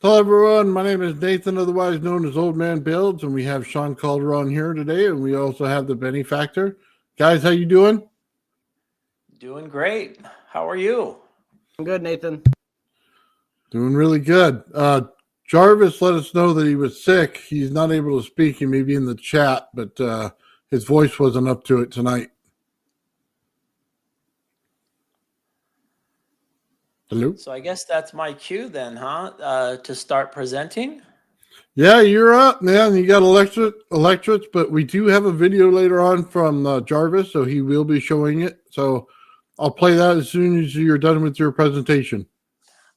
Hello, everyone. My name is Nathan, otherwise known as Old Man Builds, and we have Shawn Calderon here today, and we also have the Benny Factor. Guys, how you doing? Doing great. How are you? I'm good, Nathan. Doing really good. Gervis let us know that he was sick. He's not able to speak. He may be in the chat, but his voice wasn't up to it tonight. Hello? So I guess that's my cue then, huh? To start presenting. Yeah, you're up, man. You got Electrets, but we do have a video later on from Jarvis, so he will be showing it. So I'll play that as soon as you're done with your presentation.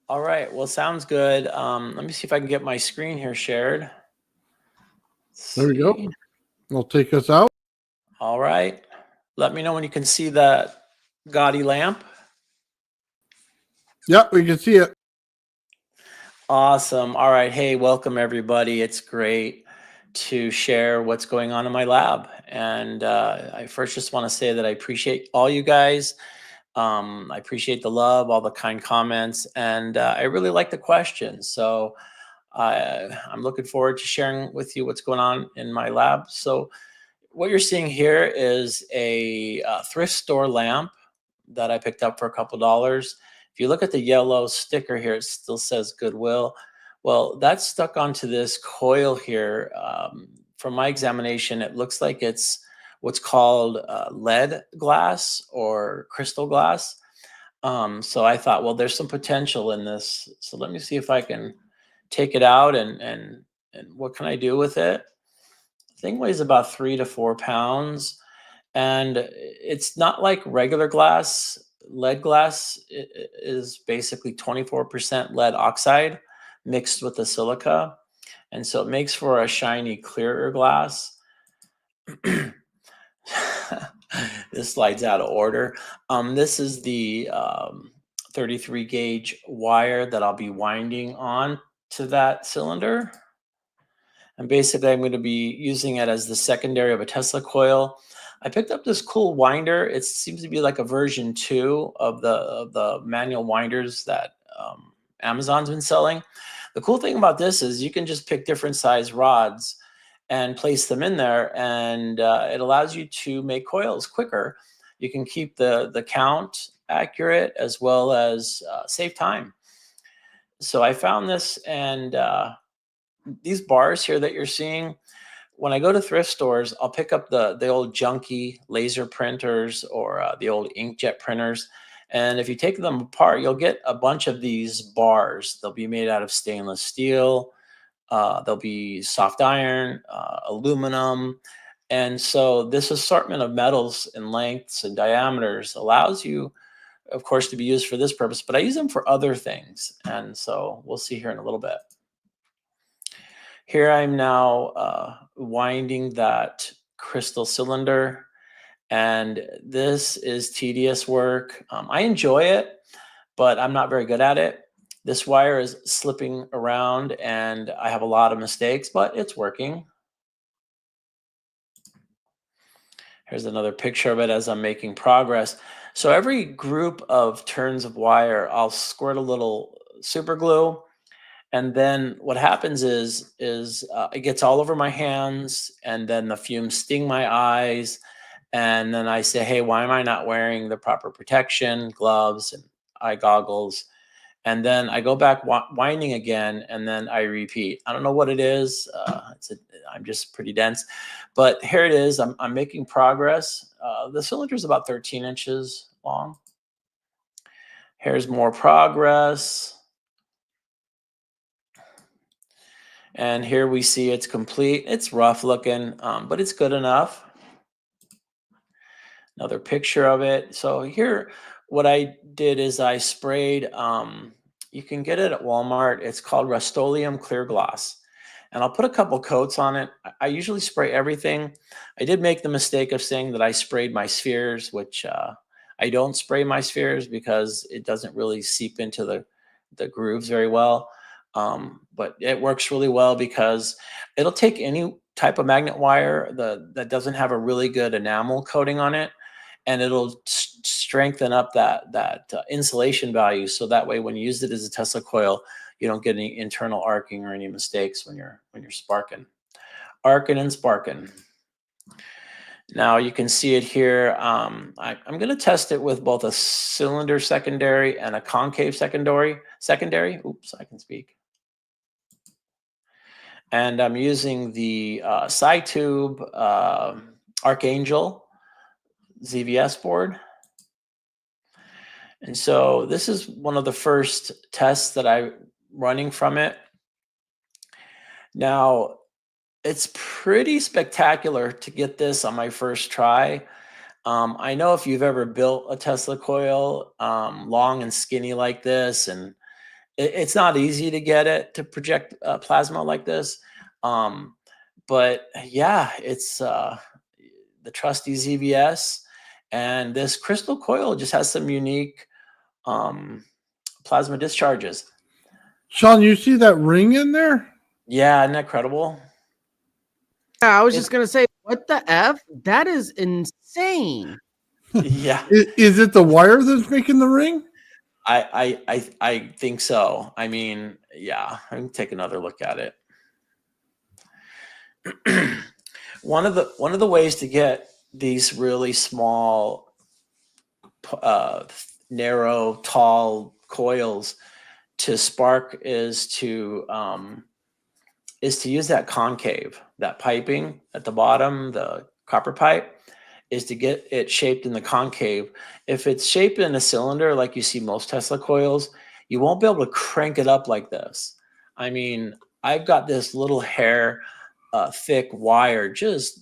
All right. Well, sounds good. Let me see if I can get my screen here shared. There we go. I'll take us out. All right. Let me know when you can see that gaudy lamp. Yep, we can see it. Awesome. All right. Hey, welcome everybody. It's great to share what's going on in my lab. And I first just want to say that I appreciate all you guys. I appreciate the love, all the kind comments, and I really like the questions. So I'm looking forward to sharing with you what's going on in my lab. So what you're seeing here is a thrift store lamp that I picked up for a couple dollars. If you look at the yellow sticker here, it still says Goodwill. Well, that's stuck onto this coil here. From my examination, it looks like it's what's called lead glass or crystal glass. So I thought, well, there's some potential in this. So let me see if I can take it out and what can I do with it? The thing weighs about 3 to 4 pounds, and it's not like regular glass. Lead glass is basically 24% lead oxide mixed with the silica. And so it makes for a shiny, clearer glass. This slide's out of order. This is the 33 gauge wire that I'll be winding on to that cylinder. And basically I'm going to be using it as the secondary of a Tesla coil. I picked up this cool winder. It seems to be like a version 2 of the manual winders that Amazon's been selling. The cool thing about this is you can just pick different size rods and place them in there, and it allows you to make coils quicker. You can keep the count accurate as well as save time. So I found this, and these bars here that you're seeing, when I go to thrift stores, I'll pick up the old junky laser printers or the old inkjet printers. And if you take them apart, you'll get a bunch of these bars. They'll be made out of stainless steel. They'll be soft iron, aluminum. And so this assortment of metals and lengths and diameters allows you, of course, to be used for this purpose, but I use them for other things. And so we'll see here in a little bit. Here I'm now winding that crystal cylinder, and this is tedious work. I enjoy it, but I'm not very good at it. This wire is slipping around and I have a lot of mistakes, but it's working. Here's another picture of it as I'm making progress. So every group of turns of wire, I'll squirt a little super glue. And then what happens is it gets all over my hands, and then the fumes sting my eyes. And then I say, hey, why am I not wearing the proper protection, gloves and eye goggles? And then I go back winding again, and then I repeat. I don't know what it is. I'm just pretty dense. But here it is. I'm making progress. The cylinder is about 13 inches long. Here's more progress. And here we see it's complete. It's rough looking, but it's good enough. Another picture of it. So here, what I did is I sprayed, you can get it at Walmart. It's called Rust-Oleum Clear Gloss. And I'll put a couple coats on it. I usually spray everything. I did make the mistake of saying that I sprayed my spheres, which I don't spray my spheres because it doesn't really seep into the grooves very well. But it works really well because it'll take any type of magnet wire that doesn't have a really good enamel coating on it, and it'll strengthen up that insulation value. So that way, when you use it as a Tesla coil, you don't get any internal arcing or any mistakes when you're sparking, arcing and sparking. Now you can see it here. I'm going to test it with both a cylinder secondary and a concave secondary. Oops, I can speak. And I'm using the side tube Archangel ZVS board. And so this is one of the first tests that I'm running from it. Now, it's pretty spectacular to get this on my first try. I know if you've ever built a Tesla coil long and skinny like this, and it's not easy to get it to project plasma like this. But yeah, it's the trusty ZVS, and this crystal coil just has some unique plasma discharges. Shawn, you see that ring in there? Yeah, isn't that incredible? Yeah, I was just gonna say, what the F? That is insane. Yeah. Is it the wire that's making the ring? I think so. I mean, yeah, I can take another look at it. One of the ways to get these really small, narrow, tall coils to spark is to use that concave, that piping at the bottom, the copper pipe, is to get it shaped in the concave. If it's shaped in a cylinder like you see most Tesla coils, you won't be able to crank it up like this. I mean, I've got this little hair thick wire just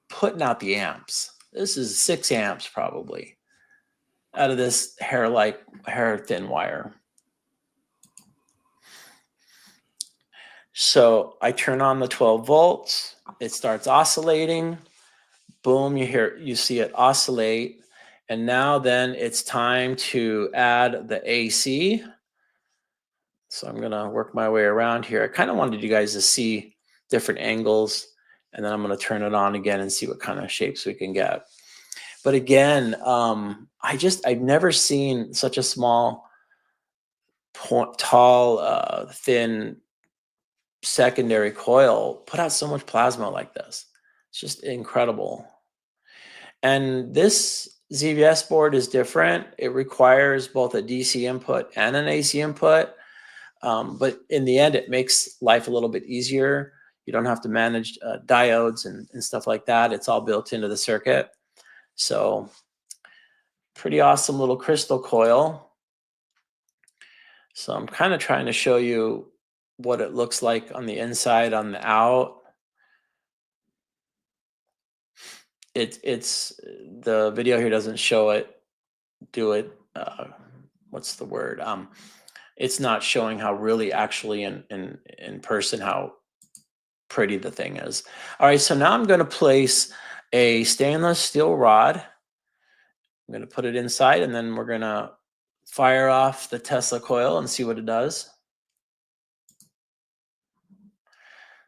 putting out the amps. This is 6 amps probably out of this hair thin wire. So I turn on the 12 volts. It starts oscillating. Boom, you see it oscillate. And now then it's time to add the AC. So I'm going to work my way around here. I kind of wanted you guys to see different angles, and then I'm going to turn it on again and see what kind of shapes we can get. But again, I've never seen such a small, tall, thin secondary coil put out so much plasma like this. It's just incredible. And this ZVS board is different. It requires both a DC input and an AC input. But in the end, it makes life a little bit easier. You don't have to manage diodes and stuff like that. It's all built into the circuit. So pretty awesome little crystal coil. So I'm kind of trying to show you what it looks like on the inside, on the out. It's the video here doesn't show it, what's the word? It's not showing how really actually in person how pretty the thing is. All right, so now I'm going to place a stainless steel rod. I'm going to put it inside, and then we're going to fire off the Tesla coil and see what it does.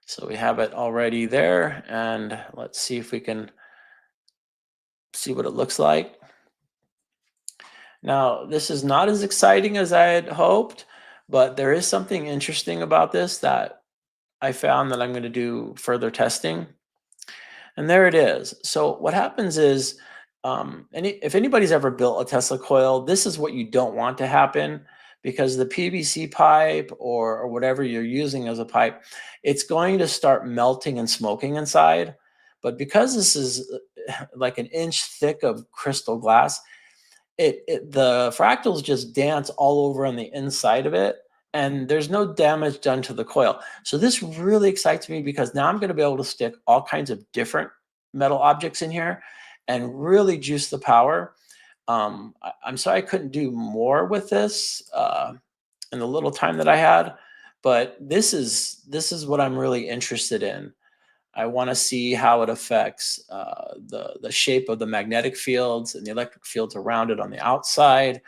So we have it already there, and let's see if we can see what it looks like. Now, this is not as exciting as I had hoped, but there is something interesting about this that I found that I'm going to do further testing. And there it is. So what happens is, if anybody's ever built a Tesla coil, this is what you don't want to happen, because the PVC pipe or whatever you're using as a pipe, it's going to start melting and smoking inside. But because this is like an inch thick of crystal glass, the fractals just dance all over on the inside of it, and there's no damage done to the coil. So this really excites me, because now I'm going to be able to stick all kinds of different metal objects in here and really juice the power. I'm sorry I couldn't do more with this in the little time that I had, but this is what I'm really interested in. I want to see how it affects the shape of the magnetic fields and the electric fields around it on the outside.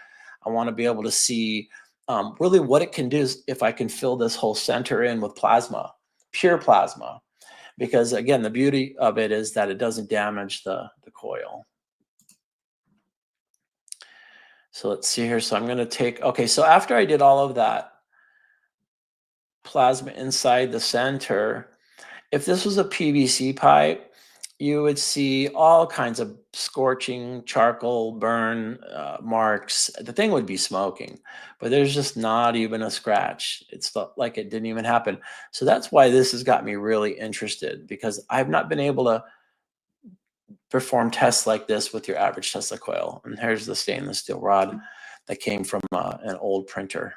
I want to be able to see really what it can do if I can fill this whole center in with plasma, pure plasma. Because again, the beauty of it is that it doesn't damage the coil. So let's see here. So I'm going to take, okay, so after I did all of that plasma inside the center, if this was a PVC pipe, you would see all kinds of scorching charcoal burn marks. The thing would be smoking, but there's just not even a scratch. It's like it didn't even happen. So that's why this has got me really interested, because I've not been able to perform tests like this with your average Tesla coil. And here's the stainless steel rod that came from an old printer.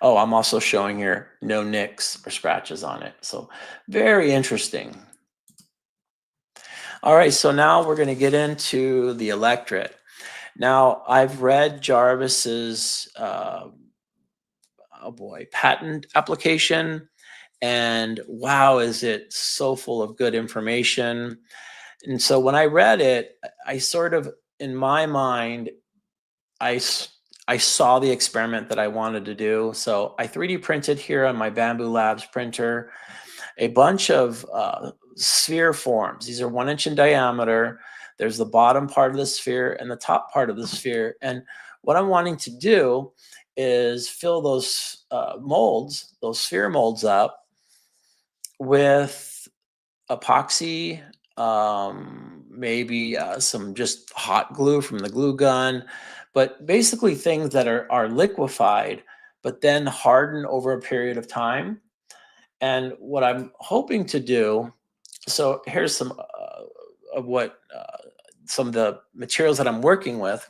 Oh, I'm also showing here no nicks or scratches on it. So very interesting. All right, so now we're going to get into the Electret. Now, I've read Gervis's, oh boy, patent application, and wow, is it so full of good information. And so when I read it, I sort of, in my mind, I saw the experiment that I wanted to do. So I 3D printed here on my Bamboo Labs printer a bunch of sphere forms. These are 1 inch in diameter. There's the bottom part of the sphere and the top part of the sphere. And what I'm wanting to do is fill those molds, those sphere molds up with epoxy, maybe some just hot glue from the glue gun, but basically things that are liquefied, but then harden over a period of time. And what I'm hoping to do, so here's some of what some of the materials that I'm working with.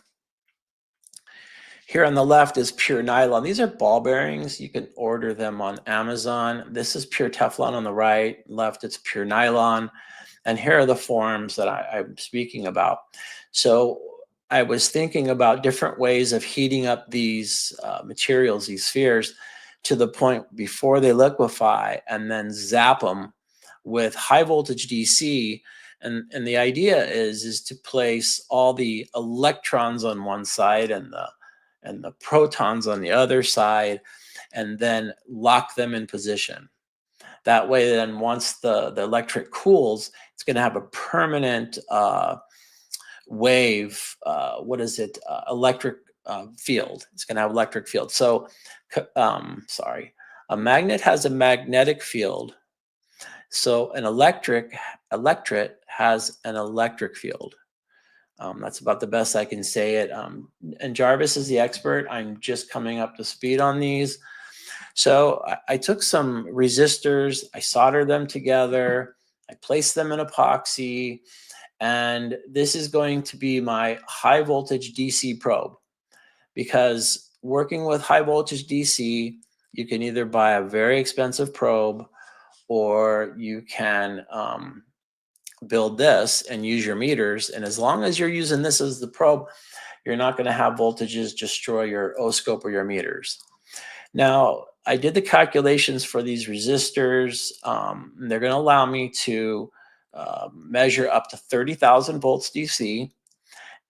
Here on the left is pure nylon. These are ball bearings. You can order them on Amazon. This is pure Teflon on the right. Left, it's pure nylon. And here are the forms that I'm speaking about. So I was thinking about different ways of heating up these materials, these spheres, to the point before they liquefy, and then zap them with high voltage DC. And the idea is to place all the electrons on one side and the protons on the other side, and then lock them in position. That way, then once the electric cools, it's going to have a permanent wave. What is it? Electric field. It's going to have electric field. So, sorry, a magnet has a magnetic field. So an Electret has an electric field. That's about the best I can say it. And Gervis is the expert. I'm just coming up to speed on these. So I took some resistors, I soldered them together, I placed them in epoxy, and this is going to be my high voltage DC probe. Because working with high voltage DC, you can either buy a very expensive probe, or you can build this and use your meters. And as long as you're using this as the probe, you're not going to have voltages destroy your oscope or your meters. Now, I did the calculations for these resistors. They're going to allow me to measure up to 30,000 volts DC.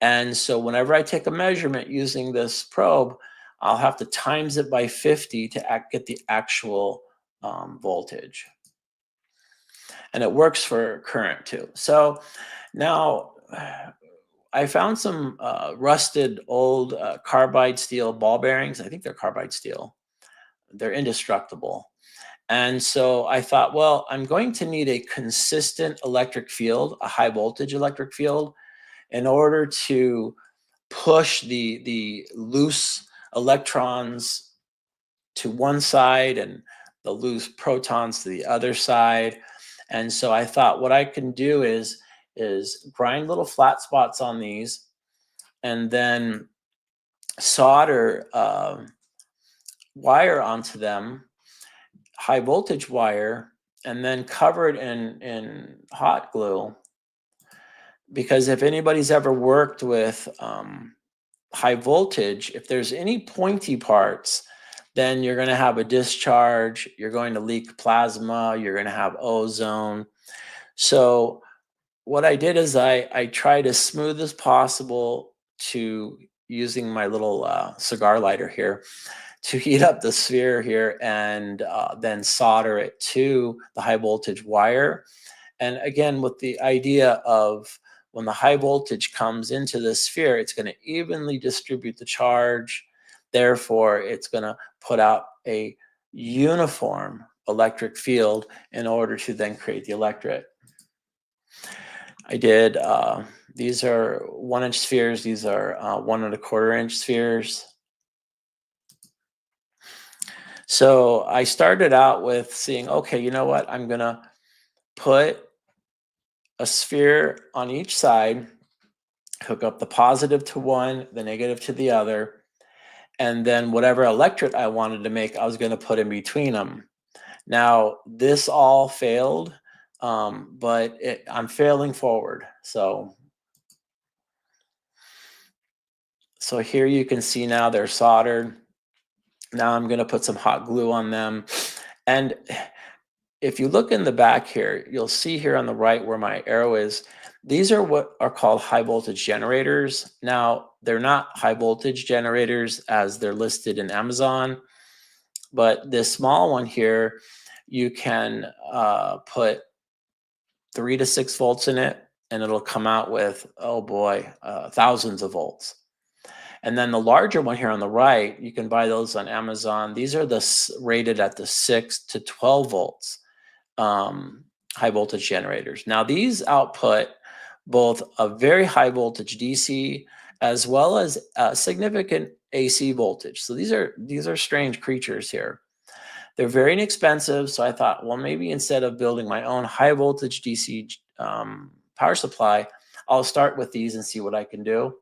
And so whenever I take a measurement using this probe, I'll have to times it by 50 to get the actual voltage. And it works for current too. So now I found some rusted old carbide steel ball bearings. I think they're carbide steel. They're indestructible. And so I thought, well, I'm going to need a consistent electric field, a high voltage electric field, in order to push the loose electrons to one side and the loose protons to the other side. And so I thought what I can do is grind little flat spots on these, and then solder wire onto them, high voltage wire, and then cover it in hot glue. Because if anybody's ever worked with high voltage, if there's any pointy parts, then you're going to have a discharge, you're going to leak plasma, you're going to have ozone. So what I did is I tried as smooth as possible to using my little cigar lighter here to heat up the sphere here, and then solder it to the high voltage wire. And again, with the idea of when the high voltage comes into the sphere, it's going to evenly distribute the charge. Therefore, it's going to put out a uniform electric field in order to then create the electret. I did, these are 1-inch spheres. These are 1¼ inch spheres. So I started out with seeing, okay, you know what? I'm going to put a sphere on each side, hook up the positive to one, the negative to the other, and then whatever electret I wanted to make, I was going to put in between them. Now, this all failed, but I'm failing forward. So here you can see now they're soldered. Now I'm going to put some hot glue on them. And if you look in the back here, you'll see here on the right where my arrow is, these are what are called high voltage generators. Now, they're not high voltage generators as they're listed in Amazon, but this small one here, you can put 3 to 6 volts in it, and it'll come out with, oh boy, thousands of volts. And then the larger one here on the right, you can buy those on Amazon. These are rated at the 6 to 12 volts high voltage generators. Now these output both a very high voltage DC as well as significant AC voltage. So these are strange creatures here. They're very inexpensive. So I thought, well, maybe instead of building my own high voltage DC power supply, I'll start with these and see what I can do.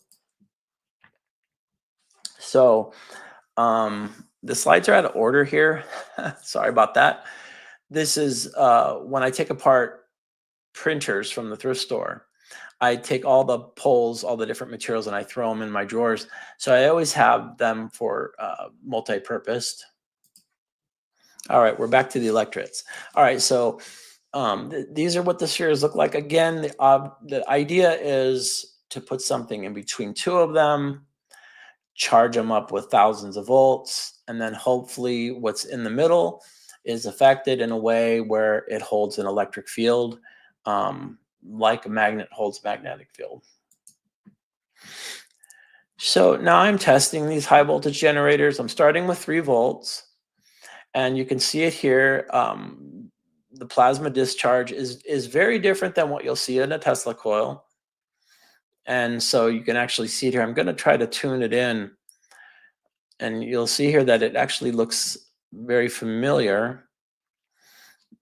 So the slides are out of order here. Sorry about that. This is when I take apart printers from the thrift store. I take all the poles, all the different materials, and I throw them in my drawers. So I always have them for multi-purposed. All right, we're back to the electrets. All right, so these are what the spheres look like. Again, the idea is to put something in between two of them, charge them up with thousands of volts, and then hopefully what's in the middle is affected in a way where it holds an electric field, like a magnet holds magnetic field. So now I'm testing these high voltage generators. I'm starting with 3 volts, and you can see it here. The plasma discharge is very different than what you'll see in a Tesla coil. And so you can actually see it here. I'm going to try to tune it in, and you'll see here that it actually looks very familiar.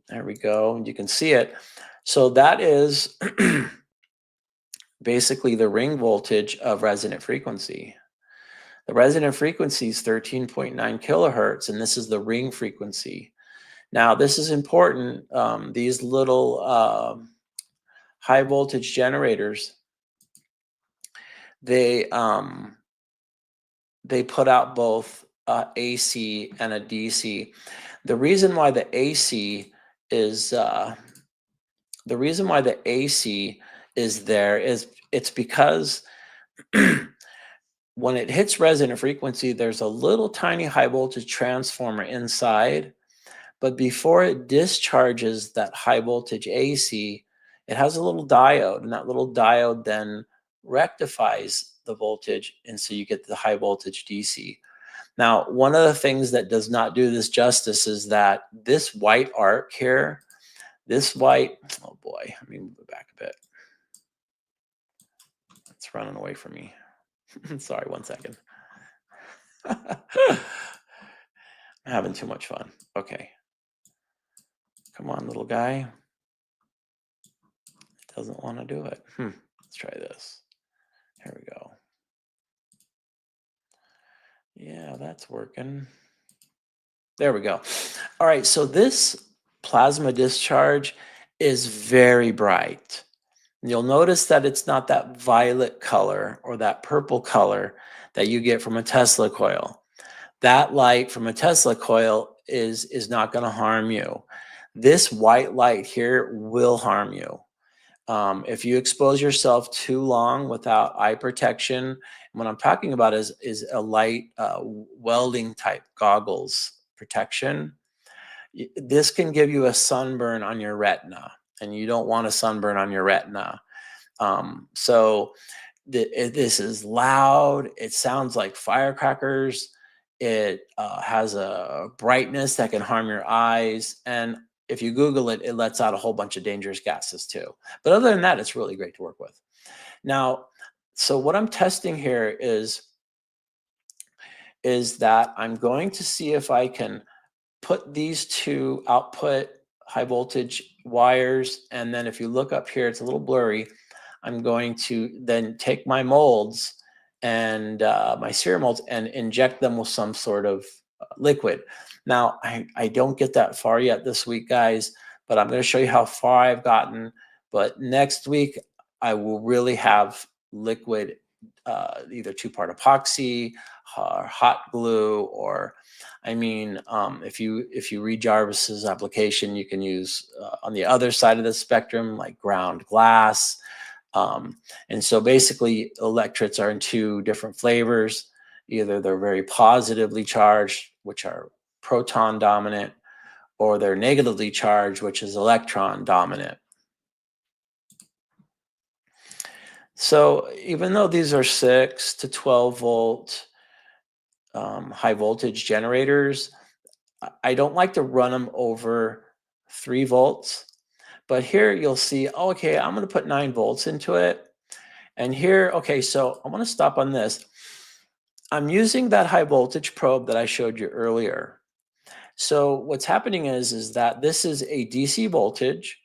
There we go. You can see it. So that is basically the ring voltage of resonant frequency. The resonant frequency is 13.9 kilohertz, and this is the ring frequency. Now, this is important. These little high voltage generators, they put out both AC and a DC. The reason why the AC is there is it's because when it hits resonant frequency, there's a little tiny high voltage transformer inside, but before it discharges that high voltage AC, it has a little diode, and that little diode then rectifies the voltage, and so you get the high voltage DC. Now, one of the things that does not do this justice is that this white arc here, oh boy, let me move it back a bit. It's running away from me. Sorry, 1 second. I'm having too much fun. Okay. Come on, little guy. It doesn't want to do it. Let's try this. Here we go. Yeah, that's working. There we go. All right, so this plasma discharge is very bright. You'll notice that it's not that violet color or that purple color that you get from a Tesla coil. That light from a Tesla coil is not going to harm you. This white light here will harm you. If you expose yourself too long without eye protection, what I'm talking about is a light welding type goggles protection. This can give you a sunburn on your retina, and you don't want a sunburn on your retina. So this is loud. It sounds like firecrackers. It has a brightness that can harm your eyes. And if you Google it, it lets out a whole bunch of dangerous gases too. But other than that, it's really great to work with. Now, so what I'm testing here is that I'm going to see if I can put these two output high voltage wires. And then if you look up here, it's a little blurry. I'm going to then take my molds and my sear molds and inject them with some sort of liquid. Now, I don't get that far yet this week, guys, but I'm going to show you how far I've gotten. But next week, I will really have liquid, either two-part epoxy or hot glue, or I mean, if you read Jarvis's application, you can use on the other side of the spectrum, like ground glass. And so basically, electrets are in two different flavors. Either they're very positively charged, which are proton dominant, or they're negatively charged, which is electron dominant. So even though these are 6 to 12 volt high voltage generators, I don't like to run them over 3 volts. But here you'll see, oh, okay, I'm going to put 9 volts into it. And here, okay, so I want to stop on this. I'm using that high voltage probe that I showed you earlier. So what's happening is that this is a DC voltage.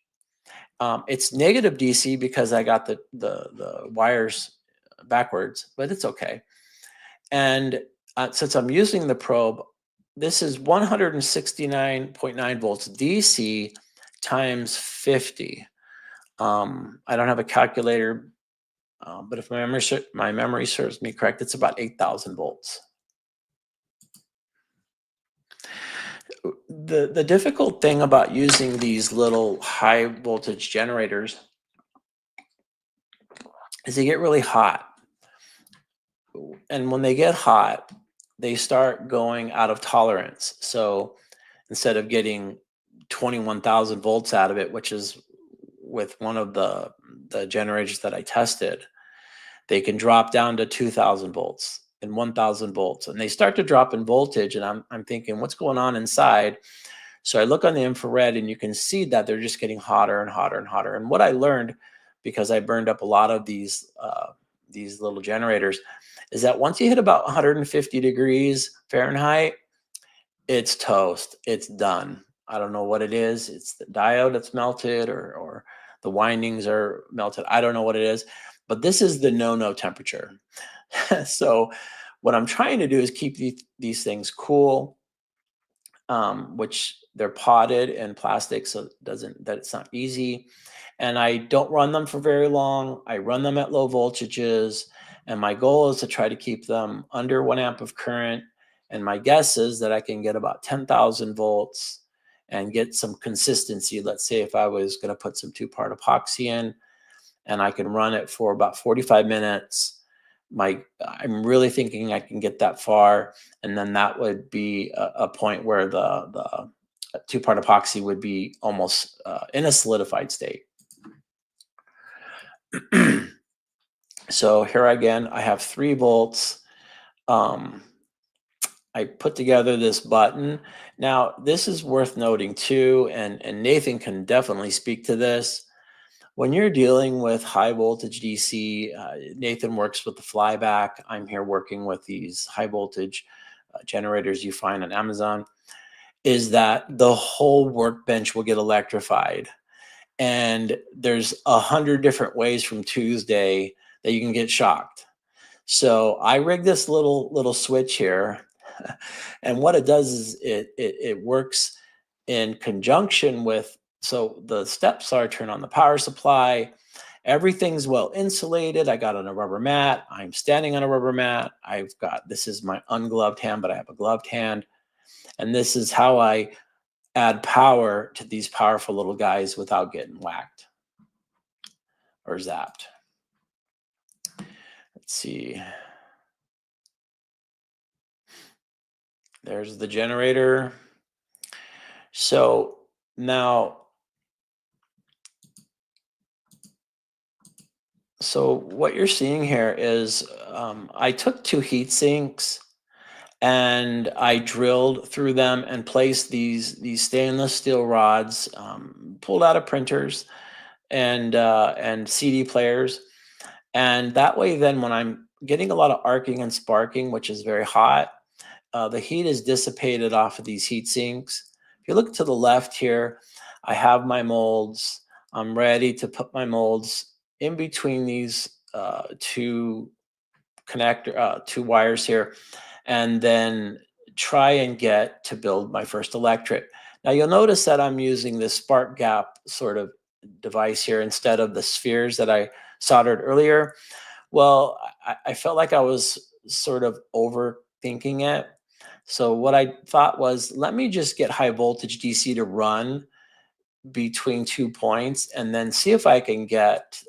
It's negative DC because I got the wires backwards, but it's okay. And since I'm using the probe, this is 169.9 volts DC times 50. I don't have a calculator, but if my memory serves me correct, it's about 8,000 volts. The difficult thing about using these little high voltage generators is they get really hot. And when they get hot, they start going out of tolerance. So instead of getting 21,000 volts out of it, which is with one of the generators that I tested, they can drop down to 2,000 volts and 1,000 volts. And they start to drop in voltage. And I'm thinking, what's going on inside? So I look on the infrared and you can see that they're just getting hotter and hotter and hotter. And what I learned, because I burned up a lot of these little generators, is that once you hit about 150 degrees Fahrenheit, it's toast. It's done. I don't know what it is. It's the diode that's melted, or the windings are melted. I don't know what it is, but this is the no-no temperature. So what I'm trying to do is keep these things cool, which they're potted in plastic, so it's not easy. And I don't run them for very long. I run them at low voltages, and my goal is to try to keep them under 1 amp of current. And my guess is that I can get about 10,000 volts and get some consistency. Let's say if I was going to put some two-part epoxy in, and I can run it for about 45 minutes. I'm really thinking I can get that far, and then that would be a point where the two-part epoxy would be almost in a solidified state. So here again, I have 3 volts. I put together this button. Now, this is worth noting too, and Nathan can definitely speak to this. When you're dealing with high voltage DC, Nathan works with the flyback. I'm here working with these high voltage generators you find on Amazon, is that the whole workbench will get electrified. And there's 100 different ways from Tuesday that you can get shocked. So I rigged this little switch here. And what it does is it works in conjunction with, so the steps are turn on the power supply. Everything's well insulated. I got on a rubber mat. I'm standing on a rubber mat. This is my ungloved hand, but I have a gloved hand. And this is how I add power to these powerful little guys without getting whacked or zapped. Let's see. There's the generator. So now So what you're seeing here is I took two heat sinks and I drilled through them and placed these stainless steel rods, pulled out of printers and CD players, and that way, then when I'm getting a lot of arcing and sparking, which is very hot, the heat is dissipated off of these heat sinks. If you look to the left here, I have my molds. I'm ready to put my molds in between these two wires here, and then try and get to build my first electret. Now you'll notice that I'm using this spark gap sort of device here instead of the spheres that I soldered earlier. Well, I felt like I was sort of overthinking it. So what I thought was, let me just get high voltage DC to run between 2 points and then see if I can get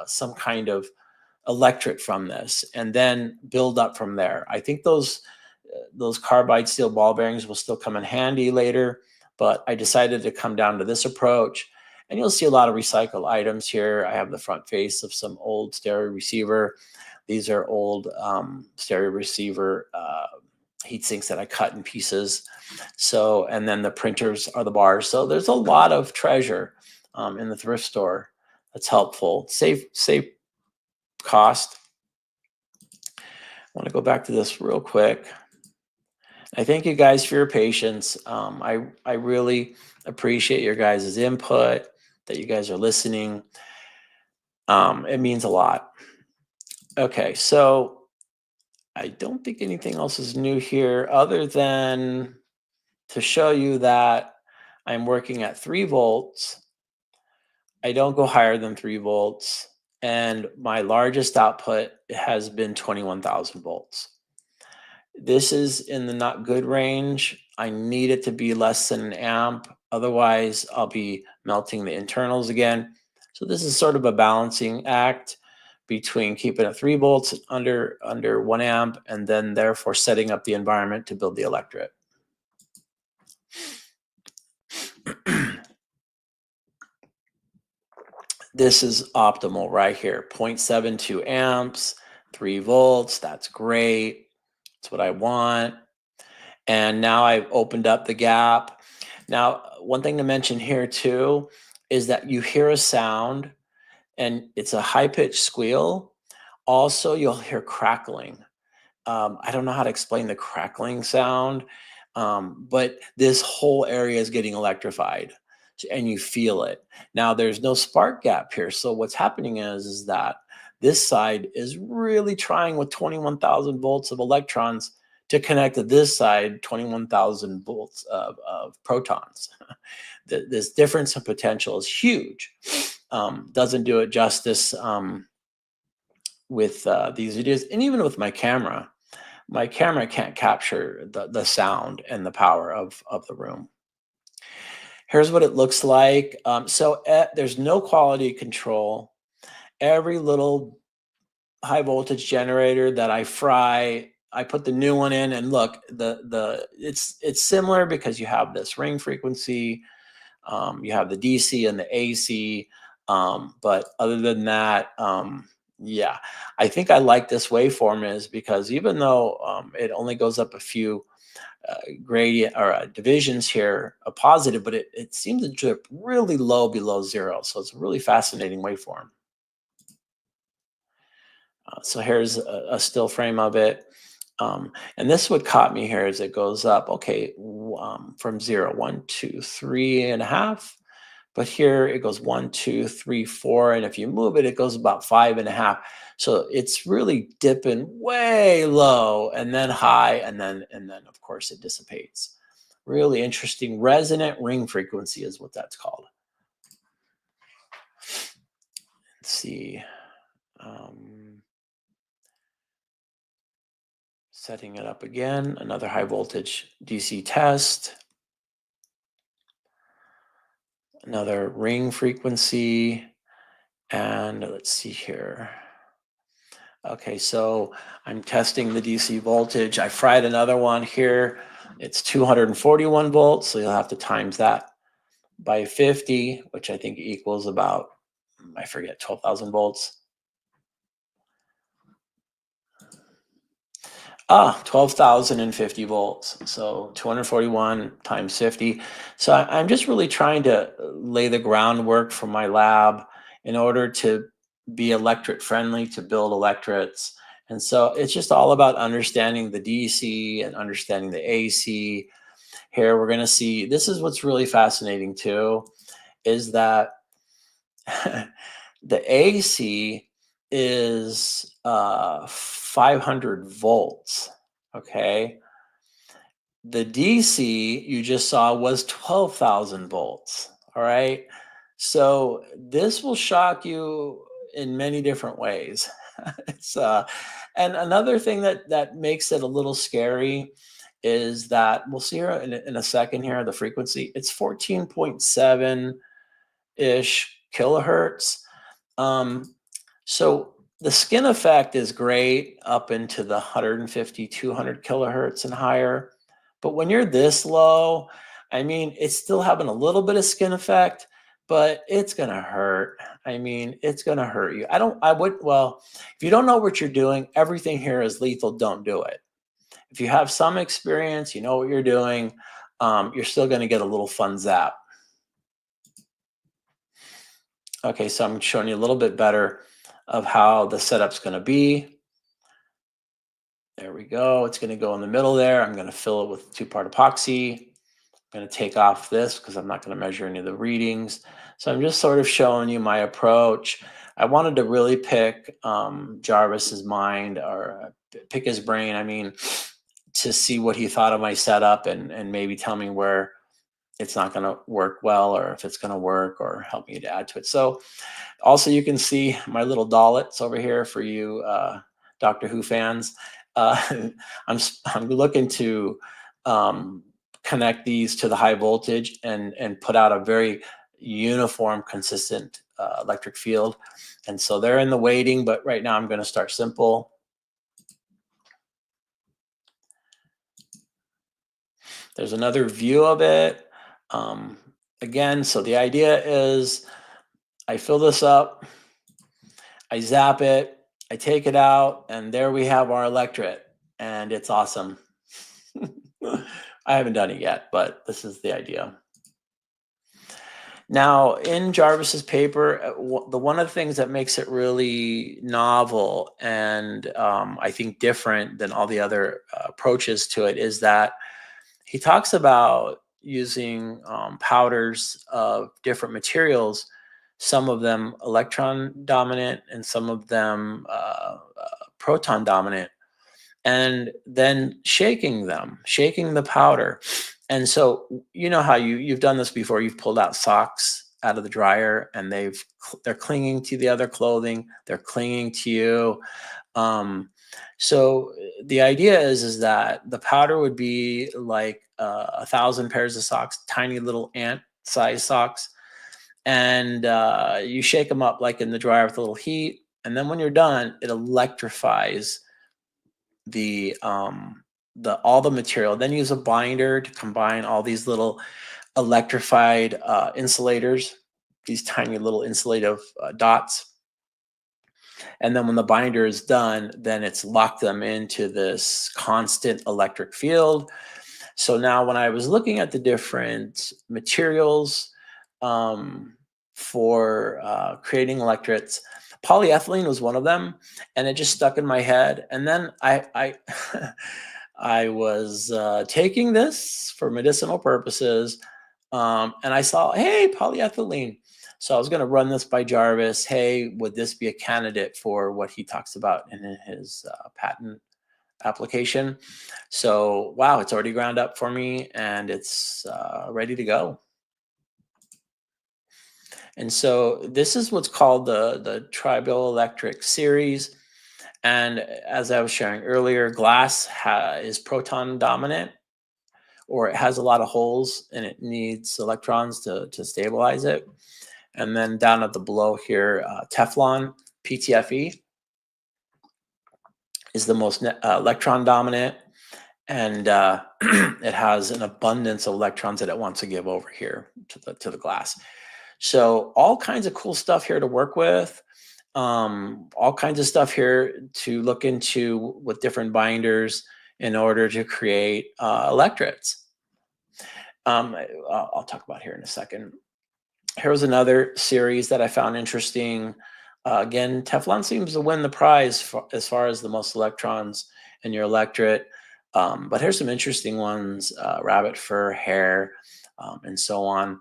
some kind of electret from this and then build up from there. I think those carbide steel ball bearings will still come in handy later, but I decided to come down to this approach. And you'll see a lot of recycled items here. I have the front face of some old stereo receiver. These are old stereo receiver heat sinks that I cut in pieces. So, and then the printers are the bars. So there's a lot of treasure in the thrift store. That's helpful. Save cost. I want to go back to this real quick. I thank you guys for your patience. I really appreciate your guys' input, that you guys are listening. It means a lot. Okay, so I don't think anything else is new here other than to show you that I'm working at 3 volts. I don't go higher than 3 volts. And my largest output has been 21,000 volts. This is in the not good range. I need it to be less than an amp. Otherwise, I'll be melting the internals again. So this is sort of a balancing act between keeping it 3 volts under 1 amp and then therefore setting up the environment to build the electret. This is optimal right here. 0.72 amps, 3 volts. That's great. That's what I want. And now I've opened up the gap. Now, one thing to mention here too is that you hear a sound and it's a high-pitched squeal. Also, you'll hear crackling. I don't know how to explain the crackling sound, but this whole area is getting electrified and you feel it. Now, there's no spark gap here. So what's happening is that this side is really trying with 21,000 volts of electrons to connect to this side, 21,000 volts of protons. This difference in potential is huge. Doesn't do it justice with these videos. And even with my camera can't capture the sound and the power of the room. Here's what it looks like. There's no quality control. Every little high voltage generator that I fry, I put the new one in, and look, it's similar because you have this ring frequency, you have the DC and the AC, but other than that, yeah, I think I like this waveform is because even though it only goes up a few gradient or divisions here, a positive, but it seems to drip really low below 0. So it's a really fascinating waveform. So here's a still frame of it. And this what caught me here as it goes up. Okay, from 0, 1, 2, 3.5. But here it goes 1, 2, 3, 4. And if you move it, it goes about 5.5. So it's really dipping way low and then high. And then of course it dissipates. Really interesting. Resonant ring frequency is what that's called. Let's see. Setting it up again, another high voltage DC test. Another ring frequency. And let's see here. Okay, so I'm testing the DC voltage. I fried another one here. It's 241 volts, so you'll have to times that by 50, which I think equals about, I forget, 12,000 volts. 12,050 volts. So 241 times 50. So I'm just really trying to lay the groundwork for my lab in order to be electret friendly, to build electrets. And so it's just all about understanding the DC and understanding the AC. Here we're going to see, this is what's really fascinating too, is that the AC is 500 volts. Okay. The DC you just saw was 12,000 volts. All right. So this will shock you in many different ways. it's and another thing that makes it a little scary is that we'll see here in a second here, the frequency, it's 14.7 ish kilohertz. So the skin effect is great up into the 150, 200 kilohertz and higher. But when you're this low, I mean, it's still having a little bit of skin effect, but it's going to hurt. I mean, it's going to hurt you. Well, if you don't know what you're doing, everything here is lethal. Don't do it. If you have some experience, you know what you're doing, you're still going to get a little fun zap. Okay, so I'm showing you a little bit better of how the setup's going to be. There we go. It's going to go in the middle there. I'm going to fill it with 2-part epoxy. I'm going to take off this because I'm not going to measure any of the readings. So I'm just sort of showing you my approach. I wanted to really pick Gervis's mind, or pick his brain, I mean, to see what he thought of my setup and maybe tell me where it's not going to work well, or if it's going to work, or help me to add to it. So also you can see my little dollets over here for you Doctor Who fans. I'm looking to connect these to the high voltage and put out a very uniform, consistent electric field. And so they're in the waiting, but right now I'm going to start simple. There's another view of it. Again, so the idea is I fill this up, I zap it, I take it out, and there we have our electret, and it's awesome. I haven't done it yet, but this is the idea. Now, in Gervis's paper, one of the things that makes it really novel and I think different than all the other approaches to it is that he talks about using powders of different materials, some of them electron dominant and some of them proton dominant, and then shaking the powder. And so, you know how you've done this before. You've pulled out socks out of the dryer and they're clinging to the other clothing. They're clinging to you. So the idea is that the powder would be like 1,000 pairs of socks, tiny little ant-sized socks, and you shake them up like in the dryer with a little heat, and then when you're done, it electrifies all the material. Then use a binder to combine all these little electrified insulators, these tiny little insulative dots. And then when the binder is done, then it's locked them into this constant electric field. So now when I was looking at the different materials for creating electrets, polyethylene was one of them, and it just stuck in my head. And then I was taking this for medicinal purposes, and I saw, hey, polyethylene. So I was going to run this by Gervis. Hey, would this be a candidate for what he talks about in his patent application? So, wow, it's already ground up for me, and it's ready to go. And so this is what's called the triboelectric series. And as I was sharing earlier, glass is proton dominant, or it has a lot of holes and it needs electrons to stabilize it. And then down at the below here, Teflon, PTFE, is the most electron dominant, and it has an abundance of electrons that it wants to give over here to the glass. So all kinds of cool stuff here to work with, all kinds of stuff here to look into with different binders. in order to create electrets. I'll talk about here in a second. Here's another series that I found interesting. Again, Teflon seems to win the prize as far as the most electrons in your electret. But here's some interesting ones, rabbit fur, hair, and so on.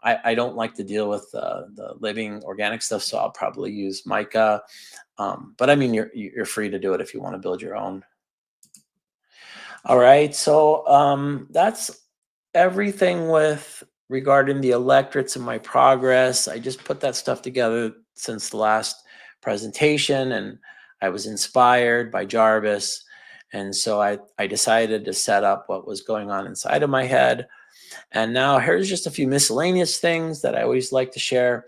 I don't like to deal with the living organic stuff, so I'll probably use mica. But I mean, you're free to do it if you want to build your own. All right, so that's everything with regarding the electrets and my progress. I just put that stuff together since the last presentation, and I was inspired by Gervis. And so I decided to set up what was going on inside of my head. And now here's just a few miscellaneous things that I always like to share.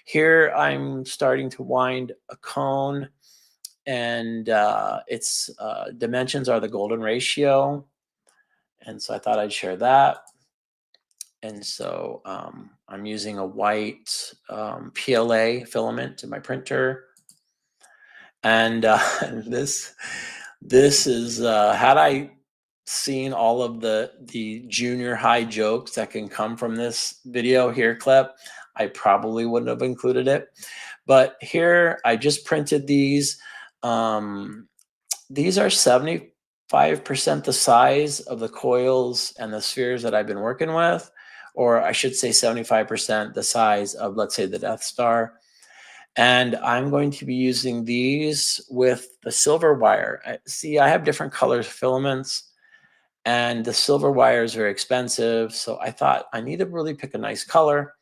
Here I'm starting to wind a cone, and its dimensions are the golden ratio. And so I thought I'd share that. And so I'm using a white PLA filament in my printer. And this is, had I seen all of the junior high jokes that can come from this video here clip, I probably wouldn't have included it. But here I just printed these. These are 75% the size of the coils and the spheres that I've been working with, or I should say 75% the size of, let's say, the Death Star. And I'm going to be using these with the silver wire. See, I have different colors filaments, and the silver wire is very expensive. So I thought I need to really pick a nice color.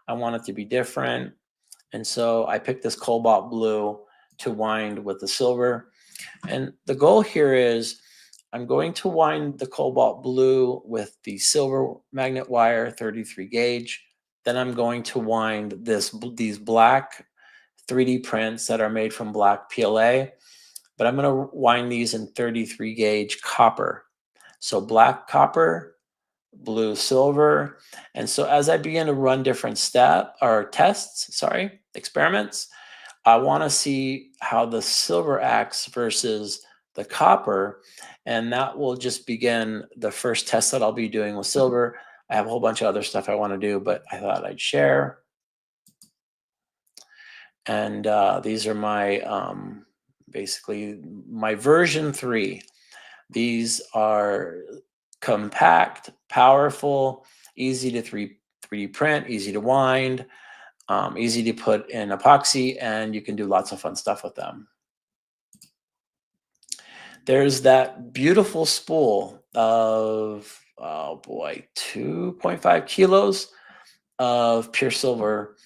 I want it to be different. And so I picked this cobalt blue to wind with the silver. And the goal here is I'm going to wind the cobalt blue with the silver magnet wire, 33 gauge. Then I'm going to wind these black 3D prints that are made from black PLA, but I'm going to wind these in 33 gauge copper. So black copper, blue silver. And so as I begin to run different experiments, I want to see how the silver acts versus the copper. And that will just begin the first test that I'll be doing with silver. I have a whole bunch of other stuff I want to do, but I thought I'd share. And these are my, basically my version 3. These are compact, powerful, easy to 3D print, easy to wind, easy to put in epoxy, and you can do lots of fun stuff with them. There's that beautiful spool of, oh boy, 2.5 kilos of pure silver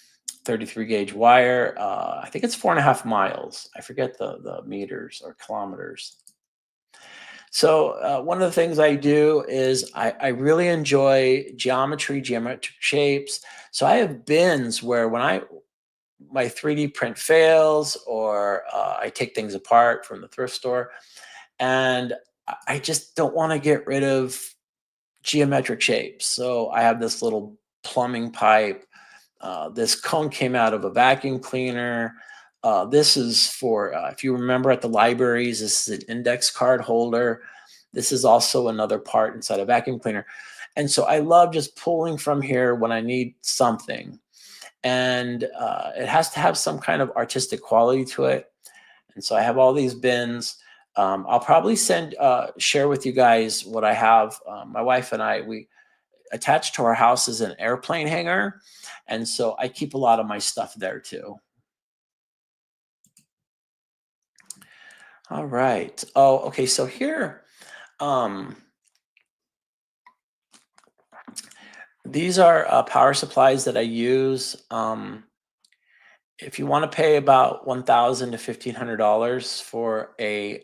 33 gauge wire. I think it's 4.5 miles. I forget the meters or kilometers. So one of the things I do is I really enjoy geometric shapes. So I have bins where when my 3D print fails, or I take things apart from the thrift store, and I just don't want to get rid of geometric shapes. So I have this little plumbing pipe. This cone came out of a vacuum cleaner. This is for, if you remember at the libraries, this is an index card holder. This is also another part inside a vacuum cleaner. And so I love just pulling from here when I need something. And it has to have some kind of artistic quality to it. And so I have all these bins. I'll probably share with you guys what I have. My wife and I, we attached to our house is an airplane hangar. And so I keep a lot of my stuff there too. All right. Oh, okay. So here, these are power supplies that I use. If you want to pay about $1,000 to $1,500 for a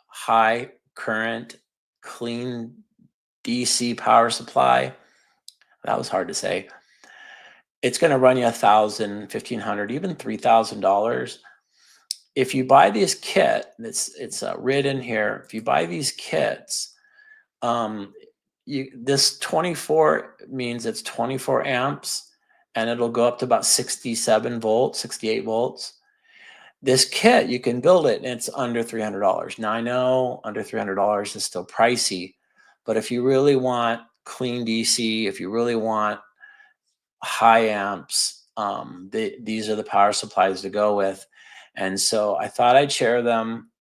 high current, clean DC power supply, that was hard to say. It's going to run you $1,000, $1,500, even $3,000. If you buy this kit, it's written here. If you buy these kits, this 24 means it's 24 amps, and it'll go up to about 67 volts, 68 volts. this kit, you can build it and it's under $300. Now I know under $300 is still pricey, but if you really want clean DC, if you really want high amps, these are the power supplies to go with. And so I thought I'd share them.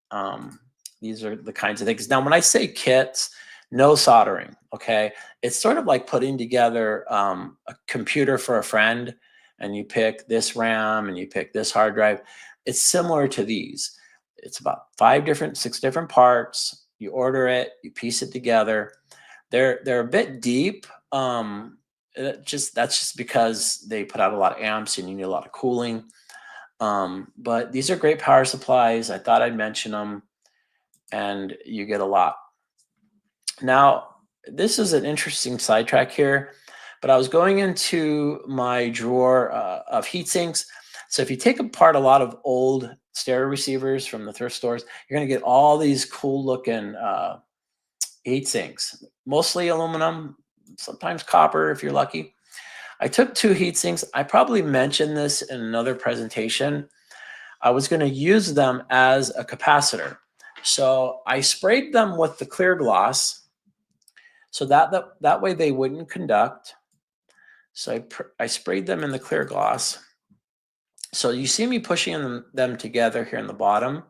These are the kinds of things. Now, when I say kits, no soldering, okay? It's sort of like putting together a computer for a friend, and you pick this RAM and you pick this hard drive. It's similar to these. It's about 6 different parts. You order it, you piece it together. They're a bit deep. That's just because they put out a lot of amps and you need a lot of cooling. But these are great power supplies. I thought I'd mention them, and you get a lot. Now, this is an interesting sidetrack here, but I was going into my drawer of heat sinks. So if you take apart a lot of old stereo receivers from the thrift stores, you're going to get all these cool looking heat sinks, mostly aluminum, sometimes copper if you're lucky. I took 2 heat sinks. I probably mentioned this in another presentation. I was going to use them as a capacitor. So I sprayed them with the clear gloss so that way they wouldn't conduct. So I sprayed them in the clear gloss. So you see me pushing them together here in the bottom.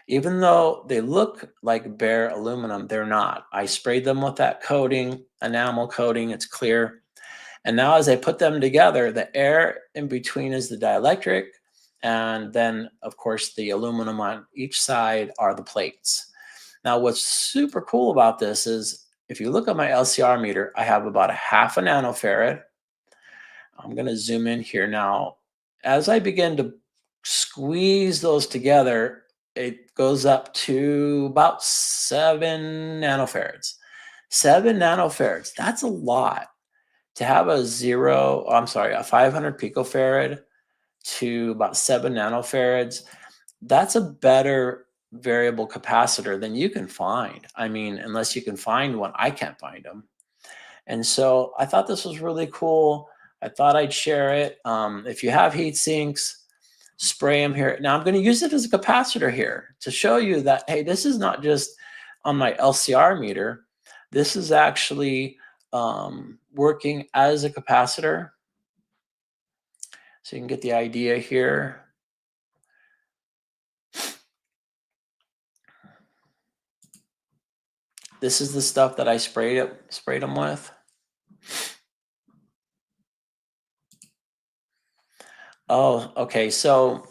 Even though they look like bare aluminum, they're not. I sprayed them with that coating, enamel coating, it's clear. And now as I put them together, the air in between is the dielectric. And then, of course, the aluminum on each side are the plates. Now, what's super cool about this is if you look at my LCR meter, I have about 1/2 nanofarad. I'm going to zoom in here now. As I begin to squeeze those together, it goes up to about 7 nanofarads. 7 nanofarads, that's a lot. To have a 500 picofarad to about 7 nanofarads, that's a better variable capacitor than you can find. I mean, unless you can find one, I can't find them. And so I thought this was really cool. I thought I'd share it. If you have heat sinks, spray them here. Now I'm going to use it as a capacitor here to show you that, hey, this is not just on my LCR meter. This is actually working as a capacitor. So you can get the idea here. This is the stuff that I sprayed them with. Oh, okay. So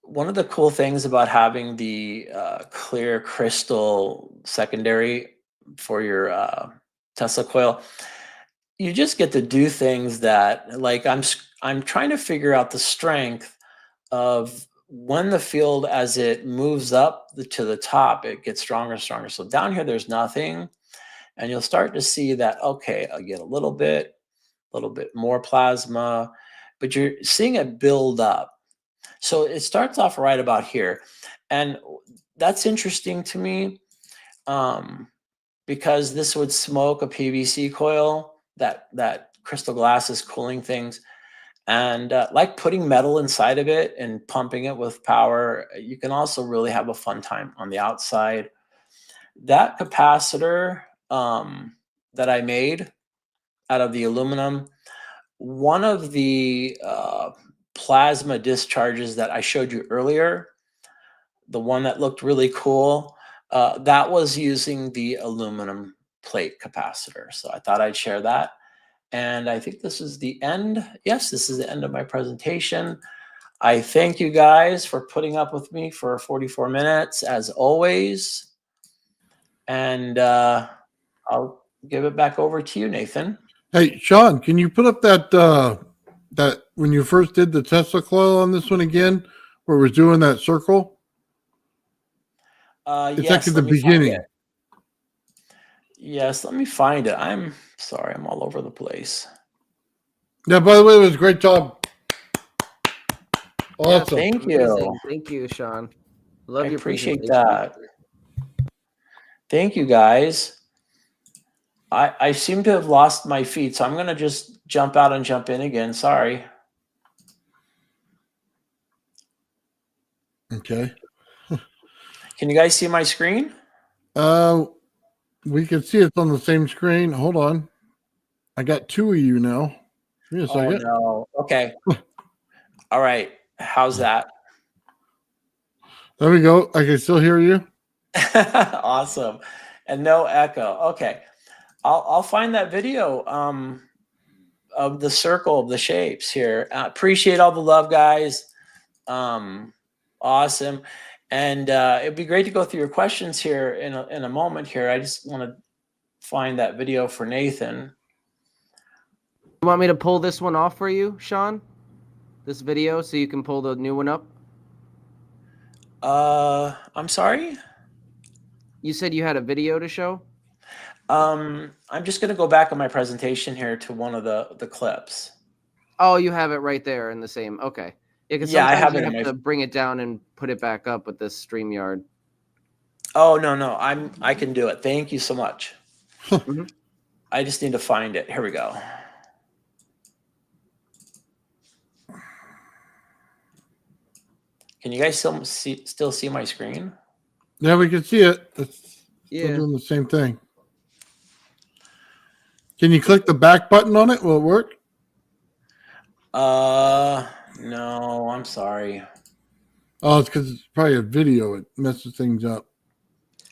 one of the cool things about having the clear crystal secondary for your Tesla coil, you just get to do things that, like, I'm trying to figure out the strength of when the field, as it moves up to the top, it gets stronger and stronger. So down here, there's nothing. And you'll start to see that, okay, I'll get a little bit more plasma, but you're seeing it build up. So it starts off right about here. And that's interesting to me because this would smoke a PVC coil. That crystal glass is cooling things. And like putting metal inside of it and pumping it with power, you can also really have a fun time on the outside. That capacitor that I made out of the aluminum, one of the plasma discharges that I showed you earlier, the one that looked really cool, that was using the aluminum plate capacitor. So I thought I'd share that. And I think this is the end. Yes, this is the end of my presentation. I thank you guys for putting up with me for 44 minutes, as always. And I'll give it back over to you, Nathan. Hey, Shawn, can you put up that that when you first did the Tesla coil on this one again, where it was doing that circle? It's Yes, actually the let me find beginning. it. Yes, let me find it. I'm sorry, I'm all over the place. Yeah, by the way, it was a great job. Yeah, Awesome. Thank amazing. you. Thank you, Shawn. Love I your appreciate presentation. that. Thank you, guys. I seem to have lost my feed, so I'm going to just jump out and jump in again. Sorry. Okay. Can you guys see my screen? We can see it's on the same screen. Hold on. I got two of you now. Give me a Oh second. no. Okay. All right. How's that? There we go. I can still hear you. Awesome. And no echo. Okay. I'll find that video of the circle of the shapes here. Appreciate all the love, guys. Awesome. And it'd be great to go through your questions here in a moment here. I just want to find that video for Nathan. You want me to pull this one off for you, Shawn? This video, so you can pull the new one up? I'm sorry. You said you had a video to show? I'm just going to go back on my presentation here to one of the clips. Oh, you have it right there in the same. Okay. Yeah, because Yeah, I sometimes have you it in have my. to bring it down and put it back up with this StreamYard. Oh no, I can do it. Thank you so much. Mhm. I just need to find it. Here we go. Can you guys still see my screen? Yeah, we can see it. It's Yeah. still doing the same thing. Can you click the back button on it? Will it work? No, I'm sorry. Oh, it's because it's probably a video. It messes things up.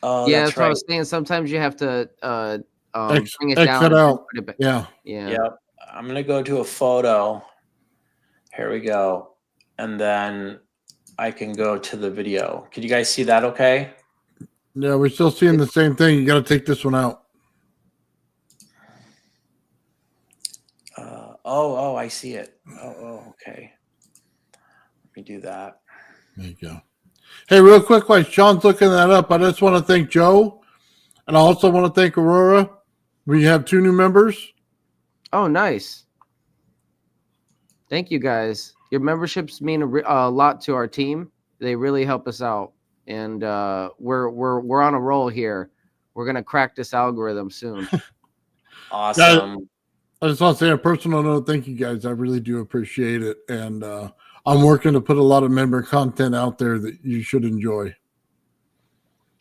Oh, Yeah, that's that's what I right. was saying. Sometimes you have to bring it Exit down and out. put it back. Yeah. Yeah. Yep. I'm gonna go to a photo. Here we go. And then I can go to the video. Can you guys see that okay? Yeah, we're still seeing the same thing. You got to take this one out. Oh, I see it. Oh, okay. Let me do that. There you go. Hey, real quick, while Shawn's looking that up, I just want to thank Joe, and I also want to thank Aurora. We have 2 new members. Oh, nice. Thank you, guys. Your memberships mean a lot to our team. They really help us out, and we're on a roll here. We're gonna crack this algorithm soon. Awesome. I just want to say on a personal note, thank you guys. I really do appreciate it, and I'm working to put a lot of member content out there that you should enjoy.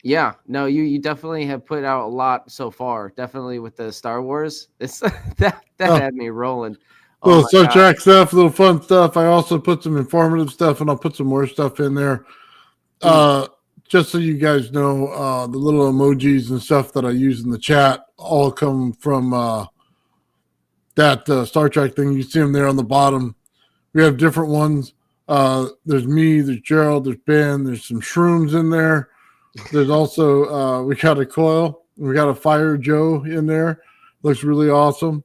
Yeah, no, you definitely have put out a lot so far. Definitely with the Star Wars, it's that had me rolling. Oh Little my Star God. Trek stuff, little fun stuff. I also put some informative stuff, and I'll put some more stuff in there. Just so you guys know, the little emojis and stuff that I use in the chat all come from that Star Trek thing. You see them there on the bottom. We have different ones. There's me, there's Gerald, there's Ben, there's some shrooms in there. There's also we got a coil, we got a fire Joe in there. Looks really awesome.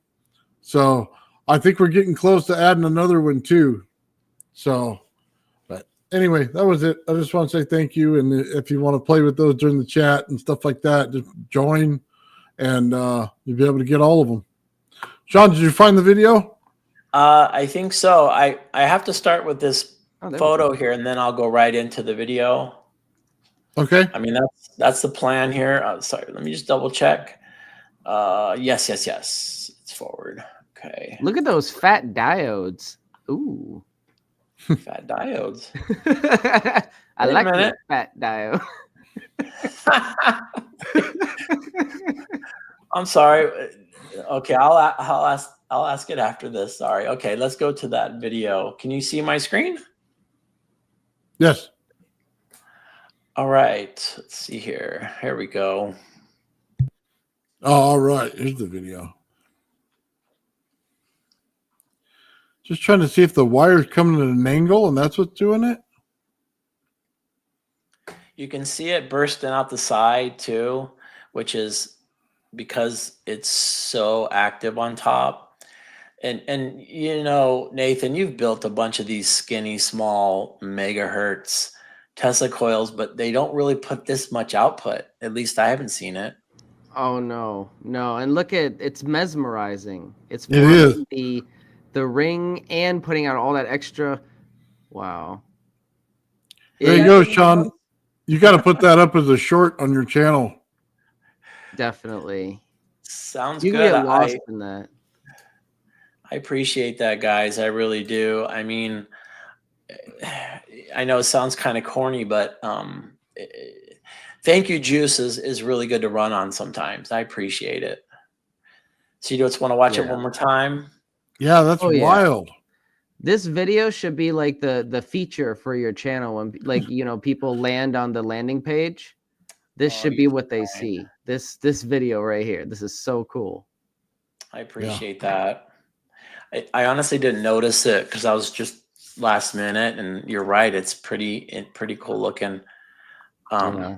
So I think we're getting close to adding another one too. So, but anyway, that was it. I just want to say thank you. And if you want to play with those during the chat and stuff like that, just join, and you'll be able to get all of them. Shawn, did you find the video? I think so. I have to start with this Oh, photo here, and then I'll go right into the video. Okay. I mean, that's the plan here. Sorry, let me just double check. Yes. It's forward. Okay. Look at those fat diodes. Ooh. Fat diodes. I Wait a like minute. that fat diode. I'm sorry. Okay, I'll ask it after this. Sorry. Okay, let's go to that video. Can you see my screen? Yes. All right. Let's see here. Here we go. Oh, all right. Here's the video. Just trying to see if the wire's coming at an angle, and that's what's doing it. You can see it bursting out the side too, which is because it's so active on top. And you know, Nathan, you've built a bunch of these skinny, small megahertz Tesla coils, but they don't really put this much output. At least I haven't seen it. Oh no. And look at it's mesmerizing. It's It is. forming the ring and putting out all that extra. Wow. There you go, Shawn. You got to put that up as a short on your channel. Definitely. Sounds You good. get lost in that. I appreciate that, guys. I really do. I mean, I know it sounds kind of corny, but thank you juice is really good to run on sometimes. I appreciate it. So you just want to watch it Yeah. one more time? Yeah, that's Oh, yeah. wild. This video should be like the feature for your channel when like people land on the landing page. This Oh, should be you're what they fine. see. This video right here. This is so cool. I appreciate that. I honestly didn't notice it because I was just last minute, and you're right. It's pretty cool looking. Yeah.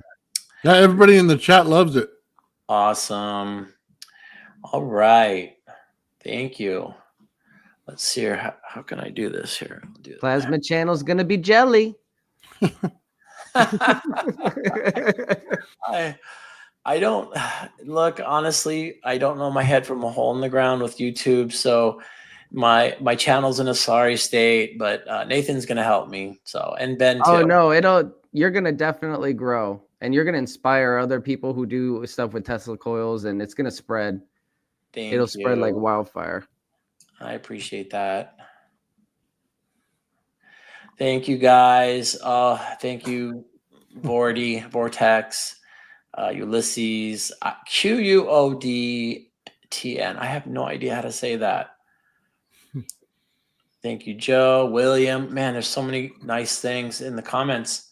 Yeah, everybody in the chat loves it. Awesome. All right. Thank you. Let's see here. How can I do this here? I'll do Plasma channel's gonna be jelly. I don't look, honestly, I don't know my head from a hole in the ground with YouTube. So my channel's in a sorry state, but Nathan's gonna help me. So, and Ben too. Oh no, you're gonna definitely grow, and you're gonna inspire other people who do stuff with Tesla coils, and it's gonna spread. It'll Thank spread like you. wildfire. I appreciate that. Thank you guys. Thank you, Vortex, Ulysses, QUODTN. I have no idea how to say that. Thank you, Joe, William. Man, there's so many nice things in the comments.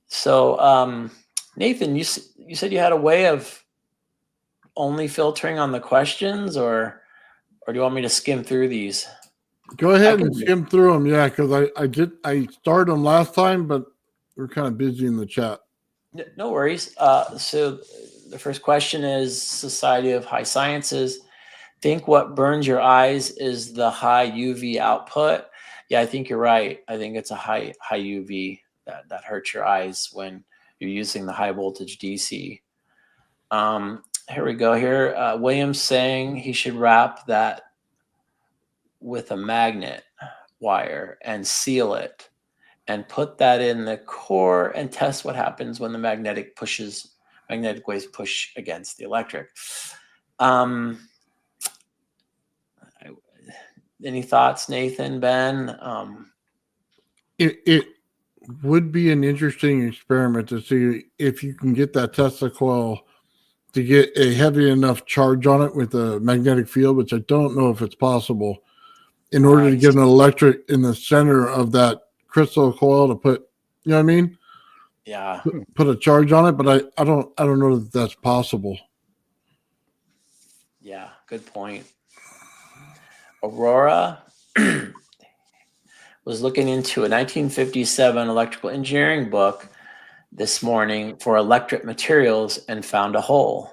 So, Nathan, you said you had a way of only filtering on the questions, or do you want me to skim through these? Go ahead and skim through them. Yeah, because I started them last time, but we're kind of busy in the chat. No worries. So the first question is Society of High Sciences. Think what burns your eyes is the high UV output. Yeah, I think you're right. I think it's a high UV that hurts your eyes when you're using the high voltage DC. Here we go. Here, William's saying he should wrap that with a magnet wire and seal it and put that in the core and test what happens when the magnetic waves push against the electric. Any thoughts, Nathan, Ben? It would be an interesting experiment to see if you can get that Tesla coil to get a heavy enough charge on it with a magnetic field, which I don't know if it's possible, in order to get an electric in the center of that crystal coil to put, you know what I mean? Yeah. Put a charge on it, but I don't know that that's possible. Yeah, good point. Aurora was looking into a 1957 electrical engineering book this morning for electric materials and found a hole.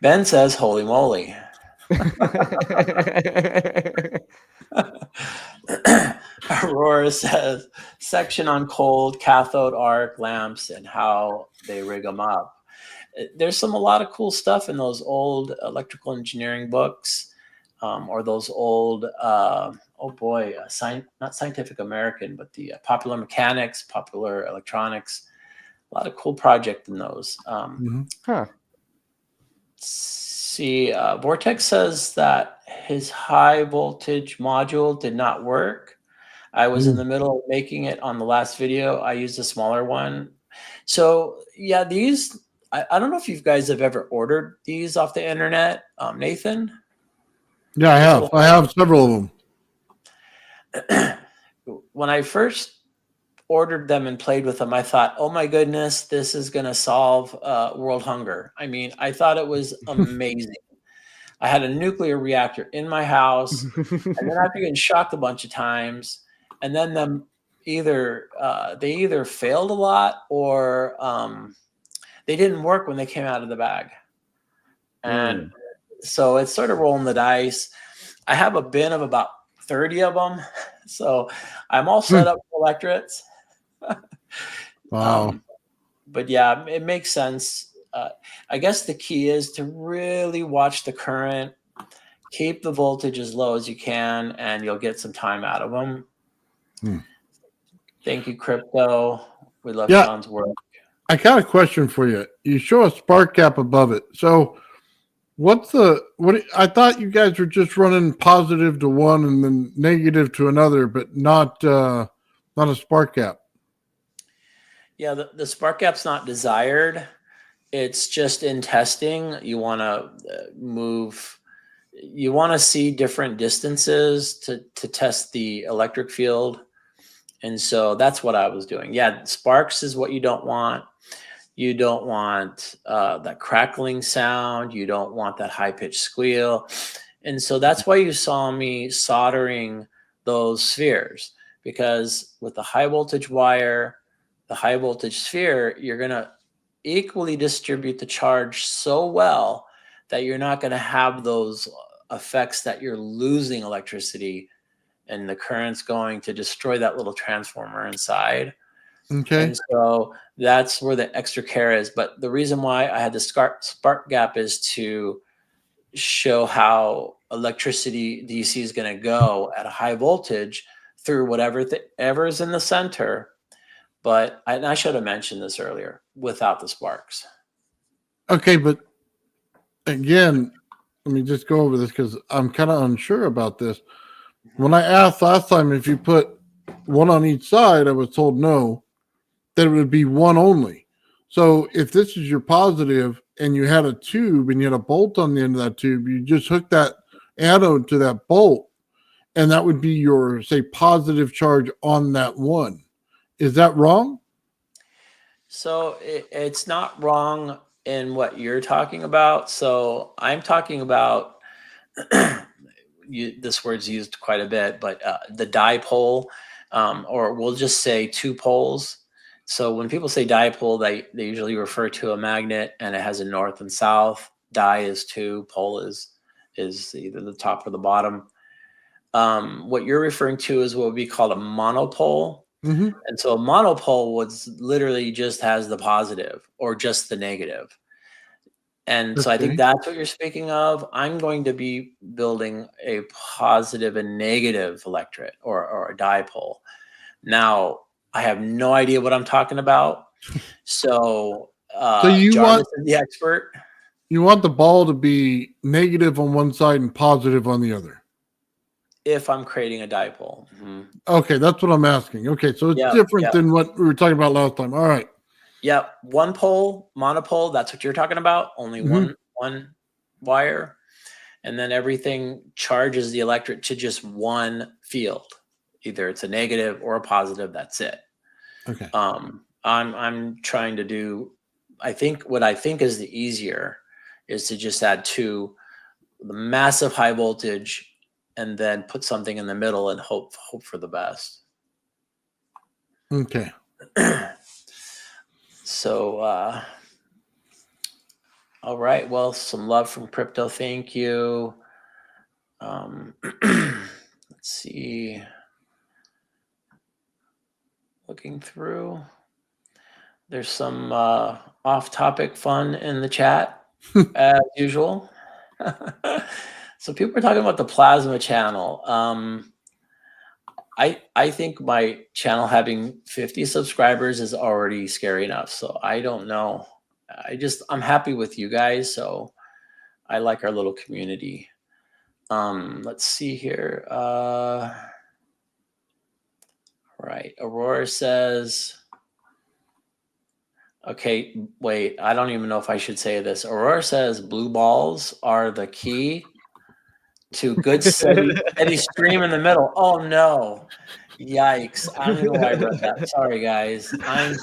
Ben says, holy moly. Aurora says, section on cold cathode arc lamps and how they rig them up. There's a lot of cool stuff in those old electrical engineering books, or those old, not Scientific American, but the Popular Mechanics, Popular Electronics. A lot of cool project in those. See, Vortex says that his high voltage module did not work. I was in the middle of making it on the last video. I used a smaller one. So yeah, these, I don't know if you guys have ever ordered these off the internet, Nathan? Yeah, I have several of them. When I first ordered them and played with them, I thought, oh my goodness, this is going to solve world hunger. I mean, I thought it was amazing. I had a nuclear reactor in my house, and then after getting shocked a bunch of times, and then they either failed a lot or they didn't work when they came out of the bag. And so it's sort of rolling the dice. I have a bin of about 30 of them. So I'm all set up for Electrets. Wow. But yeah, it makes sense. I guess the key is to really watch the current, keep the voltage as low as you can, and you'll get some time out of them. Thank you, Crypto. We love Shawn's work. I got a question for you. You show a spark gap above it. So What's the what? I thought you guys were just running positive to one and then negative to another, but not a spark gap. Yeah, the spark gap's not desired. It's just in testing. You want to move. You want to see different distances to test the electric field, and so that's what I was doing. Yeah, sparks is what you don't want. You don't want that crackling sound. You don't want that high pitched squeal. And so that's why you saw me soldering those spheres, because with the high voltage wire, the high voltage sphere, you're going to equally distribute the charge so well that you're not going to have those effects that you're losing electricity and the current's going to destroy that little transformer inside. Okay. And so that's where the extra care is. But the reason why I had the spark gap is to show how electricity DC is going to go at a high voltage through whatever is in the center. But I should have mentioned this earlier, without the sparks. Okay, but again, let me just go over this because I'm kind of unsure about this. When I asked last time if you put one on each side, I was told no, that it would be one only. So if this is your positive and you had a tube and you had a bolt on the end of that tube, you just hook that anode to that bolt, and that would be your, say, positive charge on that one. Is that wrong? So it's not wrong in what you're talking about. So I'm talking about this word's used quite a bit, but the dipole, or we'll just say two poles. So when people say dipole, they usually refer to a magnet and it has a north and south. Di is two, pole is either the top or the bottom. What you're referring to is what would be called a monopole. Mm-hmm. And so a monopole was literally just has the positive or just the negative. And so I think that's what you're speaking of. I'm going to be building a positive and negative electret or a dipole. Now, I have no idea what I'm talking about. So you Jarvis is the expert. You want the ball to be negative on one side and positive on the other. If I'm creating a dipole. Mm-hmm. Okay, that's what I'm asking. Okay, so it's different than what we were talking about last time. All right. Yep. One pole, monopole, that's what you're talking about. Only one wire. And then everything charges the electric to just one field. Either it's a negative or a positive, that's it. Okay. I'm trying to do, what I think is the easier is to just add the massive high voltage and then put something in the middle and hope for the best. Okay. So, all right. Well, some love from Crypto. Thank you. Let's see. Looking through. There's some off-topic fun in the chat, as usual. So people are talking about the plasma channel. I think my channel having 50 subscribers is already scary enough. So I don't know. I'm happy with you guys. So I like our little community. Let's see here. Right. Aurora says, okay, wait, I don't even know if I should say this. Aurora says blue balls are the key to good steady stream in the middle. Oh no. Yikes. I don't even know why I read that. Sorry guys. I'm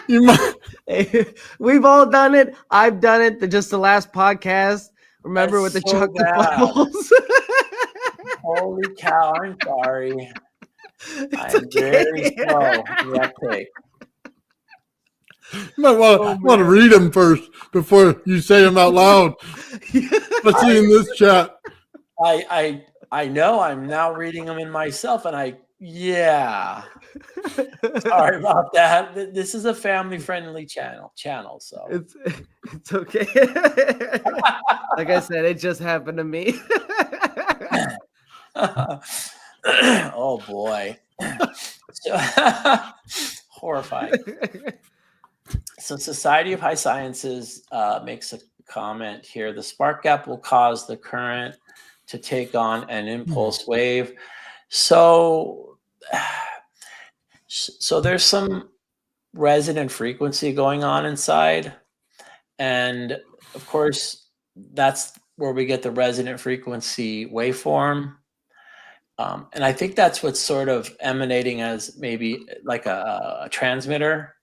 dense. We've all done it. I've done it. Just the last podcast. Remember with the chocolate bubbles? Holy cow, I'm sorry. I'm very slow. You might want to read them first before you say them out loud. Let's see in this chat. I know I'm now reading them in myself, and sorry about that. This is a family-friendly channel, so it's okay. Like I said, it just happened to me. Oh boy. Horrifying. So Society of High Sciences makes a comment here. The spark gap will cause the current to take on an impulse wave. So there's some resonant frequency going on inside. And of course, that's where we get the resonant frequency waveform. And I think that's what's sort of emanating as maybe like a transmitter,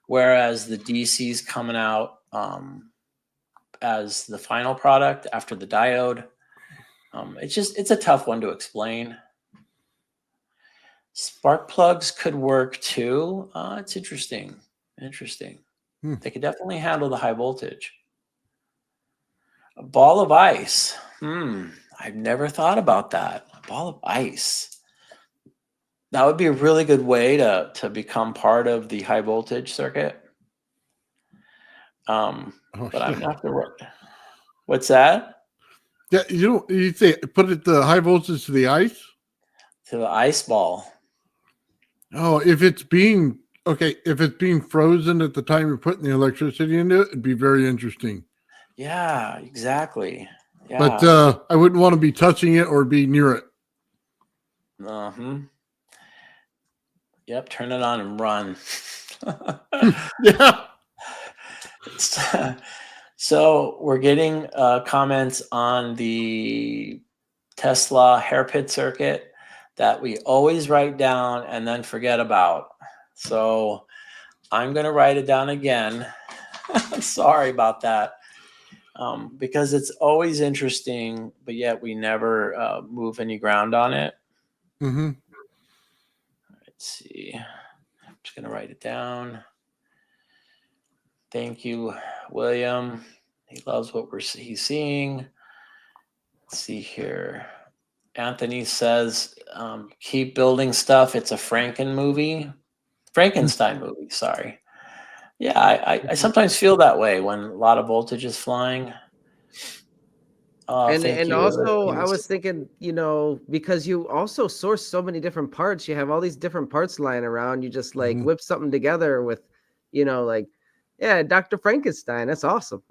whereas the DC is coming out as the final product after the diode. It's a tough one to explain. Spark plugs could work too. It's interesting. They could definitely handle the high voltage. A ball of ice. I've never thought about that. A ball of ice. That would be a really good way to become part of the high voltage circuit. But I'm not the right. What's that? Yeah, you say put it the high voltage to the ice? To the ice ball. Oh, if it's being frozen at the time you're putting the electricity into it, it'd be very interesting. Yeah, exactly. Yeah. But I wouldn't want to be touching it or be near it. Yep, turn it on and run. Yeah. So we're getting comments on the Tesla hairpin circuit that we always write down and then forget about. So I'm going to write it down again. Sorry about that. Because it's always interesting, but yet we never move any ground on it. Mm-hmm. Let's see. I'm just going to write it down. Thank you, William. He loves what he's seeing. Let's see here. Anthony says, keep building stuff. It's a Frankenstein movie. Sorry. Yeah, I sometimes feel that way when a lot of voltage is flying. And also, I was thinking, because you also source so many different parts, you have all these different parts lying around. You just like whip something together with, Dr. Frankenstein. That's awesome.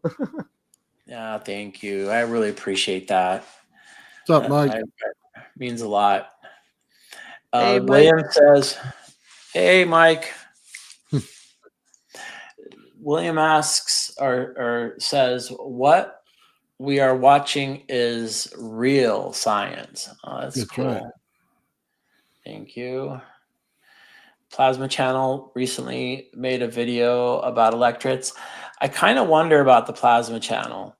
Yeah, thank you. I really appreciate that. What's up, Mike? Means a lot. Hey, William says, "Hey, Mike." William asks or says, "What we are watching is real science." That's cool. Right. Thank you. Plasma Channel recently made a video about Electrets. I kind of wonder about the Plasma Channel.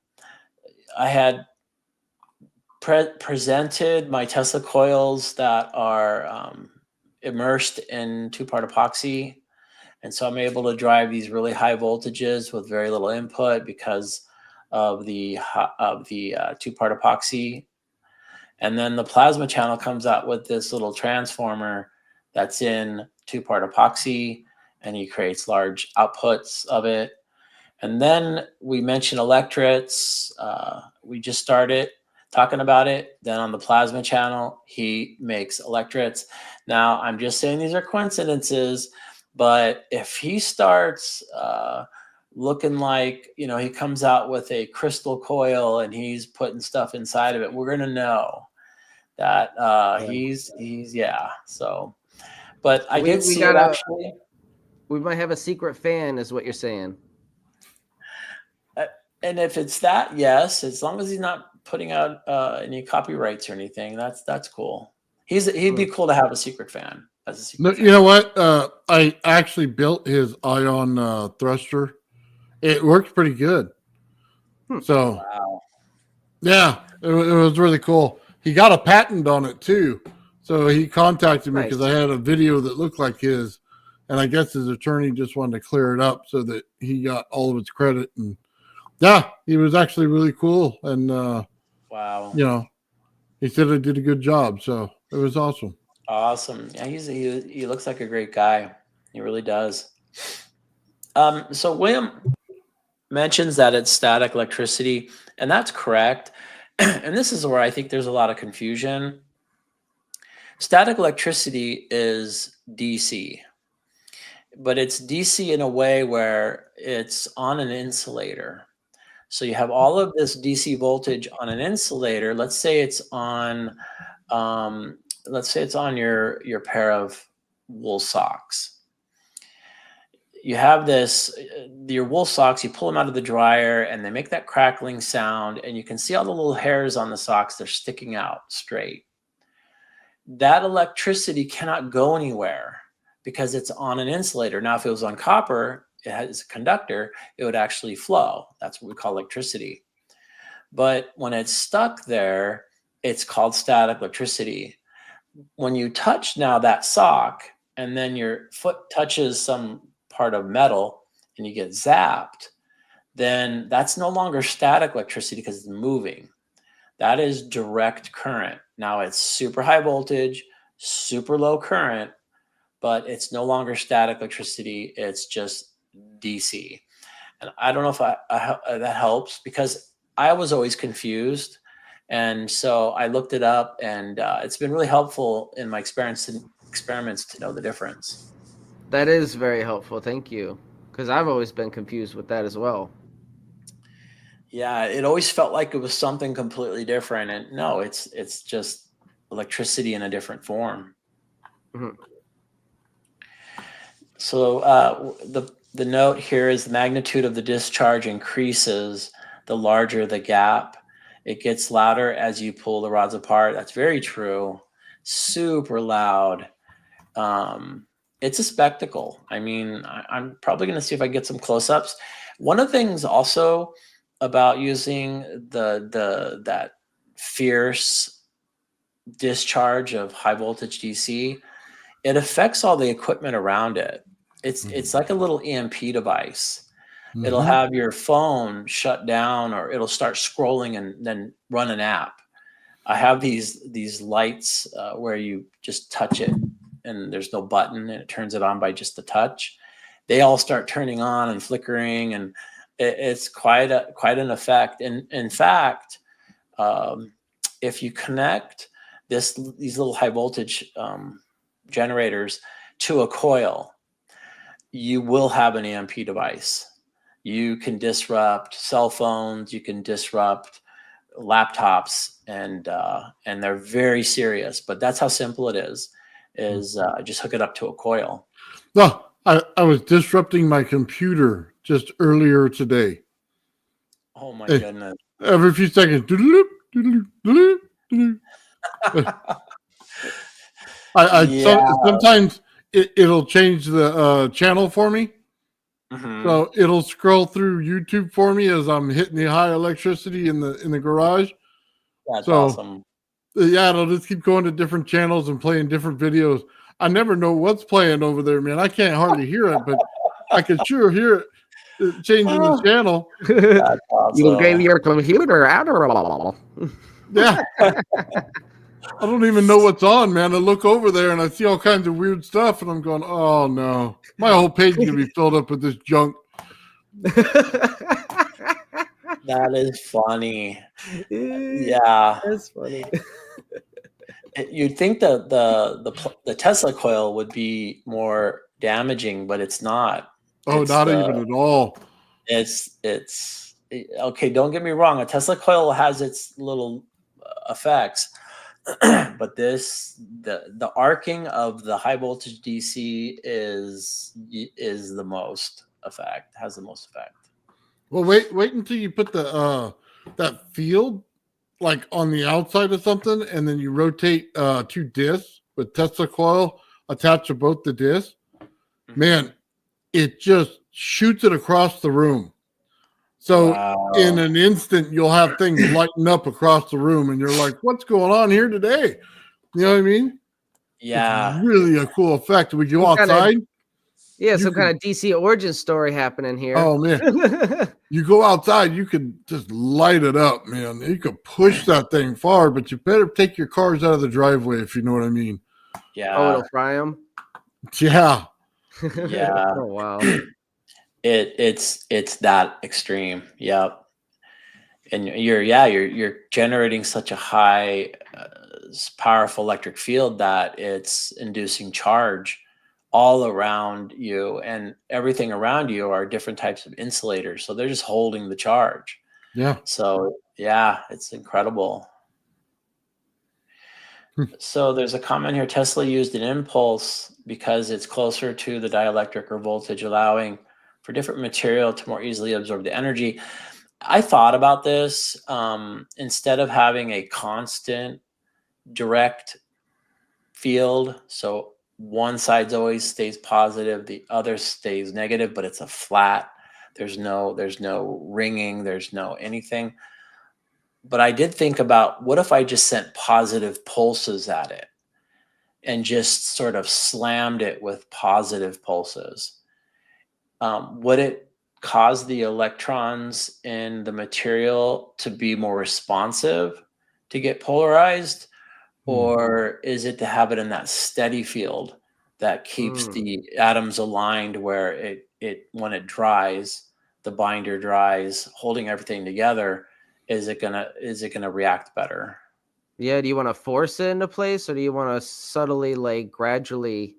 I had presented my Tesla coils that are immersed in two-part epoxy. And so I'm able to drive these really high voltages with very little input because of the two-part epoxy. And then the Plasma Channel comes out with this little transformer that's in two-part epoxy, and he creates large outputs of it. And then we mentioned Electrets. We just started talking about it. Then on the Plasma Channel, he makes Electrets. Now, I'm just saying these are coincidences, but if he starts looking like, he comes out with a crystal coil and he's putting stuff inside of it, we're going to know that he's so. But I did see it actually. We might have a secret fan, is what you're saying. And if it's that, yes, as long as he's not putting out any copyrights or anything, that's cool. He'd be cool to have a secret fan as a secret fan. You know what? I actually built his ion thruster. It works pretty good. So, wow. Yeah, it was really cool. He got a patent on it too. So he contacted me because I had a video that looked like his, and I guess his attorney just wanted to clear it up so that he got all of its credit. And yeah, he was actually really cool. And wow, he said I did a good job. So it was awesome. Awesome. Yeah, he looks like a great guy. He really does. So William mentions that it's static electricity, and that's correct. And this is where I think there's a lot of confusion. Static electricity is DC, but it's DC in a way where it's on an insulator. So you have all of this DC voltage on an insulator. Let's say it's on your pair of wool socks. You have this, your wool socks, you pull them out of the dryer and they make that crackling sound, and you can see all the little hairs on the socks. They're sticking out straight. That electricity cannot go anywhere because it's on an insulator. Now, if it was on copper, it has a conductor, it would actually flow. That's what we call electricity. But when it's stuck there, it's called static electricity. When you touch now that sock and then your foot touches some part of metal and you get zapped, then that's no longer static electricity because it's moving. That is direct current. Now it's super high voltage, super low current, but it's no longer static electricity. It's just DC. And I don't know if that helps, because I was always confused. And so I looked it up, and it's been really helpful in my experiments to know the difference. That is very helpful. Thank you. Because I've always been confused with that as well. Yeah, it always felt like it was something completely different. And no, it's just electricity in a different form. Mm-hmm. So the note here is the magnitude of the discharge increases the larger the gap. It gets louder as you pull the rods apart. That's very true. Super loud. It's a spectacle. I mean, I'm probably going to see if I get some close-ups. One of the things also about using that fierce discharge of high voltage DC, it affects all the equipment around it. It's like a little EMP device. Mm-hmm. It'll have your phone shut down, or it'll start scrolling and then run an app. I have these lights where you just touch it and there's no button, and it turns it on by just the touch. They all start turning on and flickering, and it's quite an effect. And in fact, if you connect these little high voltage generators to a coil, you will have an EMP device. You can disrupt cell phones, you can disrupt laptops, and they're very serious. But that's how simple it is just hook it up to a coil. No, I was disrupting my computer just earlier today. Oh my goodness. Every few seconds. Sometimes it'll change the channel for me. Mm-hmm. So it'll scroll through YouTube for me as I'm hitting the high electricity in the garage. That's awesome. Yeah, it'll just keep going to different channels and playing different videos. I never know what's playing over there, man. I can't hardly hear it, but I can sure hear it changing the channel. That's awesome. You gave your computer Adderall. Yeah. I don't even know what's on, man. I look over there and I see all kinds of weird stuff, and I'm going, oh no, my whole page is gonna be filled up with this junk. That is funny. Yeah, that's funny. You'd think the Tesla coil would be more damaging, but it's not. Oh, not even at all. It's okay. Don't get me wrong. A Tesla coil has its little effects. But the arcing of the high voltage DC is the most effect, has the most effect. Well, wait until you put the that field like on the outside of something, and then you rotate 2 discs with Tesla coil attached to both the discs. Mm-hmm. Man, it just shoots it across the room. So in an instant, you'll have things lighten up across the room, and you're like, what's going on here today? You know what I mean? Yeah. It's really a cool effect. We go outside. Some kind of DC origin story happening here. Oh, man. You go outside, you can just light it up, man. You could push that thing far, but you better take your cars out of the driveway, if you know what I mean. Yeah. Oh, it'll fry them? Yeah. Yeah. Oh, wow. It's that extreme. Yep. And you're generating such a high powerful electric field that it's inducing charge all around you, and everything around you are different types of insulators, so they're just holding the charge. Yeah. So yeah, it's incredible. So there's a comment here. Tesla used an impulse because it's closer to the dielectric or voltage, allowing for different material to more easily absorb the energy. I thought about this. Instead of having a constant direct field, so one side's always stays positive, the other stays negative, but it's a flat. There's no ringing, there's no anything. But I did think about, what if I just sent positive pulses at it and just sort of slammed it with positive pulses? Would it cause the electrons in the material to be more responsive to get polarized? Or is it to have it in that steady field that keeps the atoms aligned, where it when it dries, the binder dries, holding everything together? Is it gonna react better? Yeah, do you want to force it into place, or do you want to subtly, like, gradually?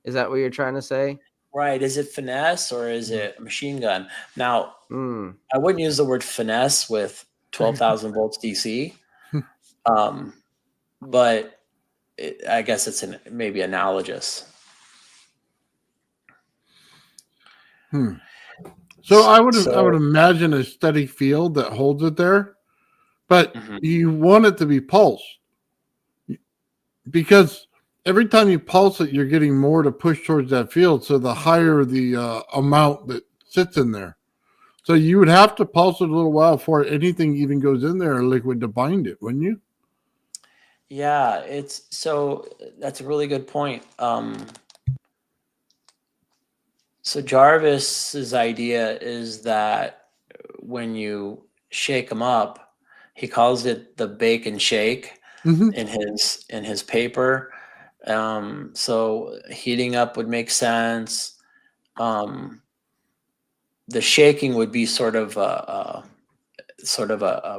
Is that what you're trying to say? Right. Is it finesse or is it a machine gun? Now, Mm. I wouldn't use the word finesse with 12,000 volts DC, but I guess it's maybe analogous. So I would imagine a steady field that holds it there, but you want it to be pulsed, because every time you pulse it, you're getting more to push towards that field. So the higher the amount that sits in there. So you would have to pulse it a little while before anything even goes in there, liquid, to bind it, wouldn't you? Yeah, that's a really good point. So Jarvis's idea is that when you shake them up, he calls it the bake and shake in his paper. So heating up would make sense. The shaking would be sort of a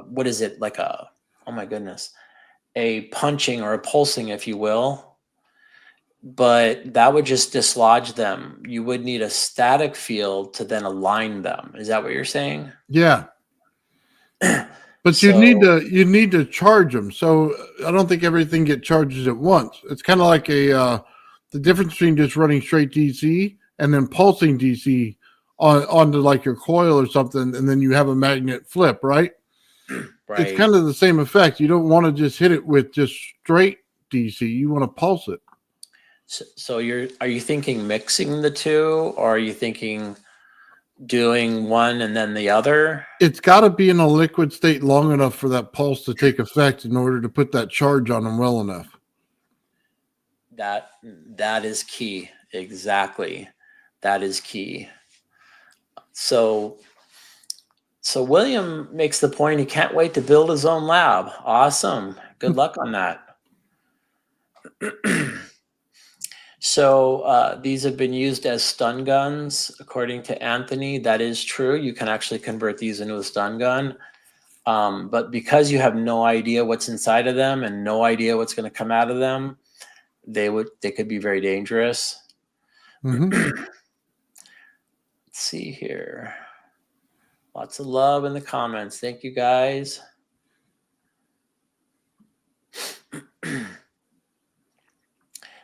what is it, like a, oh my goodness, a punching or a pulsing, if you will. But that would just dislodge them. You would need a static field to then align them. Is that what you're saying? Yeah. But So, you need to charge them. So I don't think everything get charges at once. It's kind of like the difference between just running straight DC and then pulsing DC onto like your coil or something, and then you have a magnet flip, right? right. It's kind of the same effect. You don't want to just hit it with just straight DC. You want to pulse it. So are you thinking mixing the two, or are you thinking doing one and then the other? It's got to be in a liquid state long enough for that pulse to take effect in order to put that charge on them well enough. That is key. Exactly. That is key. So William makes the point he can't wait to build his own lab. Awesome. Good luck on that. So these have been used as stun guns, according to Anthony. That is true. You can actually convert these into a stun gun. But because you have no idea what's inside of them and no idea what's going to come out of them, they could be very dangerous. Let's see here. Lots of love in the comments. Thank you, guys.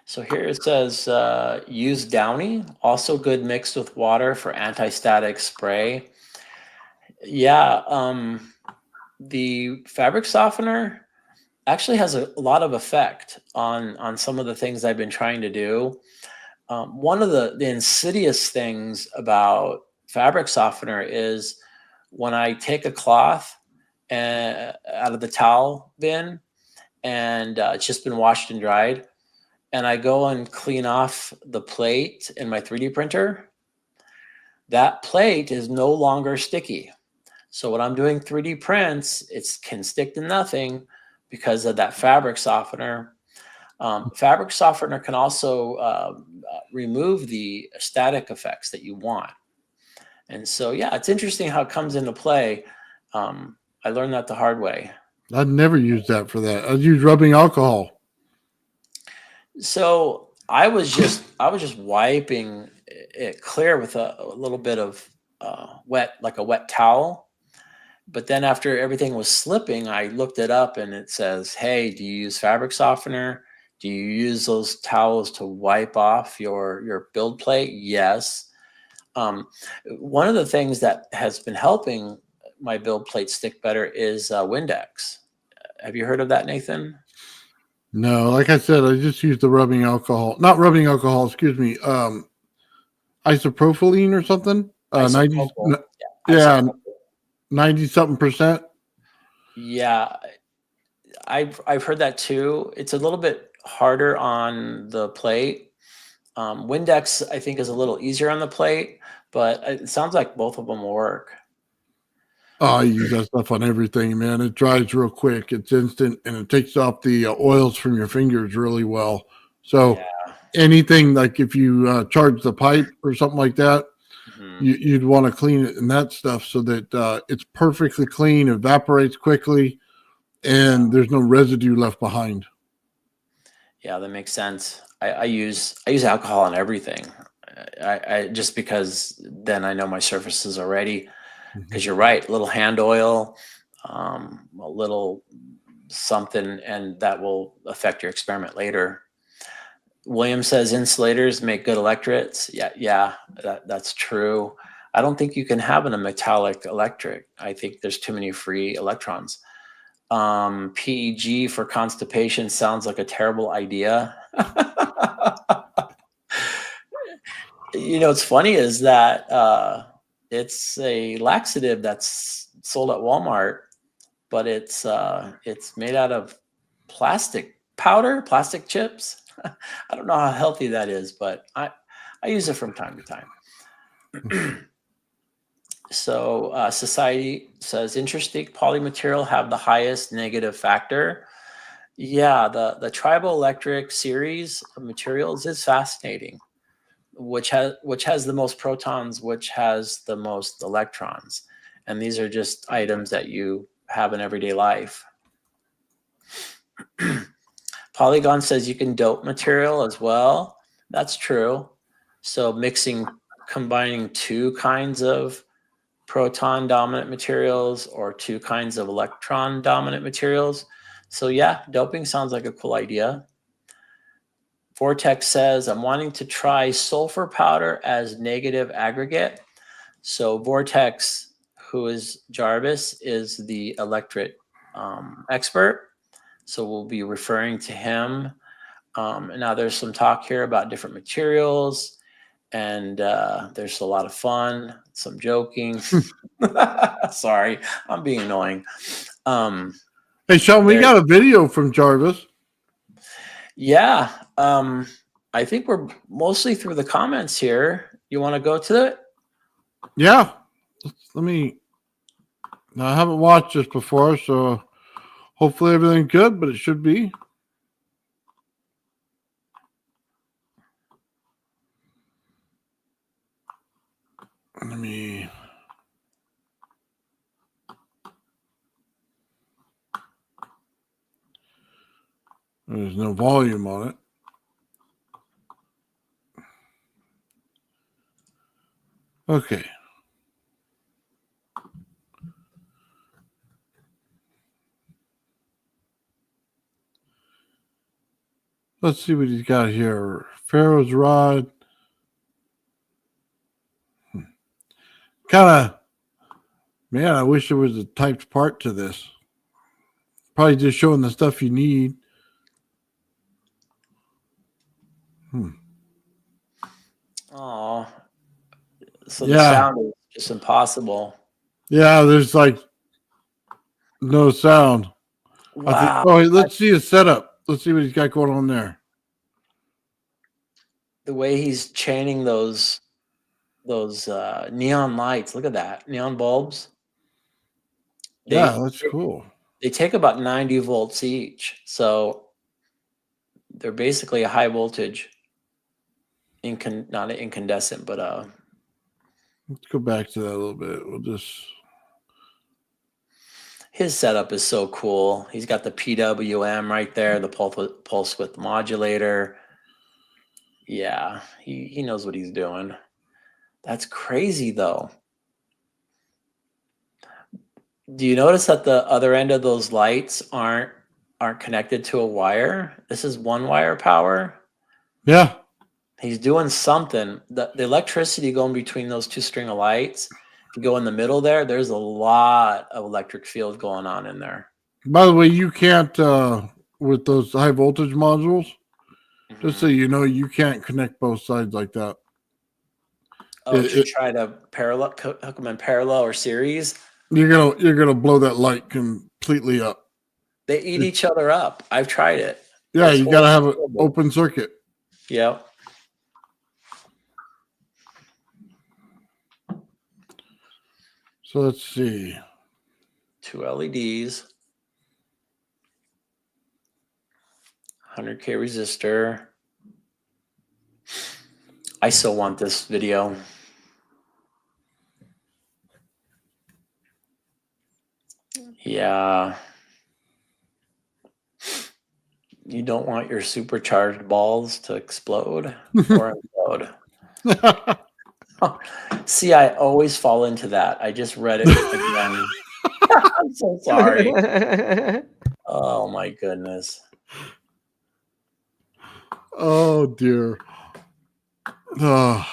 So here it says, use Downy, also good mixed with water for anti-static spray. Yeah, the fabric softener actually has a lot of effect on some of the things I've been trying to do. One of the insidious things about fabric softener is when I take a cloth out of the towel bin and it's just been washed and dried, and I go and clean off the plate in my 3D printer, that plate is no longer sticky. So when I'm doing 3D prints, it can stick to nothing because of that fabric softener. Fabric softener can also remove the static effects that you want. And so, yeah, it's interesting how it comes into play. I learned that the hard way. I'd never use that for that. I'd use rubbing alcohol. So I was just wiping it clear with a little bit of wet, like a wet towel, But then after everything was slipping, I looked it up and it says, hey, do you use fabric softener? Do you use those towels to wipe off your build plate? Yes. One of the things that has been helping my build plate stick better is Windex. Have you heard of that, Nathan? No, like I said, I just use the rubbing alcohol. Not rubbing alcohol, excuse me. Isopropylene or something. 90, Isopropyl. yeah, Isopropyl. 90 something percent. Yeah, I've heard that too. It's a little bit harder on the plate. Windex, I think, is a little easier on the plate, but it sounds like both of them will work. Oh, I use that stuff on everything, man. It dries real quick. It's instant, and it takes off the oils from your fingers really well. So Yeah. anything like if you charge the pipe or something like that, Mhm. you'd want to clean it and that stuff so that it's perfectly clean, evaporates quickly, and there's no residue left behind. Yeah, that makes sense. I use alcohol on everything. I just because then I know my surfaces already. Because you're right, a little hand oil, a little something, and that will affect your experiment later. William says insulators make good electrets. Yeah, that's true. I don't think you can have a metallic electric. I think there's too many free electrons. PEG for constipation sounds like a terrible idea. What's funny is that it's a laxative that's sold at Walmart, but it's made out of plastic powder, plastic chips. I don't know how healthy that is, but I use it from time to time. So society says intrastic polymaterial have the highest negative factor. Yeah, the triboelectric series of materials is fascinating. Which has the most protons, which has the most electrons, and these are just items that you have in everyday life. Polygon says you can dope material as well. That's true. So combining two kinds of proton dominant materials or two kinds of electron dominant materials. So yeah, doping sounds like a cool idea. Vortex says, I'm wanting to try sulfur powder as negative aggregate. So Vortex, who is Gervis, is the electret expert. So we'll be referring to him. And now there's some talk here about different materials, and there's a lot of fun, some joking. Sorry, I'm being annoying. Hey, Shawn, we got a video from Gervis. Yeah. I think we're mostly through the comments here. You want to go to it? Yeah. Let me. Now, I haven't watched this before, so hopefully everything's good, but it should be. Let me. There's no volume on it. Okay. Let's see what he's got here. Pharaoh's rod. Kind of, man, I wish there was a typed part to this. Probably just showing the stuff you need. Oh, so the Yeah. sound is just impossible. Yeah, there's like no sound. I think. Wow. Oh, let's see his setup. Let's see what he's got going on there. The way he's chaining those neon lights. Look at that. Neon bulbs. Yeah, that's cool. They take about 90 volts each. So they're basically a high voltage not an incandescent, but Let's go back to that a little bit. We'll just. his setup is so cool. He's got the PWM right there, the pulse width modulator. Yeah, he knows what he's doing. That's crazy though. Do you notice that the other end of those lights aren't connected to a wire? This is one wire power. Yeah. He's doing something. The electricity going between those two string of lights, if you go in the middle there, there's a lot of electric field going on in there. By the way, you can't with those high voltage modules. Just so Mhm. you know, you can't connect both sides like that. Oh, to try to hook them in parallel or series. You're gonna blow that light completely up. They eat each other up. I've tried it. Yeah, It's you gotta have an horrible. open circuit. Yep. So let's see. 2 LEDs. 100K resistor. I still want this video. Yeah. You don't want your supercharged balls to explode or implode. See, I always fall into that. I just read it again. I'm so sorry. Oh my goodness. Oh dear. Oh.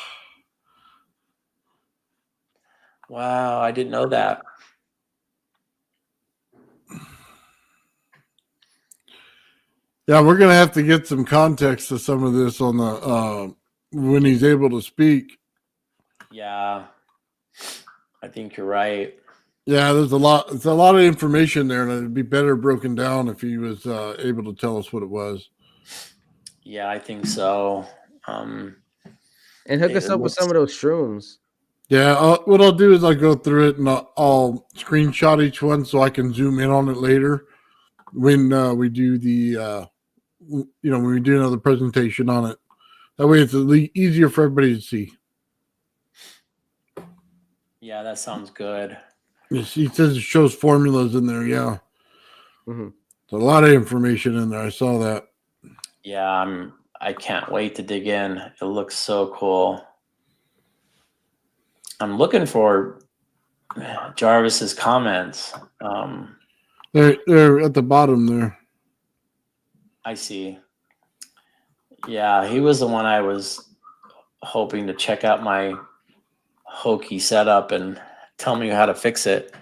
Wow, I didn't know that. Yeah, we're gonna have to get some context to some of this on the when he's able to speak. Yeah, I think you're right. Yeah, there's a lot. It's a lot of information there, and it'd be better broken down if he was able to tell us what it was. Yeah, I think so. And hook It us up with looks- some of those shrooms. Yeah, what I'll do is I'll go through it and I'll screenshot each one so I can zoom in on it later when we do the when we do another presentation on it. That way, it's easier for everybody to see. Yeah, that sounds good. Yes, he says it shows formulas in there. Yeah, Mm-hmm. there's a lot of information in there. I saw that. Yeah, I can't wait to dig in. It looks so cool. I'm looking for Jarvis's comments. They're at the bottom there. I see. Yeah, he was the one I was hoping to check out my hokey setup and tell me how to fix it.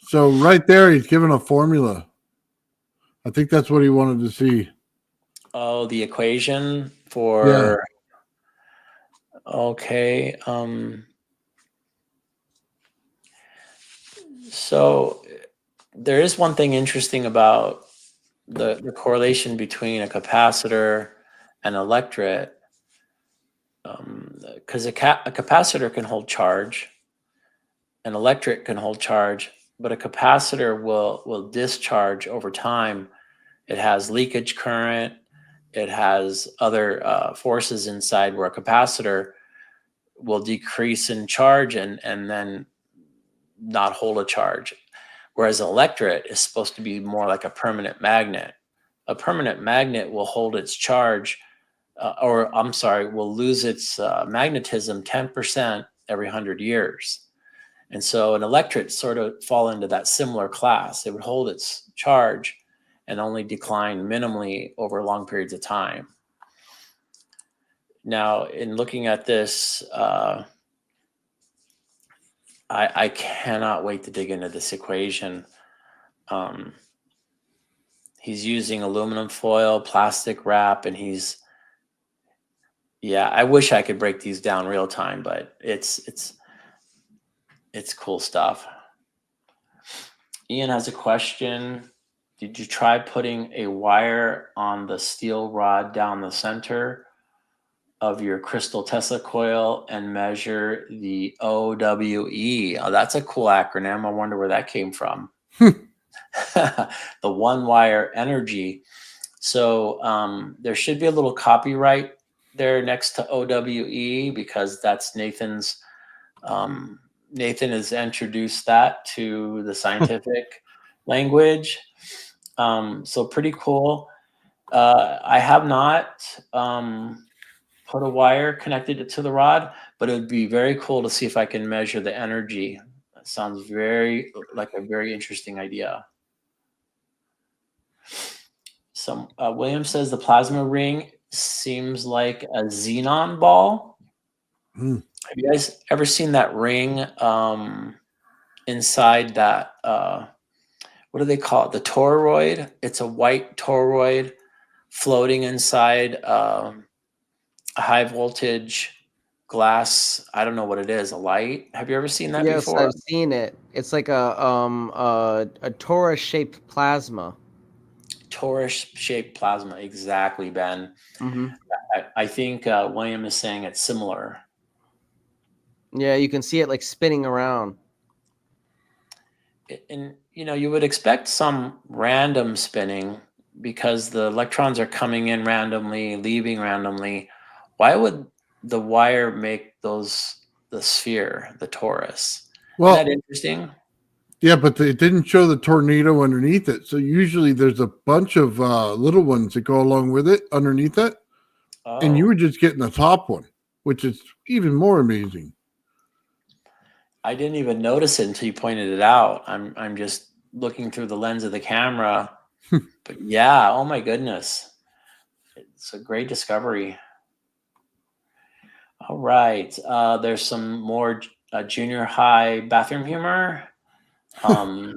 So right there, he's given a formula. I think that's what he wanted to see. Oh, the equation for okay. So there is one thing interesting about the correlation between a capacitor and electret, because a capacitor can hold charge, an electret can hold charge, but a capacitor will discharge over time. It has leakage current. It has other forces inside where a capacitor will decrease in charge and then not hold a charge. Whereas an electret is supposed to be more like a permanent magnet. A permanent magnet will hold its charge, will lose its magnetism 10% every 100 years. And so an electret sort of fall into that similar class. It would hold its charge and only decline minimally over long periods of time. Now, in looking at this, I cannot wait to dig into this equation. He's using aluminum foil, plastic wrap, and I wish I could break these down real time, but it's cool stuff. Ian has a question. Did you try putting a wire on the steel rod down the center of your crystal Tesla coil and measure the OWE? Oh, that's a cool acronym. I wonder where that came from. The one wire energy. So there should be a little copyright there next to OWE because that's Nathan's. Nathan has introduced that to the scientific language. So pretty cool. I have not put a wire connected it to the rod, but it would be very cool to see if I can measure the energy. That sounds like a very interesting idea. William says the plasma ring seems like a xenon ball. Hmm. Have you guys ever seen that ring inside that? What do they call it? The toroid. It's a white toroid floating inside a high voltage glass. I don't know what it is. A light. Have you ever seen that Yes, before? I've seen it. It's like a torus shaped plasma. Torus shaped plasma. Exactly, Ben. Mm-hmm. I think William is saying it's similar. Yeah, you can see it like spinning around. And you would expect some random spinning because the electrons are coming in randomly, leaving randomly. Why would the wire make the sphere, the torus? Well, Isn't that interesting? yeah, but it didn't show the tornado underneath it. So usually there's a bunch of little ones that go along with it underneath it. And you Oh, were just getting the top one, which is even more amazing. I didn't even notice it until you pointed it out. I'm just looking through the lens of the camera. But yeah, oh my goodness. It's a great discovery. All right. There's some more junior high bathroom humor. Yeah,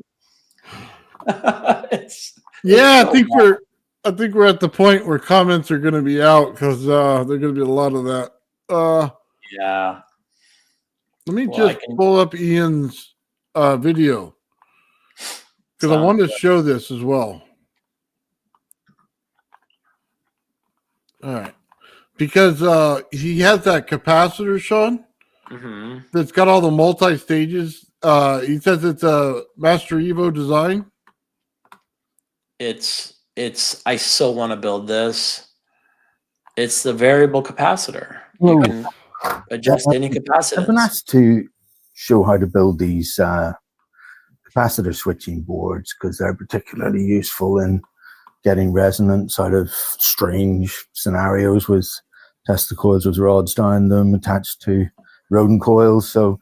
I think we're at the point where comments are going to be out because there's going to be a lot of that. Yeah. Let me Well, just pull up Ian's video because I wanted to show this as well. All right, because he has that capacitor, Shawn, that's got all the multi stages. He says it's a Master Evo design. I so want to build this. It's the variable capacitor. You can adjust any capacitance. I've been asked to show how to build these capacitor switching boards because they're particularly useful in getting resonance out of strange scenarios with testicles with rods down them attached to rodent coils. So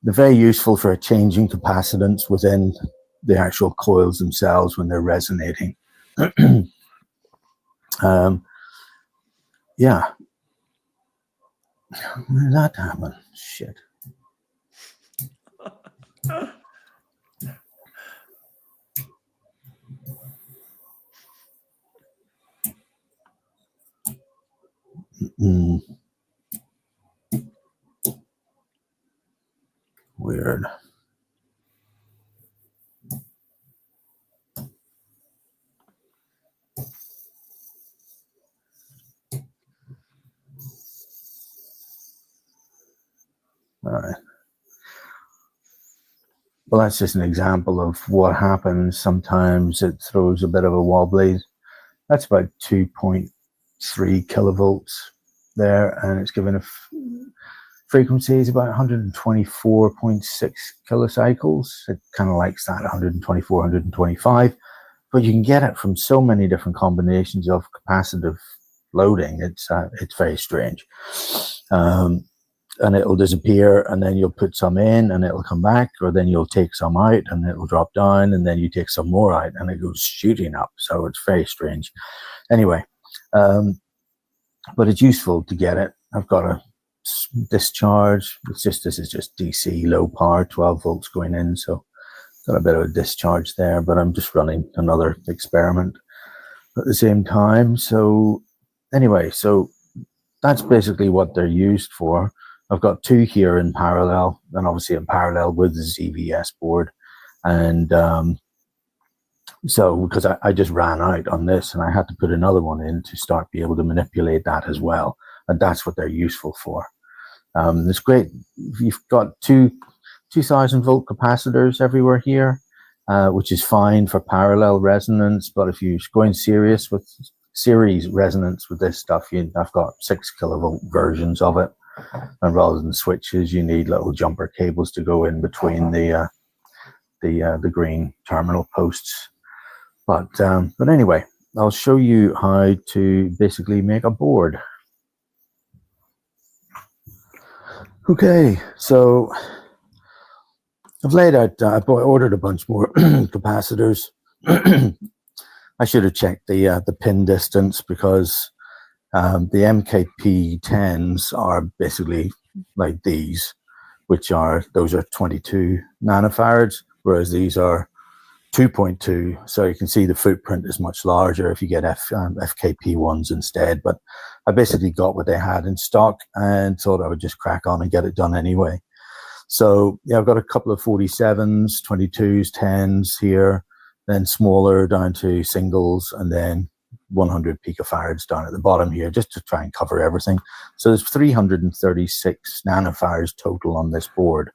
they're very useful for changing capacitance within the actual coils themselves when they're resonating. Yeah. When did that happen? Shit. Weird. All right. Well, that's just an example of what happens. Sometimes it throws a bit of a wobbly. That's about 2.3 kilovolts there, and it's given a frequency is about 124.6 kilocycles. It kind of likes that 124, 125, but you can get it from so many different combinations of capacitive loading. It's very strange. And it'll disappear, and then you'll put some in and it'll come back, or then you'll take some out and it'll drop down, and then you take some more out and it goes shooting up. So it's very strange. Anyway, but it's useful to get it. I've got a discharge. This is just DC low power, 12 volts going in. So got a bit of a discharge there, but I'm just running another experiment at the same time. So anyway, so that's basically what they're used for. I've got two here in parallel, and obviously in parallel with the ZVS board. And so because I just ran out on this and I had to put another one in to start be able to manipulate that as well. And that's what they're useful for. It's great. You've got 2,000 volt capacitors everywhere here, which is fine for parallel resonance. But if you're going serious with series resonance with this stuff, I've got 6 kilovolt versions of it. And rather than switches, you need little jumper cables to go in between the green terminal posts. But anyway, I'll show you how to basically make a board. Okay, so I've laid out, I ordered a bunch more capacitors. I should have checked the pin distance, because the MKP 10s are basically like these, those are 22 nanofarads, whereas these are 2.2. So you can see the footprint is much larger if you get FKP ones instead. But I basically got what they had in stock and thought I would just crack on and get it done anyway. So yeah, I've got a couple of 47s, 22s, 10s here, then smaller down to singles, and then 100 picofarads down at the bottom here, just to try and cover everything. So there's 336 nanofarads total on this board.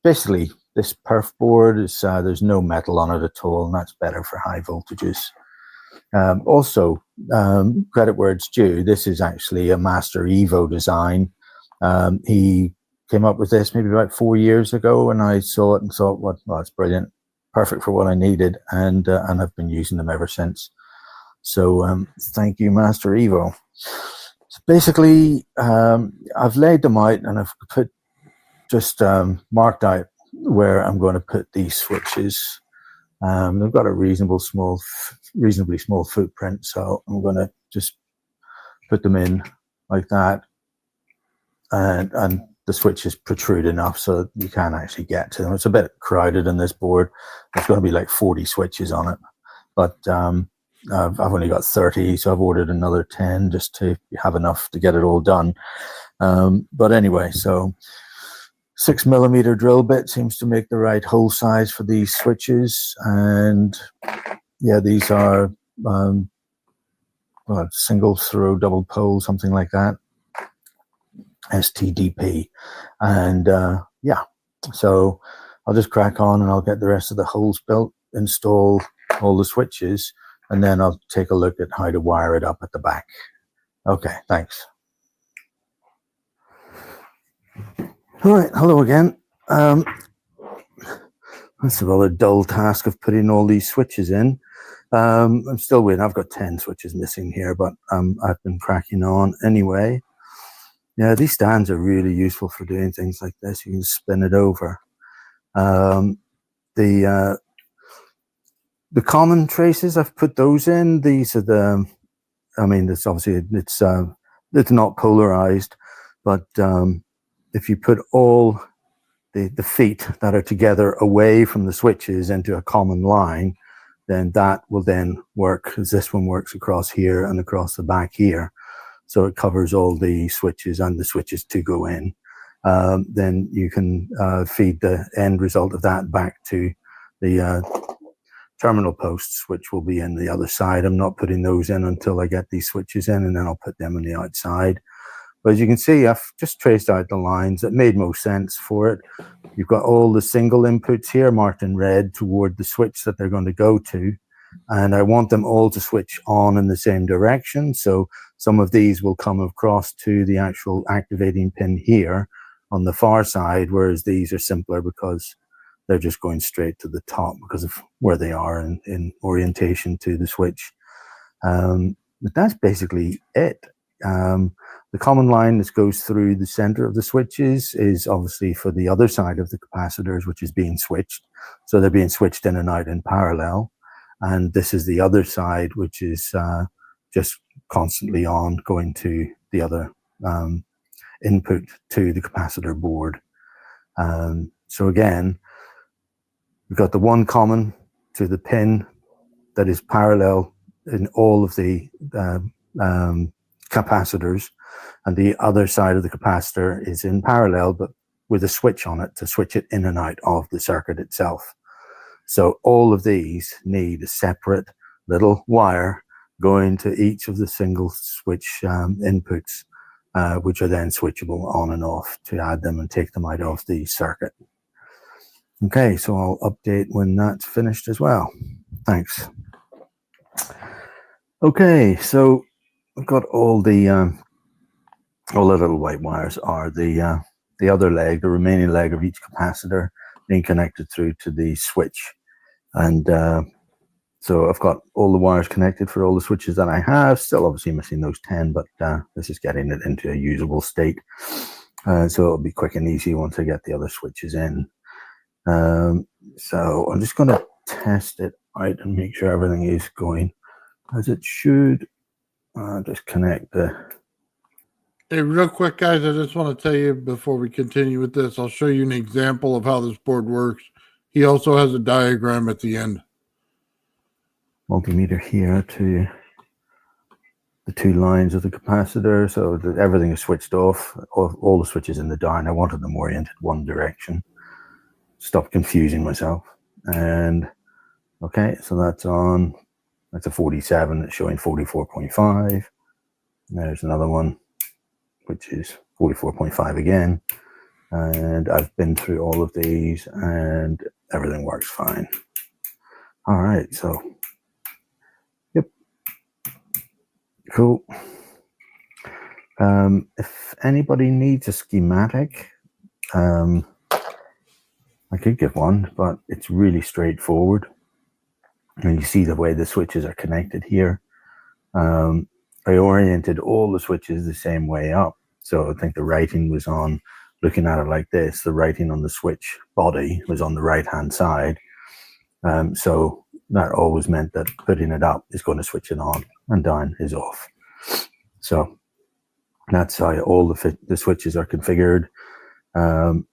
Basically, this perf board is there's no metal on it at all, and that's better for high voltages. Also, credit where it's due, this is actually a Master Evo design. He came up with this maybe about 4 years ago, and I saw it and thought, well, it's brilliant, perfect for what I needed, and I've been using them ever since. So thank you, Master Evo. So basically, I've laid them out, and I've put just marked out where I'm going to put these switches. They've got a reasonably small footprint, so I'm going to just put them in like that, and the switches protrude enough so that you can actually get to them. It's a bit crowded in this board. There's going to be like 40 switches on it, but I've only got 30, so I've ordered another 10 just to have enough to get it all done. But anyway, so 6mm drill bit seems to make the right hole size for these switches, and yeah, these are single throw double pole, something like that, STDP. And yeah, so I'll just crack on and I'll get the rest of the holes built, install all the switches, and then I'll take a look at how to wire it up at the back. Okay, thanks. All right, hello again. That's a rather dull task of putting all these switches in. I'm still waiting. I've got 10 switches missing here, but I've been cracking on anyway. Yeah, these stands are really useful for doing things like this. You can spin it over. The common traces, I've put those in. These are the, I mean, it's obviously, it's not polarized, but if you put all the feet that are together away from the switches into a common line, then that will then work, as this one works across here and across the back here. So it covers all the switches and the switches to go in. Then you can feed the end result of that back to the terminal posts, which will be in the other side. I'm not putting those in until I get these switches in, and then I'll put them on the outside. But as you can see, I've just traced out the lines that made most sense for it. You've got all the single inputs here marked in red toward the switch that they're going to go to. And I want them all to switch on in the same direction. So some of these will come across to the actual activating pin here on the far side, whereas these are simpler because they're just going straight to the top because of where they are in orientation to the switch. But that's basically it. The common line that goes through the center of the switches is obviously for the other side of the capacitors, which is being switched. So they're being switched in and out in parallel. And this is the other side, which is just constantly on, going to the other input to the capacitor board. So again, we've got the one common to the pin that is parallel in all of the capacitors, and the other side of the capacitor is in parallel, but with a switch on it to switch it in and out of the circuit itself. So all of these need a separate little wire going to each of the single switch inputs, which are then switchable on and off to add them and take them out of the circuit. Okay, so I'll update when that's finished as well. Thanks. Okay, so I've got all the little white wires are the other leg, the remaining leg of each capacitor being connected through to the switch. And so I've got all the wires connected for all the switches that I have, still obviously missing those 10, but this is getting it into a usable state. So it'll be quick and easy once I get the other switches in. So I'm just going to test it out and make sure everything is going as it should. Just connect the... Hey, real quick, guys, I just want to tell you before we continue with this, I'll show you an example of how this board works. He also has a diagram at the end. multimeter here to the 2 lines of the capacitor, so that everything is switched off, all the switches in the down. I wanted them oriented one direction. Stop confusing myself. And okay, so that's on. That's a 47. It's showing 44.5. There's another one, which is 44.5 again. And I've been through all of these, and everything works fine. All right, so yep, cool. If anybody needs a schematic, I could give one, but it's really straightforward. And you see the way the switches are connected here. I oriented all the switches the same way up. So I think the writing was on, looking at it like this, the writing on the switch body was on the right-hand side. So that always meant that putting it up is going to switch it on and down is off. So that's how all the switches are configured. And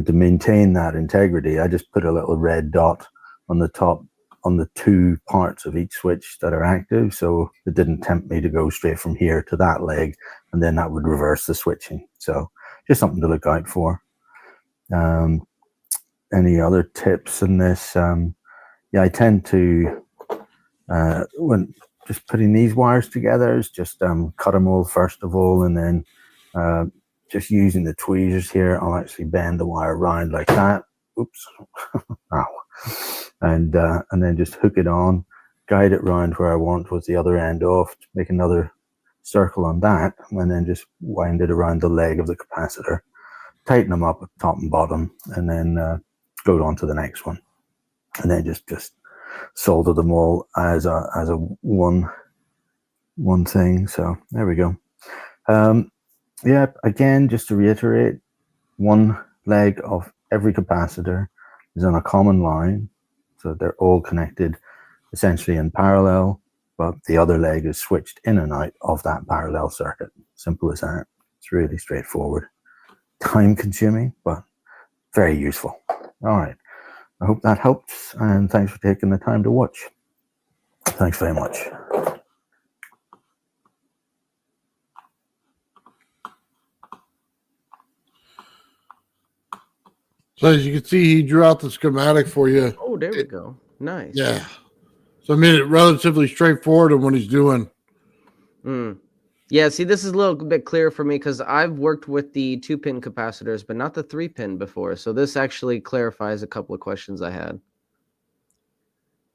to maintain that integrity, I just put a little red dot on the top on the 2 parts of each switch that are active, so it didn't tempt me to go straight from here to that leg, and then that would reverse the switching. So just something to look out for. Any other tips in this? Yeah, I tend to, when just putting these wires together, is just cut them all first of all, and then just using the tweezers here, I'll actually bend the wire around like that. Oops. Ow. And then just hook it on, guide it round where I want with the other end off, make another circle on that, and then just wind it around the leg of the capacitor, tighten them up at top and bottom, and then go on to the next one, and then just solder them all as a one thing. So there we go. Yeah, again, just to reiterate, one leg of every capacitor is on a common line, so they're all connected essentially in parallel, but the other leg is switched in and out of that parallel circuit. Simple as that. It's really straightforward. Time consuming, but very useful. All right. I hope that helps, and thanks for taking the time to watch. Thanks very much. So as you can see, he drew out the schematic for you. Oh, there we go. Nice. Yeah. So I made it relatively straightforward on what he's doing. Yeah, see, this is a little bit clearer for me because I've worked with the 2-pin capacitors, but not the 3-pin before. So this actually clarifies a couple of questions I had.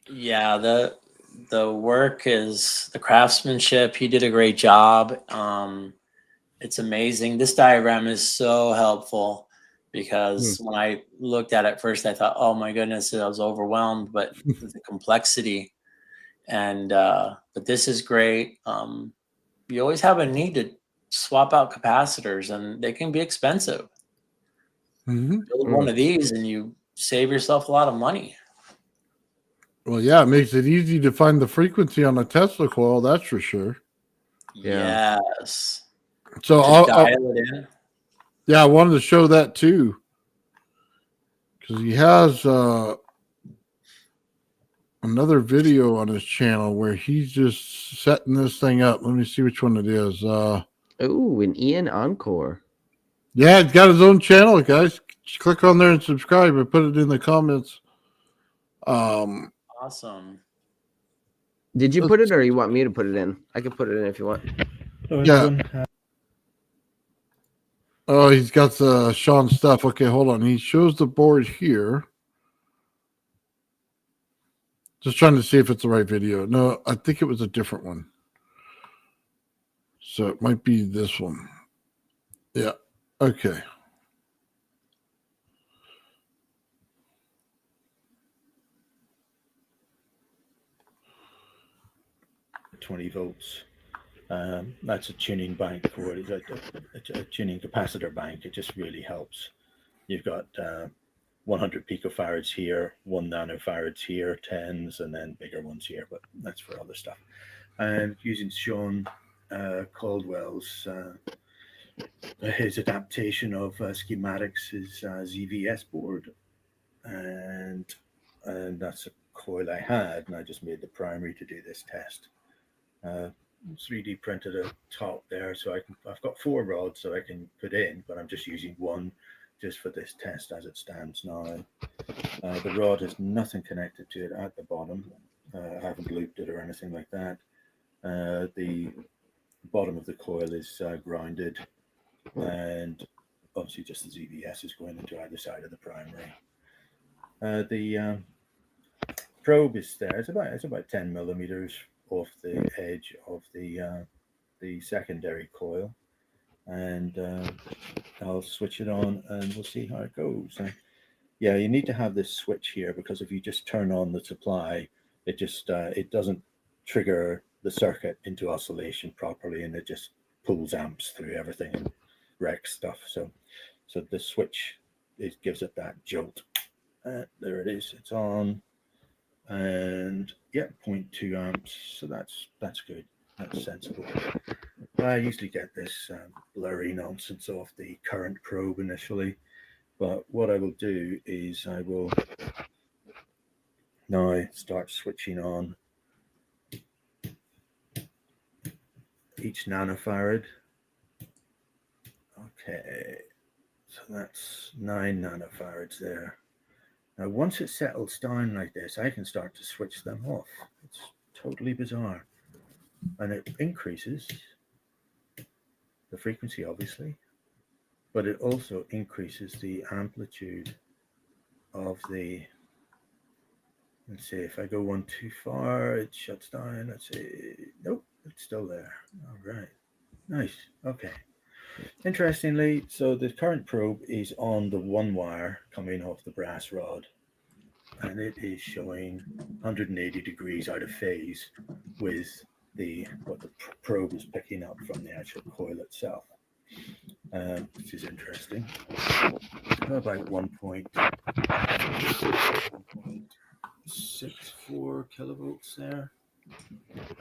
Yeah, the work is the craftsmanship. He did a great job. It's amazing. This diagram is so helpful because when I looked at it first, I thought, oh my goodness, I was overwhelmed, but the complexity and but this is great. You always have a need to swap out capacitors, and they can be expensive. Build one of these and you save yourself a lot of money. Well, yeah, it makes it easy to find the frequency on a Tesla coil, that's for sure. Yeah. Yes. So I'll dial it in. Yeah, I wanted to show that too, because he has another video on his channel where he's just setting this thing up. Let me see which one it is. Ooh, an Ian Encore. Yeah, he's got his own channel, guys. Just click on there and subscribe and put it in the comments. Awesome. Did you put it, or you want me to put it in? I can put it in if you want. Yeah. Oh, he's got the Shawn stuff. Okay, hold on. He shows the board here. Just trying to see if it's the right video. No, I think it was a different one. So it might be this one. Yeah. Okay. $20 volts. That's a tuning bank for it. It's a tuning capacitor bank. It just really helps. You've got 100 picofarads here, 1 nanofarads here, 10s, and then bigger ones here, but that's for other stuff. And using Shawn Caldwell's his adaptation of schematics is ZVS board, and that's a coil I had, and I just made the primary to do this test. 3D printed a top there, so I've got 4 rods so I can put in, but I'm just using 1 just for this test as it stands now. The rod has nothing connected to it at the bottom. I haven't looped it or anything like that. The bottom of the coil is grounded, and obviously just the ZVS is going into either side of the primary. The probe is there. It's about 10 millimeters off the edge of the secondary coil, and I'll switch it on and we'll see how it goes. Yeah, you need to have this switch here, because if you just turn on the supply, it just it doesn't trigger the circuit into oscillation properly, and it just pulls amps through everything and wrecks stuff. So the switch, it gives it that jolt. There it is. It's on, and yeah, 0.2 amps. So that's good. That's sensible. I usually get this blurry nonsense off the current probe initially, but what I will do is I will now start switching on each nanofarad. Okay, so that's 9 nanofarads there. Now, once it settles down like this, I can start to switch them off. It's totally bizarre. And it increases the frequency, obviously, but it also increases the amplitude of the, let's see, if I go one too far, it shuts down. Let's see, nope, it's still there. All right, nice, okay. Interestingly, so the current probe is on the 1 wire coming off the brass rod, and it is showing 180 degrees out of phase with what the probe is picking up from the actual coil itself, which is interesting. About 1.64 kilovolts there,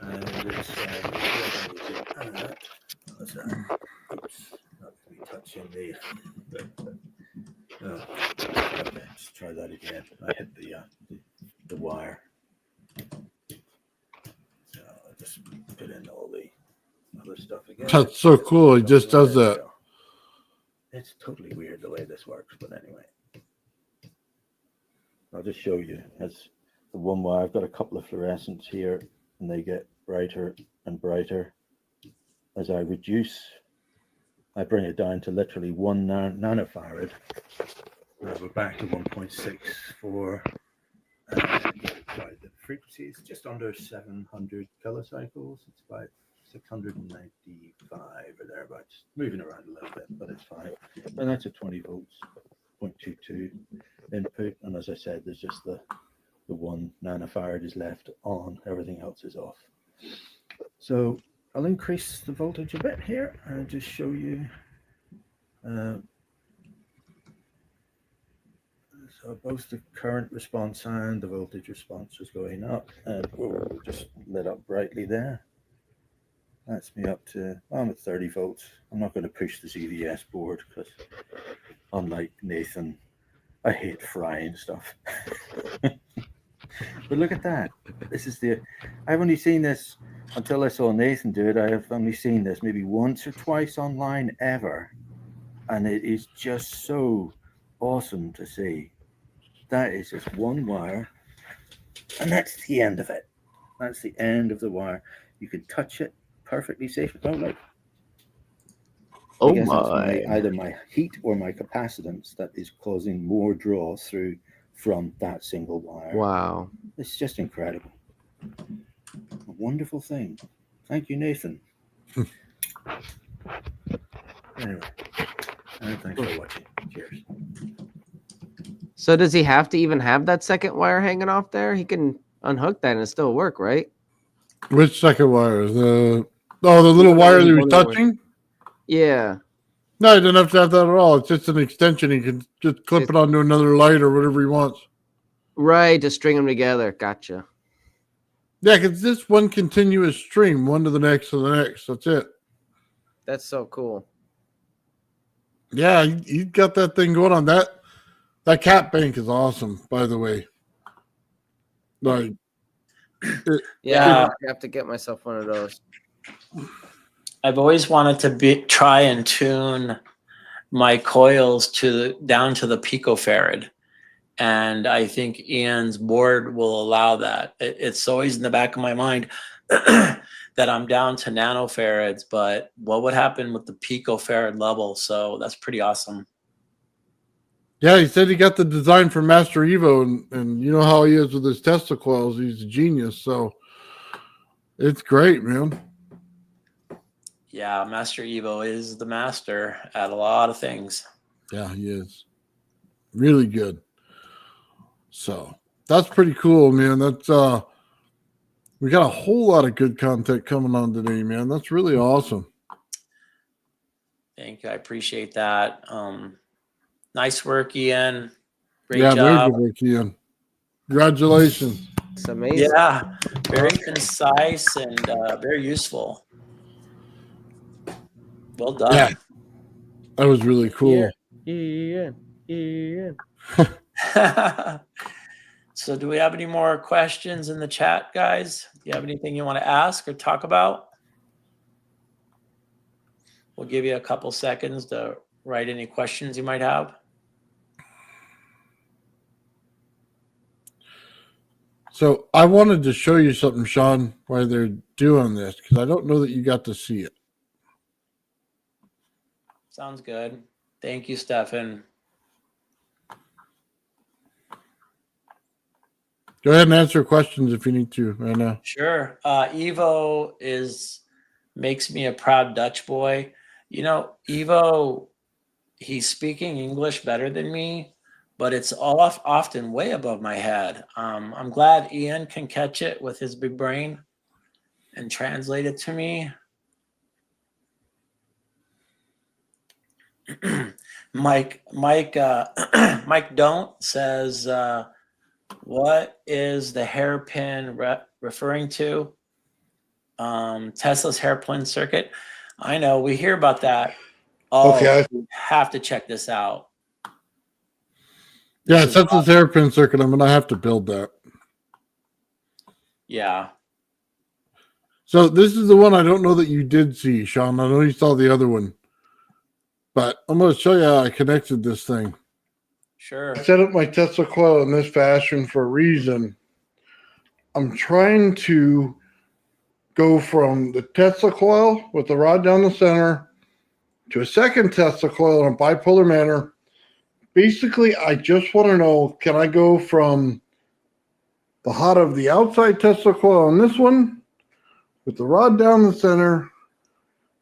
and it's what's that? Oops, not to be touching the. Oh, okay, let's try that again. I hit the wire. So I just put in all the other stuff again. That's so cool. He just does that. It's totally weird the way this works, but anyway. I'll just show you. As the 1 wire, I've got a couple of fluorescents here, and they get brighter and brighter. As I reduce, I bring it down to literally 1 nanofarad. We're back to 1.64. The frequency is just under 700 kilocycles. It's about 695 or thereabouts. Moving around a little bit, but it's fine. And that's a 20 volts, 0.22 input. And as I said, there's just the 1 nanofarad is left on. Everything else is off. So I'll increase the voltage a bit here and just show you. So both the current response and the voltage response is going up, and we're just lit up brightly there. That's me up to, I'm at 30 volts. I'm not going to push the ZVS board because, unlike Nathan, I hate frying stuff. But look at that. This is I've only seen this until I saw Nathan do it. I have only seen this maybe once or twice online ever. And it is just so awesome to see. That is just 1 wire. And that's the end of it. That's the end of the wire. You can touch it perfectly safe. Oh, look. Oh, I guess my. it's either my heat or my capacitance that is causing more draw through from that single wire. Wow. It's just incredible. A wonderful thing. Thank you, Nathan. Anyway, thanks for watching. Cheers. So does he have to even have that second wire hanging off there? He can unhook that and it still work, right? Which second wire? Oh, the little Even though wire he that he was won't work. touching? Yeah. No, he doesn't have to have that at all. It's just an extension. He can just clip it onto another light or whatever he wants. Right, to string them together. Gotcha. Yeah, because this one continuous stream, one to the next to the next. That's it. That's so cool. Yeah, he got that thing going on. That cat bank is awesome, by the way. Like, Yeah, I have to get myself one of those. I've always wanted to try and tune my coils down to the picofarad, and I think Ian's board will allow that. It's always in the back of my mind that I'm down to nanofarads, but what would happen with the picofarad level? So that's pretty awesome. yeah, he said he got the design from Master Evo, and you know how he is with his Tesla coils. He's a genius, so it's great, man. Yeah, Master Evo is the master at a lot of things. Yeah, he is. Really good. So that's pretty cool, man. That's we got a whole lot of good content coming on today, man. That's really awesome. Thank you. I appreciate that. Nice work, Ian. Great Very job. good work, Ian. Congratulations. It's amazing. Yeah, very concise and very useful. Well done. Yeah, that was really cool. Ian. So do we have any more questions in the chat, guys? Do you have anything you want to ask or talk about? We'll give you a couple seconds to write any questions you might have. So I wanted to show you something, Shawn, while they're doing this, because I don't know that you got to see it. Sounds good. Thank you, Stefan. Go ahead and answer questions if you need to right now. Sure. Evo makes me a proud Dutch boy. You know, Evo, he's speaking English better than me, but it's often way above my head. I'm glad Ian can catch it with his big brain and translate it to me. Mike Don't says, what is the hairpin referring to? Tesla's hairpin circuit. I know, we hear about that. Oh, okay. Have to check this out. Yeah, Tesla's hairpin circuit. I'm going to have to build that. Yeah. So this is the one I don't know that you did see, Shawn. I know you saw the other one. But I'm going to show you how I connected this thing. Sure. I set up my Tesla coil in this fashion for a reason. I'm trying to go from the Tesla coil with the rod down the center to a second Tesla coil in a bipolar manner. Basically, I just want to know, can I go from the hot of the outside Tesla coil on this one with the rod down the center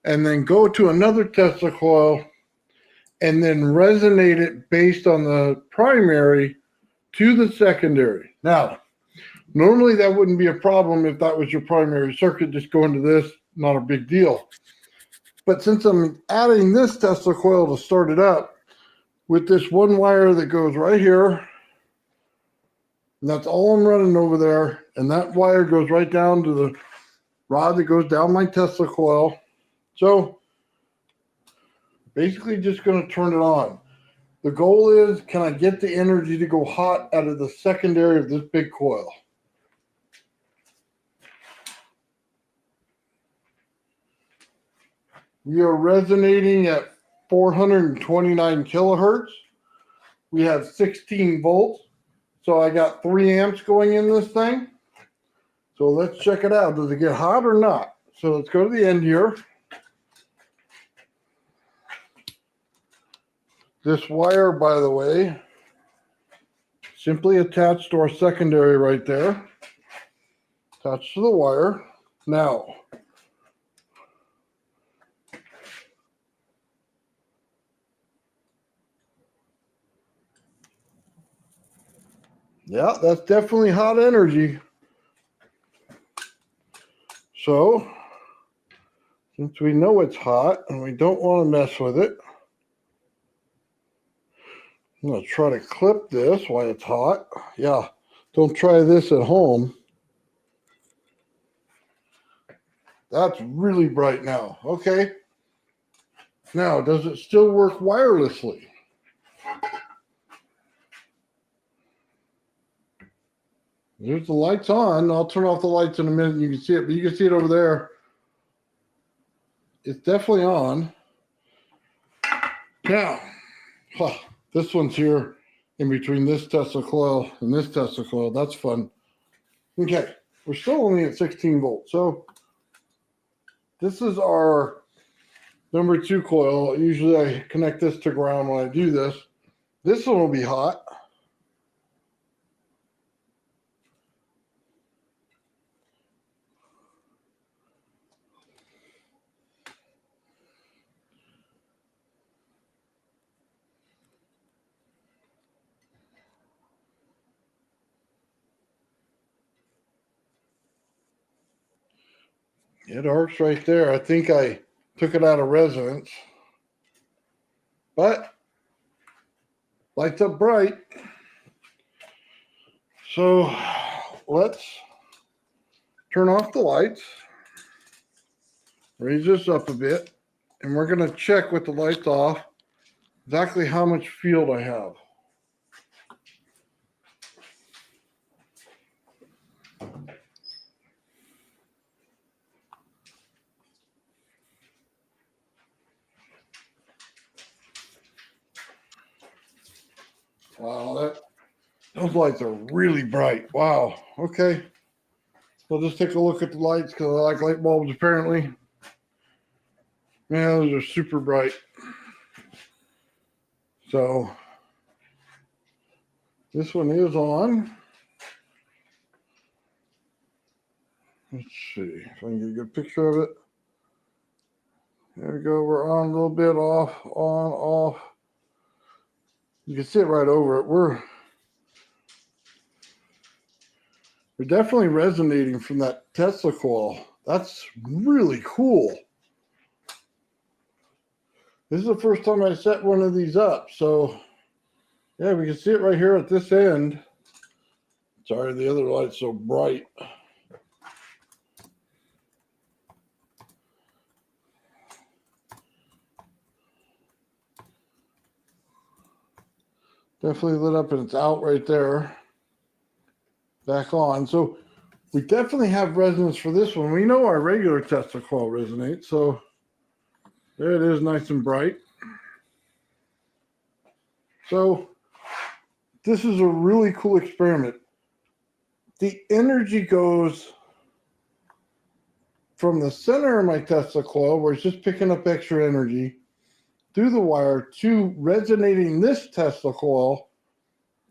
and then go to another Tesla coil and then resonate it based on the primary to the secondary. Now, normally that wouldn't be a problem if that was your primary circuit, just go into this, not a big deal. But since I'm adding this Tesla coil to start it up with this one wire that goes right here, and that's all I'm running over there, and that wire goes right down to the rod that goes down my Tesla coil. So basically just going to turn it on. The goal is, can I get the energy to go hot out of the secondary of this big coil? We are resonating at 429 kilohertz. We have 16 volts. So I got 3 amps going in this thing. So let's check it out. Does it get hot or not? So let's go to the end here. This wire, by the way, simply attached to our secondary right there. Attached to the wire. Now, yeah, that's definitely hot energy. So Since we know it's hot and we don't want to mess with it, I'm going to try to clip this while it's hot. Yeah, don't try this at home. That's really bright now. Okay. Now, does it still work wirelessly? There's the lights on. I'll turn off the lights in a minute and you can see it, but you can see it over there. It's definitely on. Now, this one's here in between this Tesla coil and this Tesla coil. That's fun. Okay, we're still only at 16 volts. So this is our number 2 coil. Usually I connect this to ground when I do this. This one will be hot. It arcs right there. I think I took it out of resonance, but lights up bright. So let's turn off the lights, raise this up a bit, and we're going to check with the lights off exactly how much field I have. Wow, those lights are really bright. Wow. Okay. We'll just take a look at the lights because I like light bulbs apparently. Man, those are super bright. So this one is on. Let's see if I can get a good picture of it. There we go. We're on a little bit, off, on, off. You can see it right over it. We're definitely resonating from that Tesla coil. That's really cool. This is the first time I set one of these up. So yeah, we can see it right here at this end. Sorry, the other light's so bright. Definitely lit up and it's out right there. Back on. So we definitely have resonance for this one. We know our regular Tesla coil resonates. So there it is, nice and bright. So this is a really cool experiment. The energy goes from the center of my Tesla coil, where it's just picking up extra energy, through the wire to resonating this Tesla coil,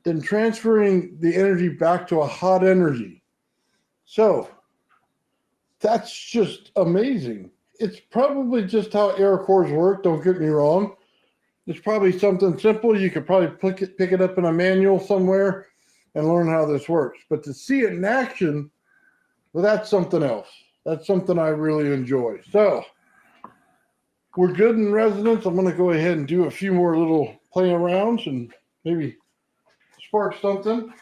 then transferring the energy back to a hot energy. So that's just amazing. It's probably just how air cores work, don't get me wrong. It's probably something simple. You could probably pick it up in a manual somewhere and learn how this works. But to see it in action, well, that's something else. That's something I really enjoy. So we're good in resonance. I'm going to go ahead and do a few more little play arounds and maybe spark something.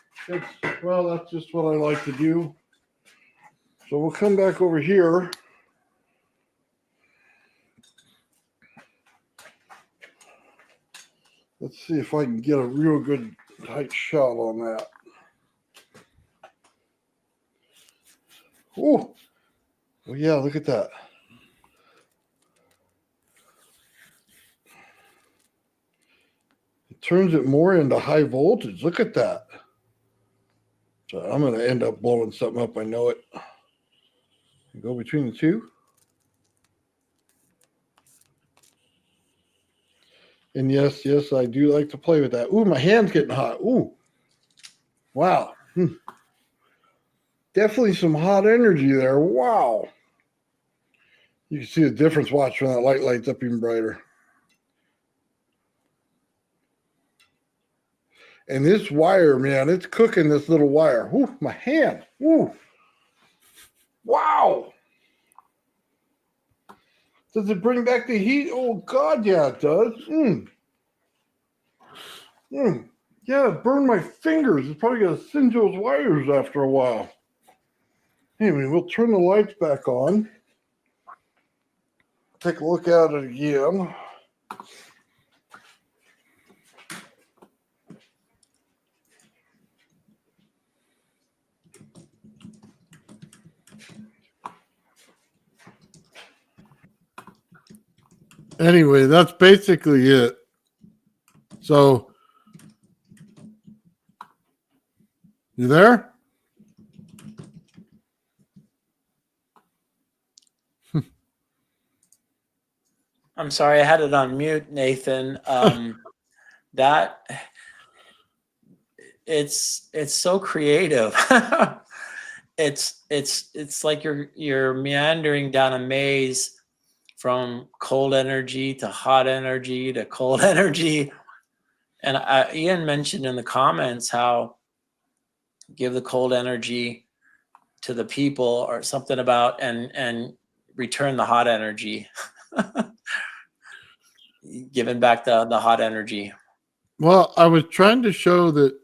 Well, that's just what I like to do. So we'll come back over here. Let's see if I can get a real good tight shot on that. Oh, well, yeah, look at that. It turns it more into high voltage. Look at that. So I'm going to end up blowing something up. I know it. Go between the two. And yes, I do like to play with that. Ooh, my hand's getting hot. Ooh. Wow. Definitely some hot energy there. Wow. You can see the difference. Watch when that light lights up even brighter. And this wire, man, it's cooking this little wire. Ooh, my hand. Ooh. Wow. Does it bring back the heat? Oh, God, yeah, it does. Yeah, it burned my fingers. It's probably going to singe those wires after a while. Anyway, we'll turn the lights back on. Take a look at it again. Anyway, that's basically it. So, you there? I'm sorry, I had it on mute, Nathan. That it's so creative. It's like you're meandering down a maze from cold energy to hot energy to cold energy. And Ian mentioned in the comments how give the cold energy to the people or something about and return the hot energy. Giving back the hot energy. Well, I was trying to show that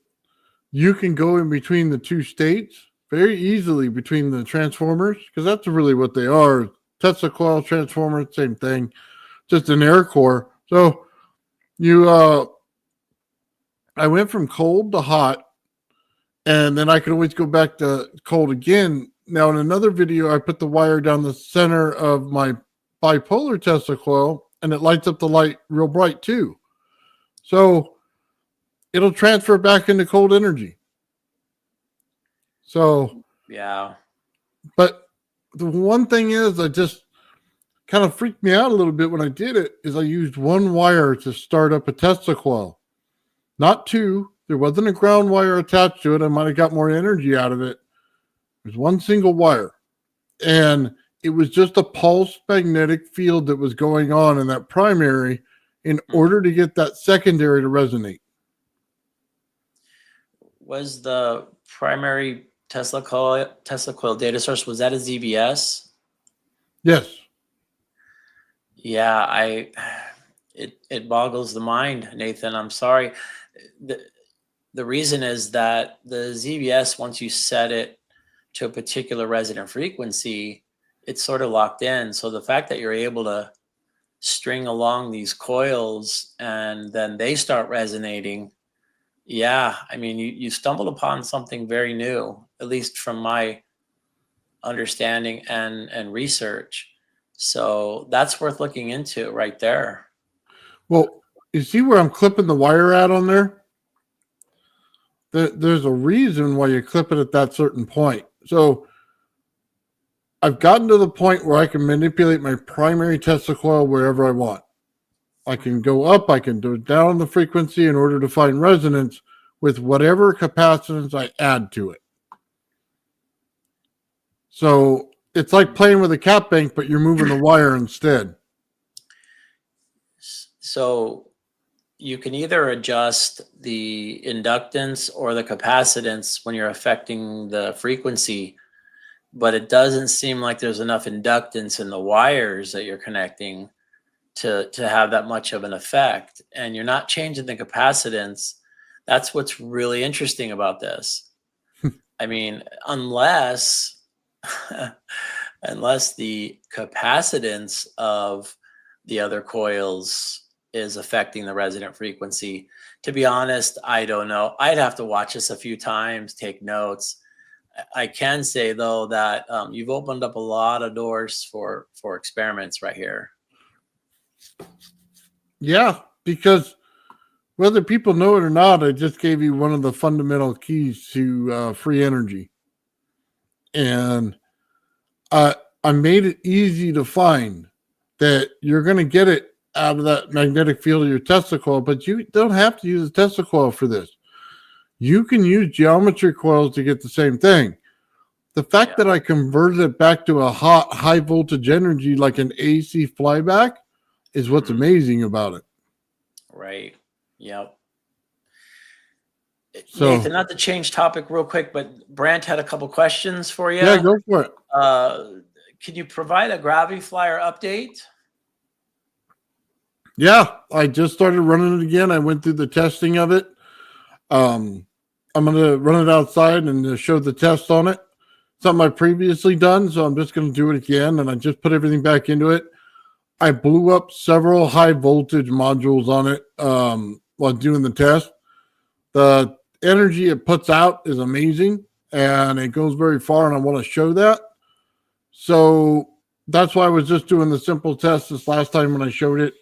you can go in between the two states very easily between the transformers, because that's really what they are. Tesla coil transformer, same thing, just an air core. So I went from cold to hot, and then I could always go back to cold again. Now, in another video, I put the wire down the center of my bipolar Tesla coil, and it lights up the light real bright too. So it'll transfer back into cold energy. So, yeah. But the one thing is, I just kind of freaked me out a little bit when I did it, is I used one wire to start up a Tesla coil, not two. There wasn't a ground wire attached to it. I might have got more energy out of it. There's one single wire, and it was just a pulse magnetic field that was going on in that primary in order to get that secondary to resonate. Was the primary Tesla coil data source, was that a ZBS? Yes. Yeah, it boggles the mind, Nathan. I'm sorry. The reason is that the ZBS, once you set it to a particular resonant frequency, it's sort of locked in. So the fact that you're able to string along these coils and then they start resonating, yeah, I mean, you stumbled upon something very new, at least from my understanding and research. So that's worth looking into right there. Well, you see where I'm clipping the wire at on there? There's a reason why you clip it at that certain point. So I've gotten to the point where I can manipulate my primary Tesla coil wherever I want. I can go up, I can go down the frequency in order to find resonance with whatever capacitance I add to it. So it's like playing with a cap bank, but you're moving the wire instead. So you can either adjust the inductance or the capacitance when you're affecting the frequency, but it doesn't seem like there's enough inductance in the wires that you're connecting to have that much of an effect. And you're not changing the capacitance. That's what's really interesting about this. I mean, unless the capacitance of the other coils is affecting the resonant frequency. To be honest, I don't know. I'd have to watch this a few times, take notes. I can say, though, that you've opened up a lot of doors for experiments right here. Yeah, because whether people know it or not, I just gave you one of the fundamental keys to free energy. And I made it easy to find that you're going to get it out of that magnetic field of your Tesla coil, but you don't have to use a Tesla coil for this. You can use geometry coils to get the same thing. The fact that I converted it back to a hot, high voltage energy like an AC flyback is what's amazing about it. Right. Yep. So, Nathan, not to change topic real quick, but Brant had a couple questions for you. Yeah, go for it. Can you provide a gravity flyer update? Yeah, I just started running it again. I went through the testing of it. I'm going to run it outside and show the test on it. Something I've previously done, so I'm just going to do it again, and I just put everything back into it. I blew up several high voltage modules on it while doing the test. The energy it puts out is amazing, and it goes very far, and I want to show that. So that's why I was just doing the simple test this last time when I showed it,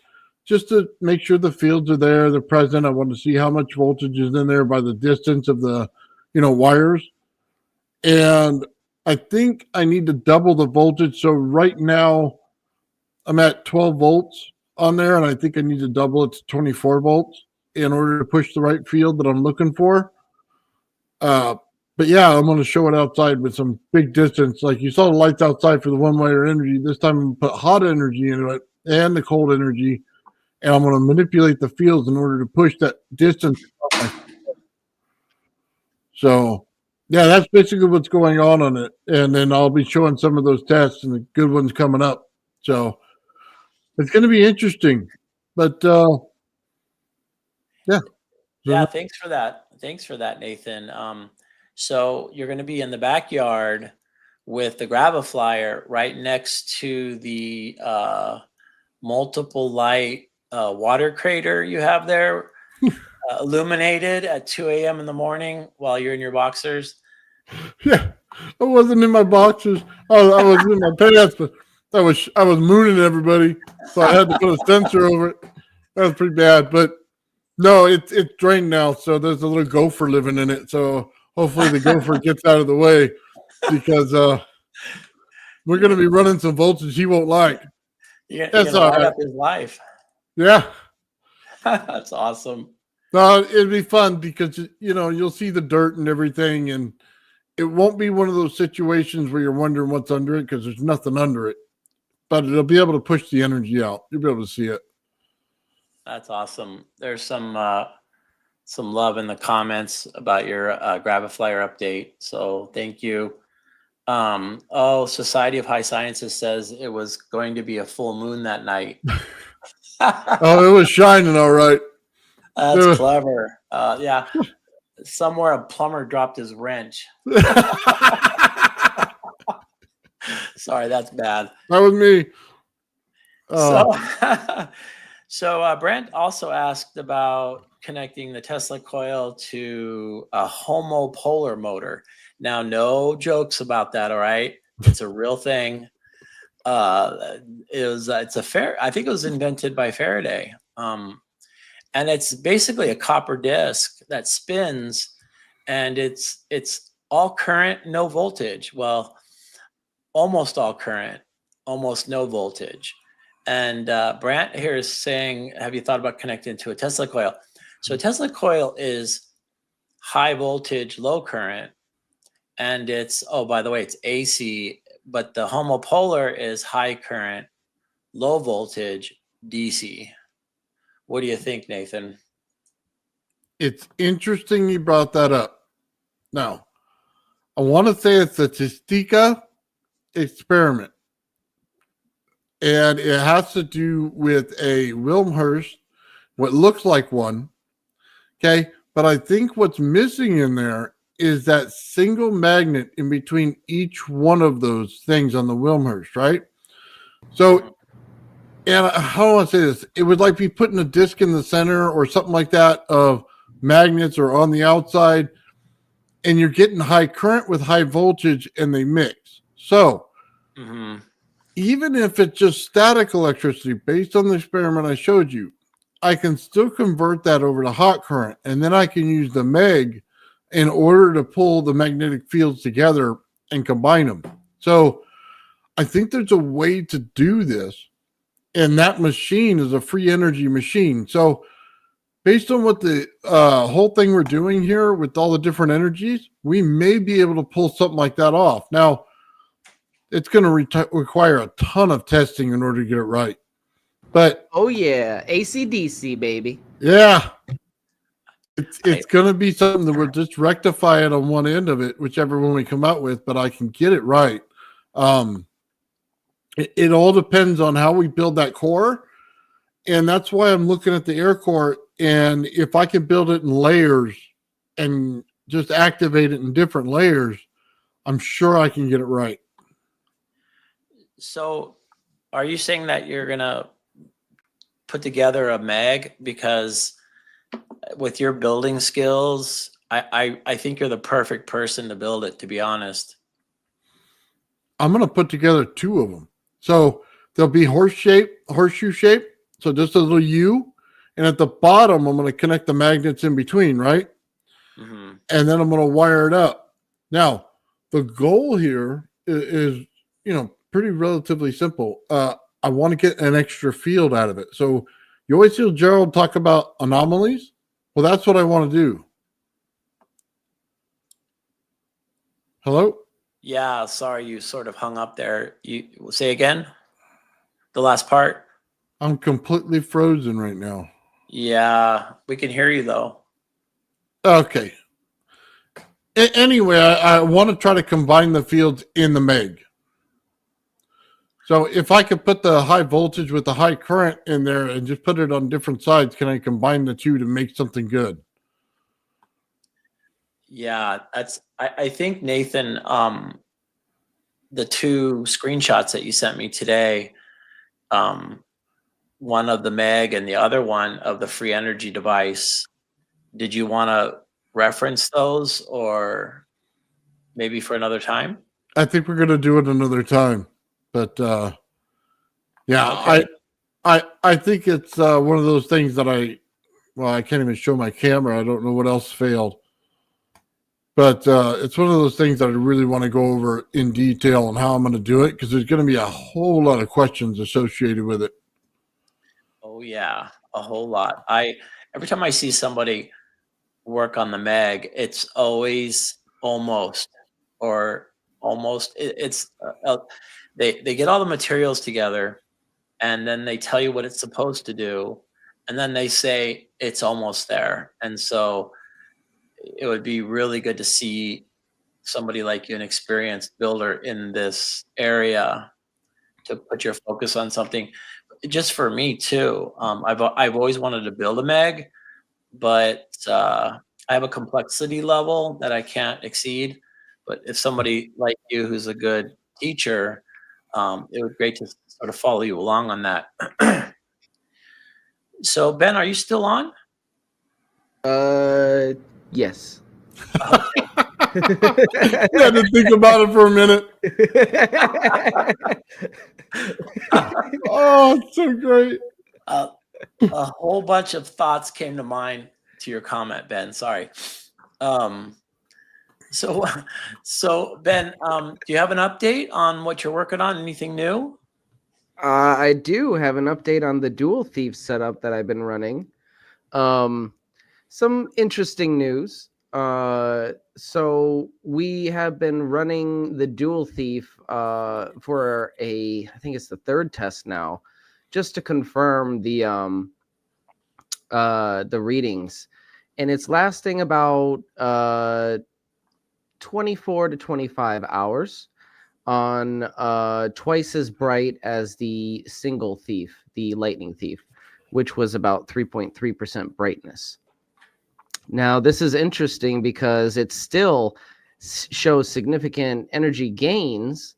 just to make sure the fields are there, they're present. I want to see how much voltage is in there by the distance of the, wires. And I think I need to double the voltage. So right now I'm at 12 volts on there, and I think I need to double it to 24 volts in order to push the right field that I'm looking for. But yeah, I'm going to show it outside with some big distance. Like you saw the lights outside for the one-wire energy. This time I'm going to put hot energy into it and the cold energy, and I'm going to manipulate the fields in order to push that distance. So yeah, that's basically what's going on it. And then I'll be showing some of those tests and the good ones coming up. So it's going to be interesting. But yeah. Yeah, thanks for that. Thanks for that, Nathan. So you're going to be in the backyard with the grab-a-flyer right next to the multiple light water crater you have there, illuminated at 2 a.m. in the morning while you're in your boxers. Yeah, I wasn't in my boxers. I was in my pants, but I was mooning everybody, so I had to put a sensor over it. That was pretty bad, but no, it's drained now. So there's a little gopher living in it. So hopefully the gopher gets out of the way, because we're going to be running some voltage he won't like. That's all right. Up his life. Yeah, that's awesome. No, it'd be fun because you'll see the dirt and everything, and it won't be one of those situations where you're wondering what's under it, because there's nothing under it. But it'll be able to push the energy out. You'll be able to see it. That's awesome. There's some love in the comments about your grab-a-flyer update. So thank you. Society of High Sciences says it was going to be a full moon that night. Oh, it was shining all right. That's clever. Yeah. Somewhere a plumber dropped his wrench. Sorry, that's bad. That was me. So Brent also asked about connecting the Tesla coil to a homopolar motor. Now, no jokes about that. All right, it's a real thing. I think it was invented by Faraday. And it's basically a copper disc that spins, and it's all current, no voltage. Well, almost all current, almost no voltage. And Brant here is saying, have you thought about connecting to a Tesla coil? So a Tesla coil is high voltage, low current, and it's, by the way, it's AC, but the homopolar is high current, low voltage, DC. What do you think, Nathan? It's interesting you brought that up. Now, I want to say it's a Testica experiment. And it has to do with a Wilmhurst, what looks like one. Okay. But I think what's missing in there is that single magnet in between each one of those things on the Wilmhurst, right? So, and how do I say this? It would like be putting a disc in the center or something like that of magnets or on the outside, and you're getting high current with high voltage, and they mix. So even if it's just static electricity based on the experiment I showed you, I can still convert that over to hot current, and then I can use the MEG in order to pull the magnetic fields together and combine them. So I think there's a way to do this. And that machine is a free energy machine. So based on what the whole thing we're doing here with all the different energies, we may be able to pull something like that off. Now, it's going to require a ton of testing in order to get it right. But oh yeah, AC/DC, baby. Yeah. It's going to be something that we'll just rectify it on one end of it, whichever one we come out with, but I can get it right. It all depends on how we build that core And that's why I'm looking at the air core. And if I can build it in layers and just activate it in different layers, I'm sure I can get it right. So are you saying that you're going to put together a mag? Because with your building skills, I think you're the perfect person to build it, to be honest. I'm going to put together 2 of them. So they'll be horseshoe shape. So just a little U. And at the bottom, I'm going to connect the magnets in between, right? Mm-hmm. And then I'm going to wire it up. Now, the goal here is pretty relatively simple. I want to get an extra field out of it. So you always hear Gerald talk about anomalies. Well, that's what I want to do. Hello? Yeah, sorry, you sort of hung up there. You say again? The last part? I'm completely frozen right now. Yeah, we can hear you though. Okay. Anyway, I want to try to combine the fields in the Meg. So if I could put the high voltage with the high current in there and just put it on different sides, can I combine the 2 to make something good? Yeah, I think Nathan, the 2 screenshots that you sent me today, one of the Meg and the other one of the free energy device. Did you want to reference those or maybe for another time? I think we're going to do it another time. But yeah, Okay. I think it's one of those things that I can't even show my camera. I don't know what else failed. But it's one of those things that I really want to go over in detail on how I'm going to do it, because there's going to be a whole lot of questions associated with it. Oh yeah, a whole lot. Every time I see somebody work on the Meg, it's always almost it's they get all the materials together and then they tell you what it's supposed to do and then they say it's almost there. And so it would be really good to see somebody like you, an experienced builder in this area, to put your focus on something. Just for me too, I've always wanted to build a Meg, but I have a complexity level that I can't exceed. But if somebody like you, who's a good teacher, it would be great to sort of follow you along on that. So Ben, are you still on? Yes. You had to think about it for a minute. Oh, it's so great. A whole bunch of thoughts came to mind to your comment, Ben. Sorry. So Ben, do you have an update on what you're working on? Anything new? I do have an update on the dual thief setup that I've been running. Some interesting news. So we have been running the dual thief for I think it's the 3rd test now, just to confirm the readings, and it's lasting about 24 to 25 hours on twice as bright as the single thief, the lightning thief, which was about 3.3% brightness. Now, this is interesting because it still shows significant energy gains,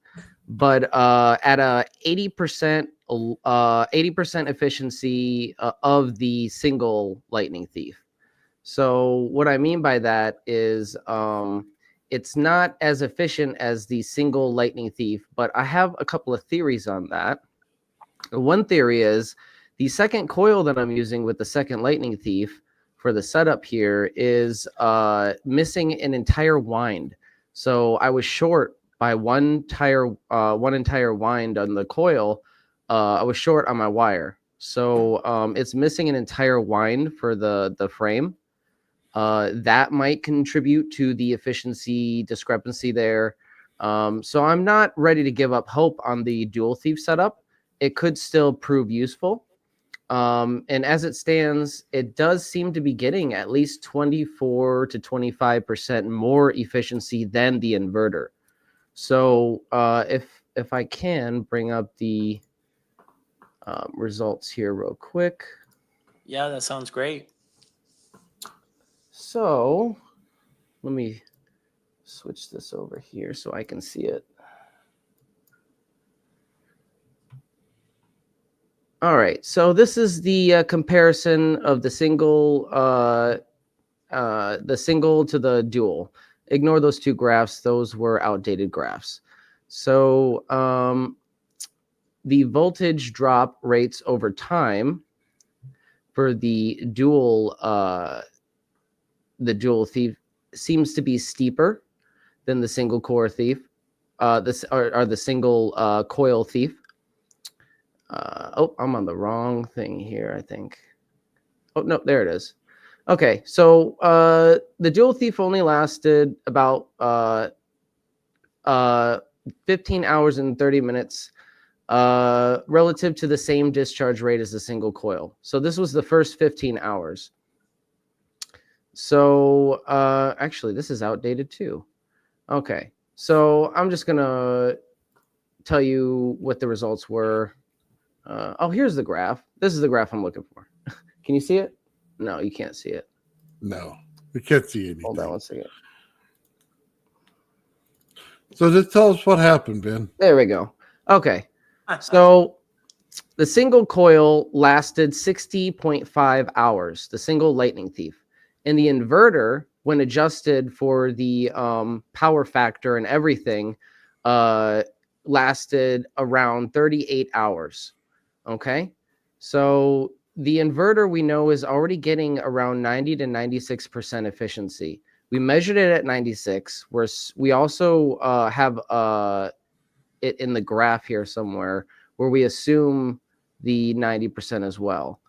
but at a 80% efficiency of the single lightning thief. So what I mean by that is it's not as efficient as the single lightning thief, but I have a couple of theories on that. One theory is the second coil that I'm using with the second lightning thief for the setup here is missing an entire wind. So I was short by one entire wind on the coil. I was short on my wire. So it's missing an entire wind for the frame. That might contribute to the efficiency discrepancy there. So I'm not ready to give up hope on the dual thief setup. It could still prove useful. And as it stands, it does seem to be getting at least 24 to 25% more efficiency than the inverter. So if I can bring up the results here real quick. Yeah, that sounds great. So let me switch this over here so I can see it. All right, so this is the comparison of the single to the dual. Ignore those two graphs; those were outdated graphs. So the voltage drop rates over time for the dual thief seems to be steeper than the single core thief. The single coil thief. I'm on the wrong thing here, I think. Oh, no, there it is. Okay, so the dual thief only lasted about 15 hours and 30 minutes relative to the same discharge rate as the single coil. So this was the first 15 hours. So actually, this is outdated too. Okay, so I'm just going to tell you what the results were. Here's the graph. This is the graph I'm looking for. Can you see it? No, you can't see it. No, we can't see anything. Hold on one second. So just tell us what happened, Ben. There we go. Okay. So the single coil lasted 60.5 hours, the single lightning thief. And the inverter, when adjusted for the power factor and everything, lasted around 38 hours. Okay. So the inverter we know is already getting around 90 to 96% efficiency. We measured it at 96. We also have it in the graph here somewhere where we assume the 90% as well.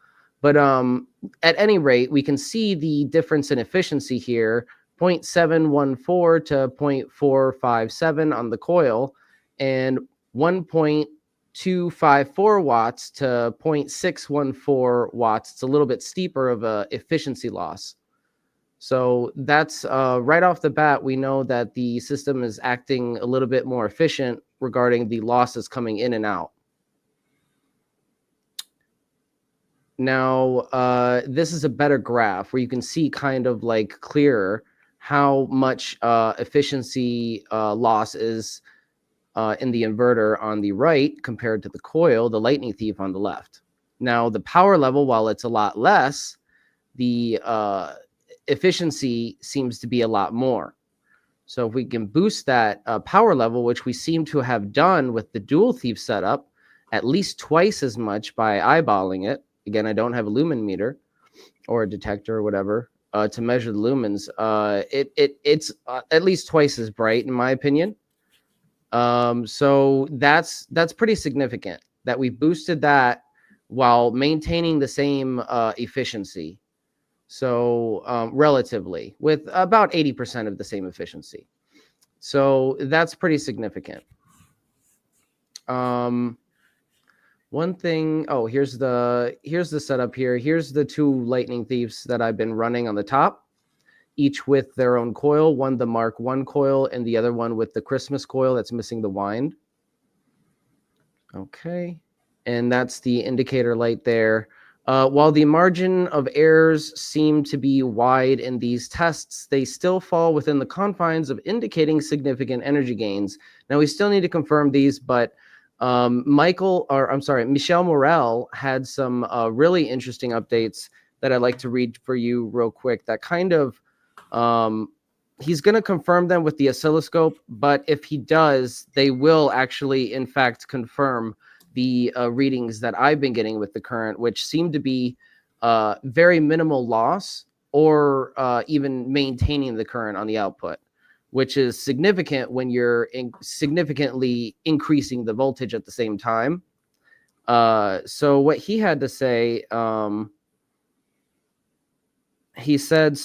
But at any rate, we can see the difference in efficiency here, 0.714 to 0.457 on the coil, and 1.254 watts to 0.614 watts. It's a little bit steeper of a efficiency loss. So that's right off the bat, we know that the system is acting a little bit more efficient regarding the losses coming in and out. Now, this is a better graph where you can see kind of like clearer how much efficiency loss is in the inverter on the right compared to the coil, the lightning thief on the left. Now, the power level, while it's a lot less, the efficiency seems to be a lot more. So if we can boost that power level, which we seem to have done with the dual thief setup, at least twice as much by eyeballing it. Again, I don't have a lumen meter or a detector or whatever to measure the lumens. It's at least twice as bright, in my opinion. So that's pretty significant that we boosted that while maintaining the same efficiency. So relatively, with about 80% of the same efficiency. So that's pretty significant. One thing, here's the setup here. Here's the two lightning thieves that I've been running on the top, each with their own coil, one the Mark I coil and the other one with the Christmas coil that's missing the wind. Okay, and that's the indicator light there. While the margin of errors seem to be wide in these tests, they still fall within the confines of indicating significant energy gains. Now, we still need to confirm these, but Michel Morel had some really interesting updates that I'd like to read for you real quick. That kind of, he's going to confirm them with the oscilloscope, but if he does, they will actually, in fact, confirm the readings that I've been getting with the current, which seem to be very minimal loss or even maintaining the current on the output, which is significant when you're significantly increasing the voltage at the same time. So what he had to say, he said,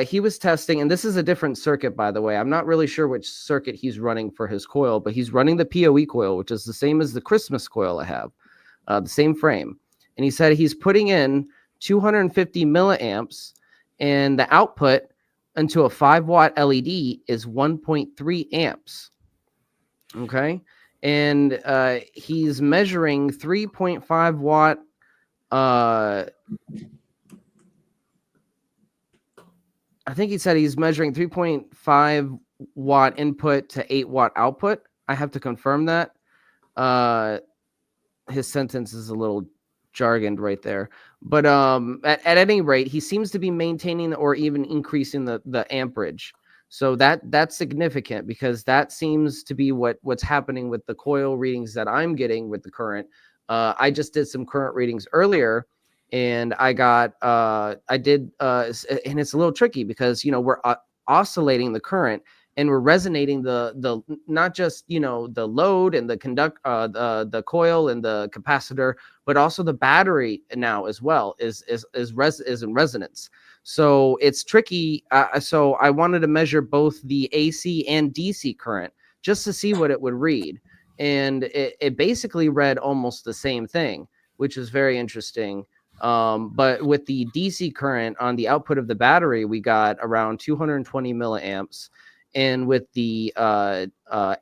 he was testing, and this is a different circuit, by the way. I'm not really sure which circuit he's running for his coil, but he's running the PoE coil, which is the same as the Christmas coil I have, the same frame. And he said he's putting in 250 milliamps, and the output into a 5-watt LED is 1.3 amps. Okay. and he's measuring 3.5 watt. I think he said he's measuring 3.5 watt input to 8 watt output. I have to confirm that. His sentence is a little jargoned right there. But at any rate, he seems to be maintaining or even increasing the amperage. So that's significant, because that seems to be what's happening with the coil readings that I'm getting with the current. I just did some current readings earlier, and I got and it's a little tricky because we're oscillating the current, and we're resonating the not just the load and the the coil and the capacitor, but also the battery now as well is in resonance. So it's tricky. So I wanted to measure both the AC and DC current just to see what it would read, and it basically read almost the same thing, which is very interesting. But with the DC current on the output of the battery, we got around 220 milliamps. And with the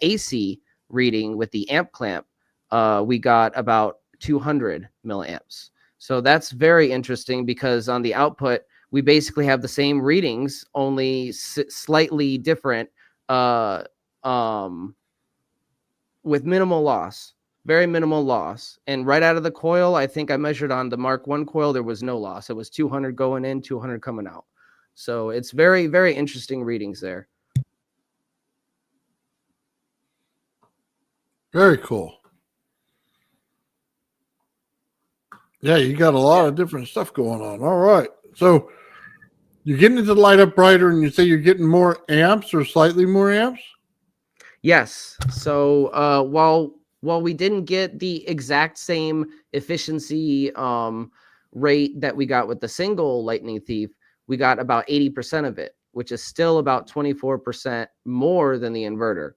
AC reading with the amp clamp, we got about 200 milliamps. So that's very interesting, because on the output, we basically have the same readings, only slightly different, with minimal loss. Very minimal loss. And right out of the coil, I think I measured on the Mark 1 coil, there was no loss. It was 200 going in, 200 coming out. So it's very, very interesting readings there. Very cool. Yeah, you got a lot of different stuff going on. All right. So you're getting it to light up brighter, and you say you're getting more amps or slightly more amps? Yes. So while we didn't get the exact same efficiency rate that we got with the single lightning thief, we got about 80% of it, which is still about 24% more than the inverter.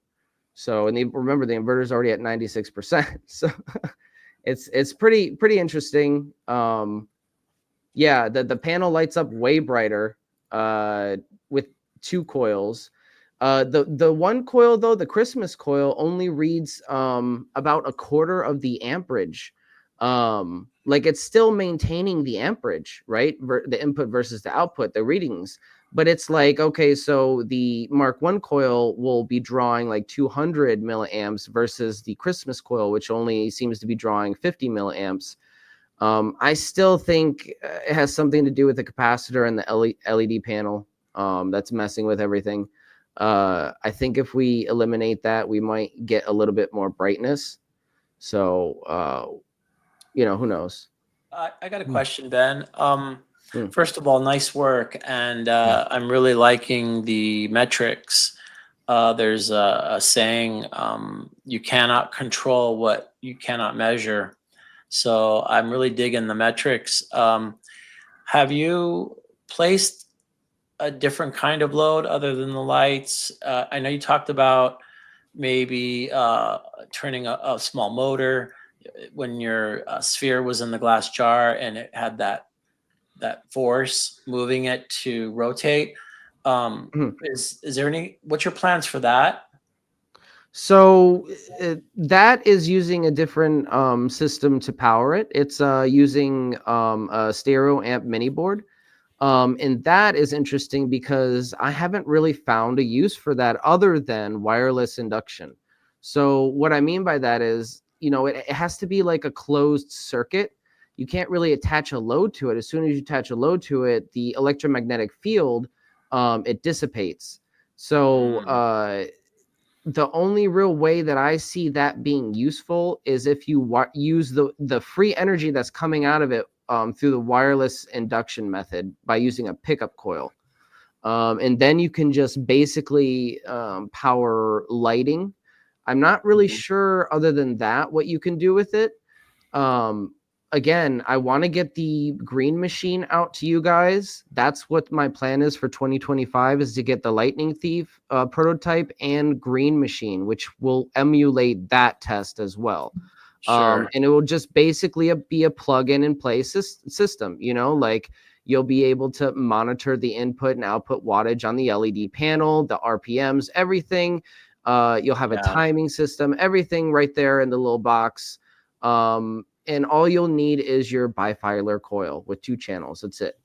So, and remember, the inverter is already at 96%. So it's pretty interesting. Yeah, the panel lights up way brighter with 2 coils. The one coil, though, the Christmas coil, only reads about a quarter of the amperage. Like, it's still maintaining the amperage, right? The input versus the output, the readings. But it's like, okay, so the Mark 1 coil will be drawing like 200 milliamps versus the Christmas coil, which only seems to be drawing 50 milliamps. I still think it has something to do with the capacitor and the LED panel that's messing with everything. I think if we eliminate that, we might get a little bit more brightness. So, who knows? I got a question, Ben. First of all, nice work, and I'm really liking the metrics. There's a saying, you cannot control what you cannot measure. So I'm really digging the metrics. Have you placed a different kind of load other than the lights? I know you talked about maybe turning a small motor when your sphere was in the glass jar and it had that force moving it to rotate. Is there what's your plans for that? So that is using a different system to power it. It's using a stereo amp mini board. And that is interesting because I haven't really found a use for that other than wireless induction. So what I mean by that is, it has to be like a closed circuit. You can't really attach a load to it. As soon as you attach a load to it, the electromagnetic field, it dissipates. So the only real way that I see that being useful is if you use the free energy that's coming out of it through the wireless induction method by using a pickup coil. And then you can just basically power lighting. I'm not really sure other than that what you can do with it. Again, I want to get the green machine out to you guys. That's what my plan is for 2025, is to get the Lightning Thief prototype and green machine, which will emulate that test as well. Sure. And it will just basically be a plug-in and play system, like you'll be able to monitor the input and output wattage on the LED panel, the RPMs, everything. You'll have a Yeah. timing system, everything right there in the little box. And all you'll need is your bifilar coil with 2 channels. That's it.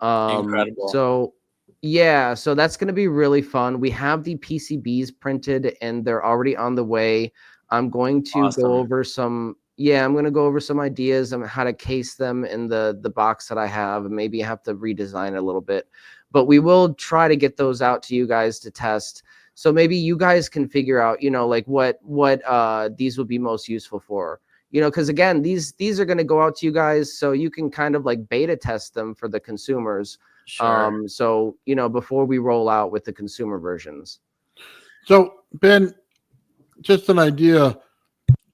Incredible. So yeah, so that's going to be really fun. We have the PCBs printed and they're already on the way. I'm going to Awesome. go over some, I'm going to go over some ideas on how to case them in the box that I have, and maybe have to redesign it a little bit, but we will try to get those out to you guys to test. So maybe you guys can figure out, like what these would be most useful for. Because again, these are going to go out to you guys, so you can kind of like beta test them for the consumers. Sure. So before we roll out with the consumer versions. So Ben, just an idea.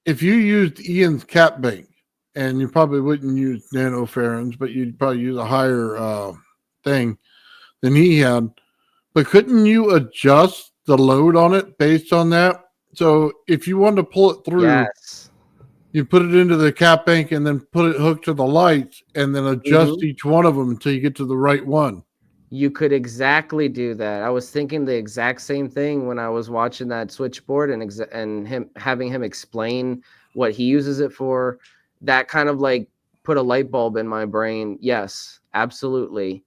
If you used Ian's cap bank, and you probably wouldn't use nanofarins, but you'd probably use a higher thing than he had. But couldn't you adjust the load on it based on that? So if you wanted to pull it through, Yes. you put it into the cap bank and then put it hooked to the lights and then adjust each one of them until you get to the right one. You could exactly do that. I was thinking the exact same thing when I was watching that switchboard and having him explain what he uses it for. That kind of like put a light bulb in my brain. Yes, absolutely.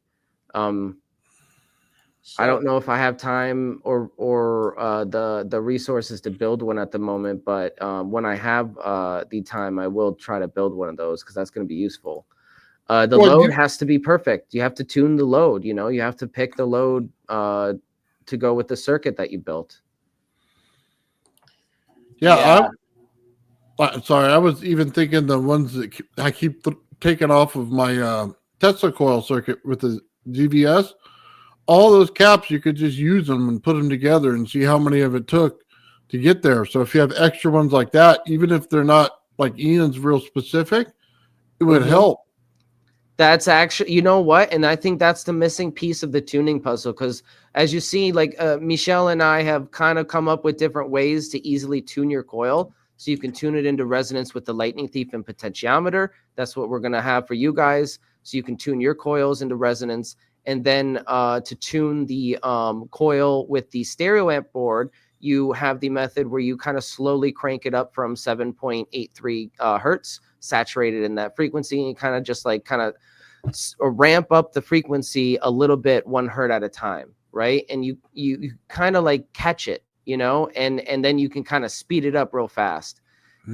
I don't know if I have time or the resources to build one at the moment, but when I have the time, I will try to build one of those because that's going to be useful. The load has to be perfect. You have to tune the load. You have to pick the load to go with the circuit that you built. Yeah. Sorry, I was even thinking the ones that I keep taking off of my Tesla coil circuit with the GVS. All those caps, you could just use them and put them together and see how many of it took to get there. So if you have extra ones like that, even if they're not like Ian's real specific, it would help. That's actually, you know what? And I think that's the missing piece of the tuning puzzle. Because as you see, like Michelle and I have kind of come up with different ways to easily tune your coil. So you can tune it into resonance with the lightning thief and potentiometer. That's what we're going to have for you guys. So you can tune your coils into resonance. And then to tune the coil with the stereo amp board, you have the method where you kind of slowly crank it up from 7.83 hertz, saturated in that frequency, and kind of just like ramp up the frequency a little bit, 1 hertz at a time, right? And you kind of like catch it, and then you can kind of speed it up real fast.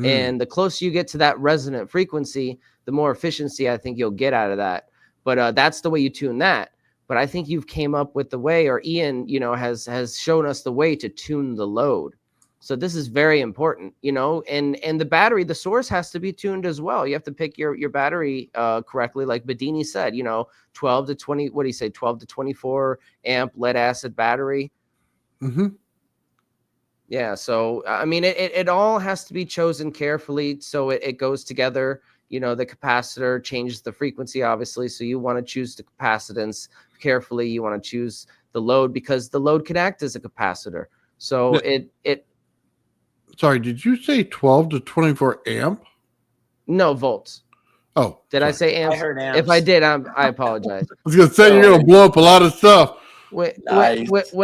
And the closer you get to that resonant frequency, the more efficiency I think you'll get out of that. But that's the way you tune that. But I think you've came up with the way, or Ian, has shown us the way to tune the load. So this is very important, and the battery, the source has to be tuned as well. You have to pick your battery correctly. Like Bedini said, 12 to 20, what do you say? 12 to 24 amp lead acid battery. Yeah. So, I mean, it all has to be chosen carefully. So it goes together. The capacitor changes the frequency, obviously. So you want to choose the capacitance carefully. You want to choose the load because the load can act as a capacitor. So Sorry, did you say 12 to 24 amp? No, volts. Oh, did I say amps? I heard amps. If I did, I apologize. I was going to say you're going to blow up a lot of stuff. When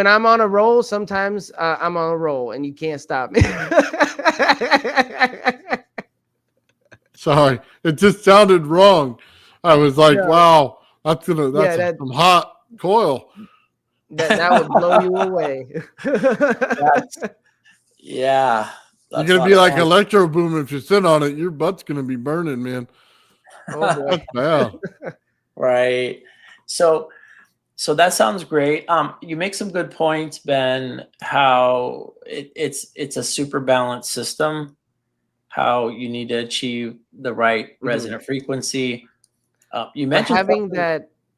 I'm on a roll, sometimes I'm on a roll and you can't stop me. Sorry, it just sounded wrong. I was like, wow, that's some hot coil. That would blow you away. Yeah. You're going to be like Electro Boom if you sit on it. Your butt's going to be burning, man. Oh, boy. That's bad. Right. So that sounds great. You make some good points, Ben, how it's a super balanced system, how you need to achieve the right resonant frequency. You mentioned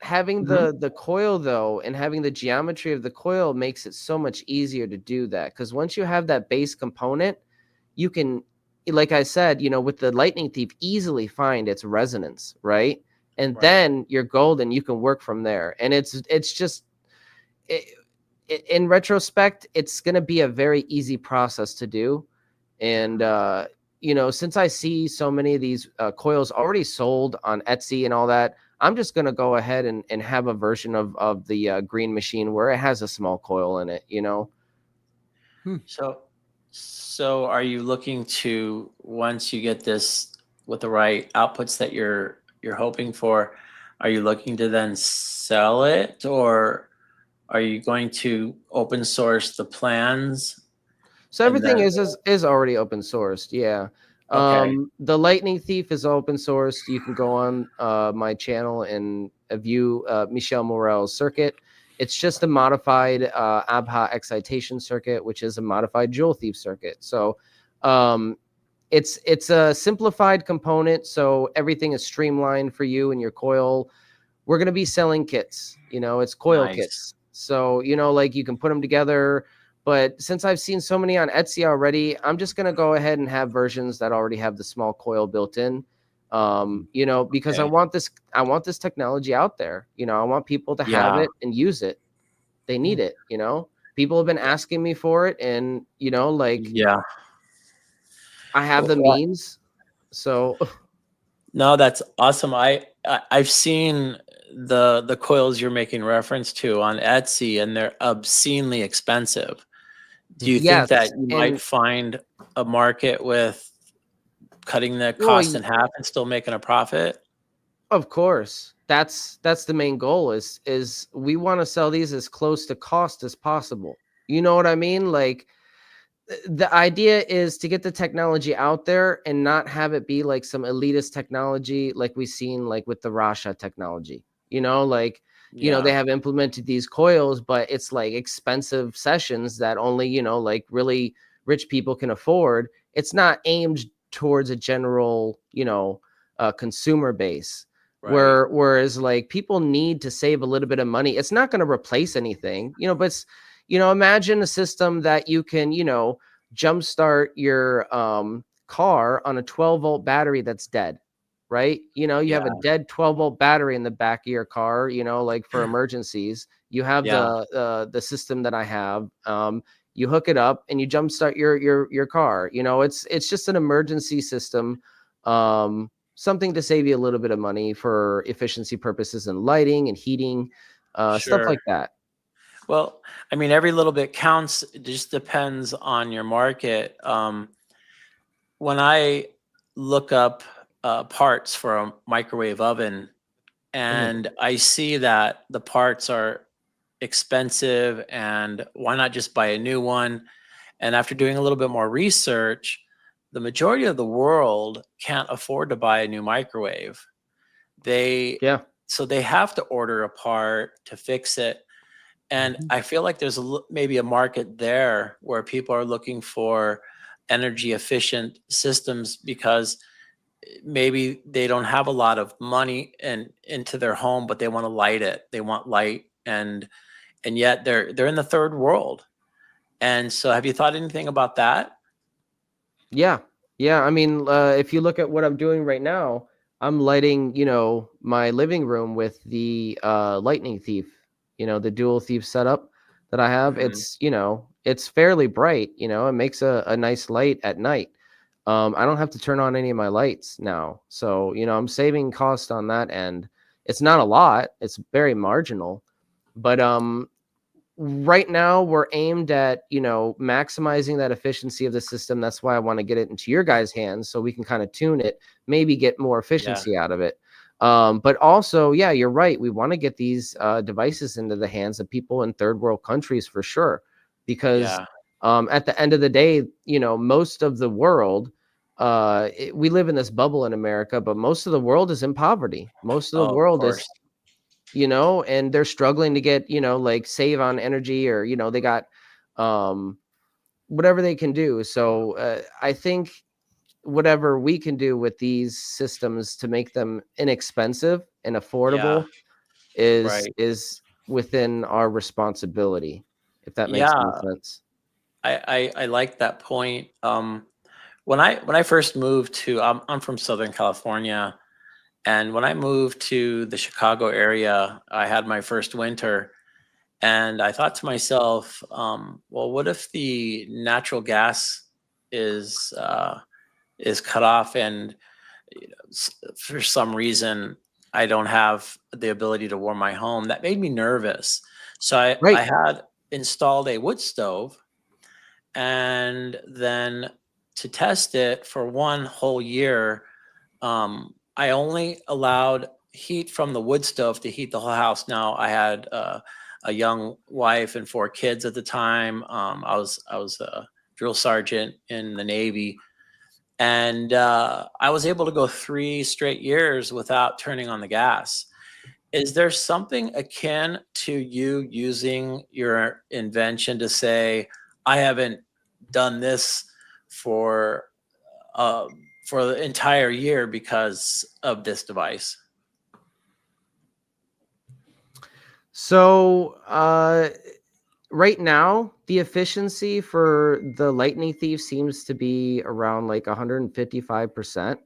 having the coil though, and having the geometry of the coil makes it so much easier to do that. Because once you have that base component, you can, like I said, with the lightning thief, easily find its resonance, right? And then you're golden. You can work from there. And it's just, in retrospect, it's going to be a very easy process to do. And, since I see so many of these coils already sold on Etsy and all that, I'm just going to go ahead and have a version of the green machine where it has a small coil in it, So are you looking to, once you get this with the right outputs that you're hoping for, are you looking to then sell it, or are you going to open source the plans So and everything then is already open sourced. Yeah. okay. The Lightning Thief is open sourced. You can go on my channel and view Michel Morel's circuit. It's just a modified abut excitation circuit, which is a modified Jewel Thief circuit. So um, it's a simplified component, so everything is streamlined for you and your coil. We're going to be selling kits. It's coil Nice. kits. So, like you can put them together. But since I've seen so many on Etsy already, I'm just going to go ahead and have versions that already have the small coil built in. Because Okay. I want this technology out there. I want people to have Yeah. it and use it. They need it. People have been asking me for it, and Yeah. I have the Well, means. So no, that's awesome. I've seen the coils you're making reference to on Etsy, and they're obscenely expensive. Do you think yes, that you might and find a market with cutting the well, cost in half and still making a profit? of course, that's the main goal. Is we want to sell these as close to cost as possible. You know what I mean? Like the idea is to get the technology out there and not have it be like some elitist technology like we've seen like with the Rasha technology. They Yeah. have implemented these coils, but it's like expensive sessions that only, like really rich people can afford. It's not aimed towards a general, consumer base. Right. Whereas like people need to save a little bit of money. It's not going to replace anything, but imagine a system that you can, jumpstart your car on a 12-volt battery that's dead, right? You have a Yeah. dead 12-volt battery in the back of your car, like for emergencies. You have Yeah. the system that I have. You hook it up and you jumpstart your car. It's just an emergency system. Something to save you a little bit of money for efficiency purposes and lighting and heating, stuff Sure. like that. Well, I mean, every little bit counts. It just depends on your market. When I look up parts for a microwave oven, and I see that the parts are expensive, and why not just buy a new one? And after doing a little bit more research, the majority of the world can't afford to buy a new microwave. They Yeah. So they have to order a part to fix it. And I feel like there's maybe a market there where people are looking for energy efficient systems because maybe they don't have a lot of money into their home, but they want to light it. They want light, and yet they're in the third world. And so, have you thought anything about that? Yeah. Yeah. I mean, if you look at what I'm doing right now, I'm lighting, my living room with the lightning thief, the dual thief setup that I have. Mhm. It's fairly bright, it makes a nice light at night. I don't have to turn on any of my lights now. So, I'm saving cost on that end. It's not a lot, it's very marginal. But right now we're aimed at maximizing that efficiency of the system. That's why I want to get it into your guys' hands so we can kind of tune it, maybe get more Yeah. efficiency out of it. But also, yeah, you're right, we want to get these devices into the hands of people in third world countries for sure, because Yeah. at the end of the day, most of the world, we live in this bubble in America, but most of the world is in poverty. Most of the Oh, of world is, course. and they're struggling to get, like save on energy, or, they got whatever they can do. So I think whatever we can do with these systems to make them inexpensive and Yeah. affordable is Right. within our responsibility, if that makes any Yeah. sense. I like that point. When I first moved to, I'm from Southern California, and when I moved to the Chicago area, I had my first winter, and I thought to myself, well, what if the natural gas is uh, is cut off, and for some reason I don't have the ability to warm my home? That made me nervous. So I Right. had installed a wood stove, and then to test it for 1 whole year, I only allowed heat from the wood stove to heat the whole house. Now I had a young wife and 4 kids at the time. I was a drill sergeant in the Navy, and I was able to go 3 straight years without turning on the gas. Is there something akin to you using your invention to say, I haven't done this for the entire year because of this device? So right now, the efficiency for the lightning thief seems to be around like 155%.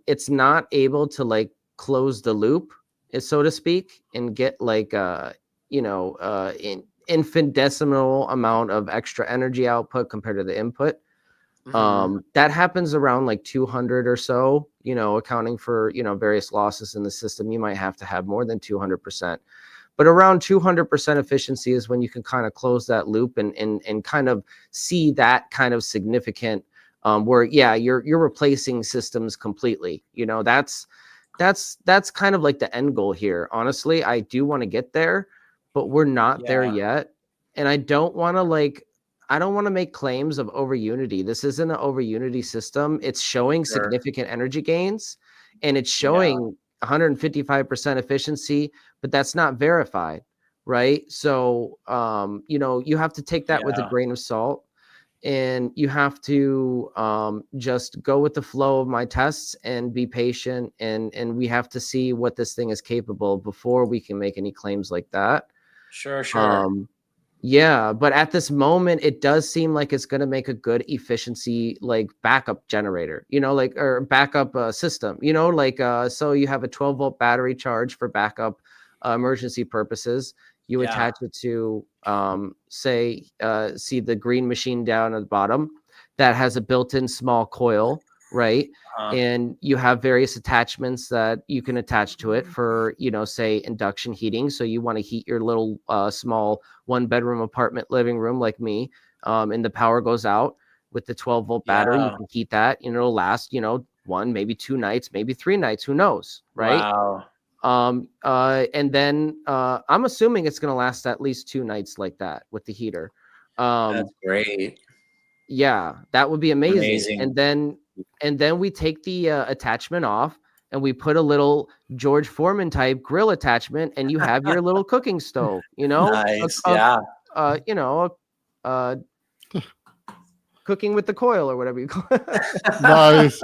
It's not able to like close the loop, so to speak, and get like infinitesimal amount of extra energy output compared to the input. That happens around like 200 or so, accounting for, various losses in the system. You might have to have more than 200%, but around 200% efficiency is when you can kind of close that loop and kind of see that kind of significant, where, yeah, you're replacing systems completely. That's kind of like the end goal here. Honestly, I do want to get there, but we're not there yet. And I don't want to make claims of over unity. This isn't an over unity system. It's showing significant energy gains, and it's showing 155% efficiency, but that's not verified, right? So, you have to take that with a grain of salt, and you have to just go with the flow of my tests and be patient. And we have to see what this thing is capable of before we can make any claims like that. Sure. Yeah, but at this moment, it does seem like it's going to make a good efficiency, like backup generator, or backup system, so you have a 12-volt battery charge for backup emergency purposes. You attach it to, see the green machine down at the bottom that has a built-in small coil, right? And you have various attachments that you can attach to it for, say induction heating. So you want to heat your little small 1-bedroom apartment living room like me, and the power goes out with the 12-volt battery. You can heat that, it'll last, 1, maybe 2 nights, maybe 3 nights, who knows, right? Wow. And then I'm assuming it's going to last at least 2 nights like that with the heater. That's great. Yeah, that would be amazing. And then we take the attachment off, and we put a little George Foreman type grill attachment, and you have your little cooking stove, Nice. Cooking with the coil or whatever you call it. Nice.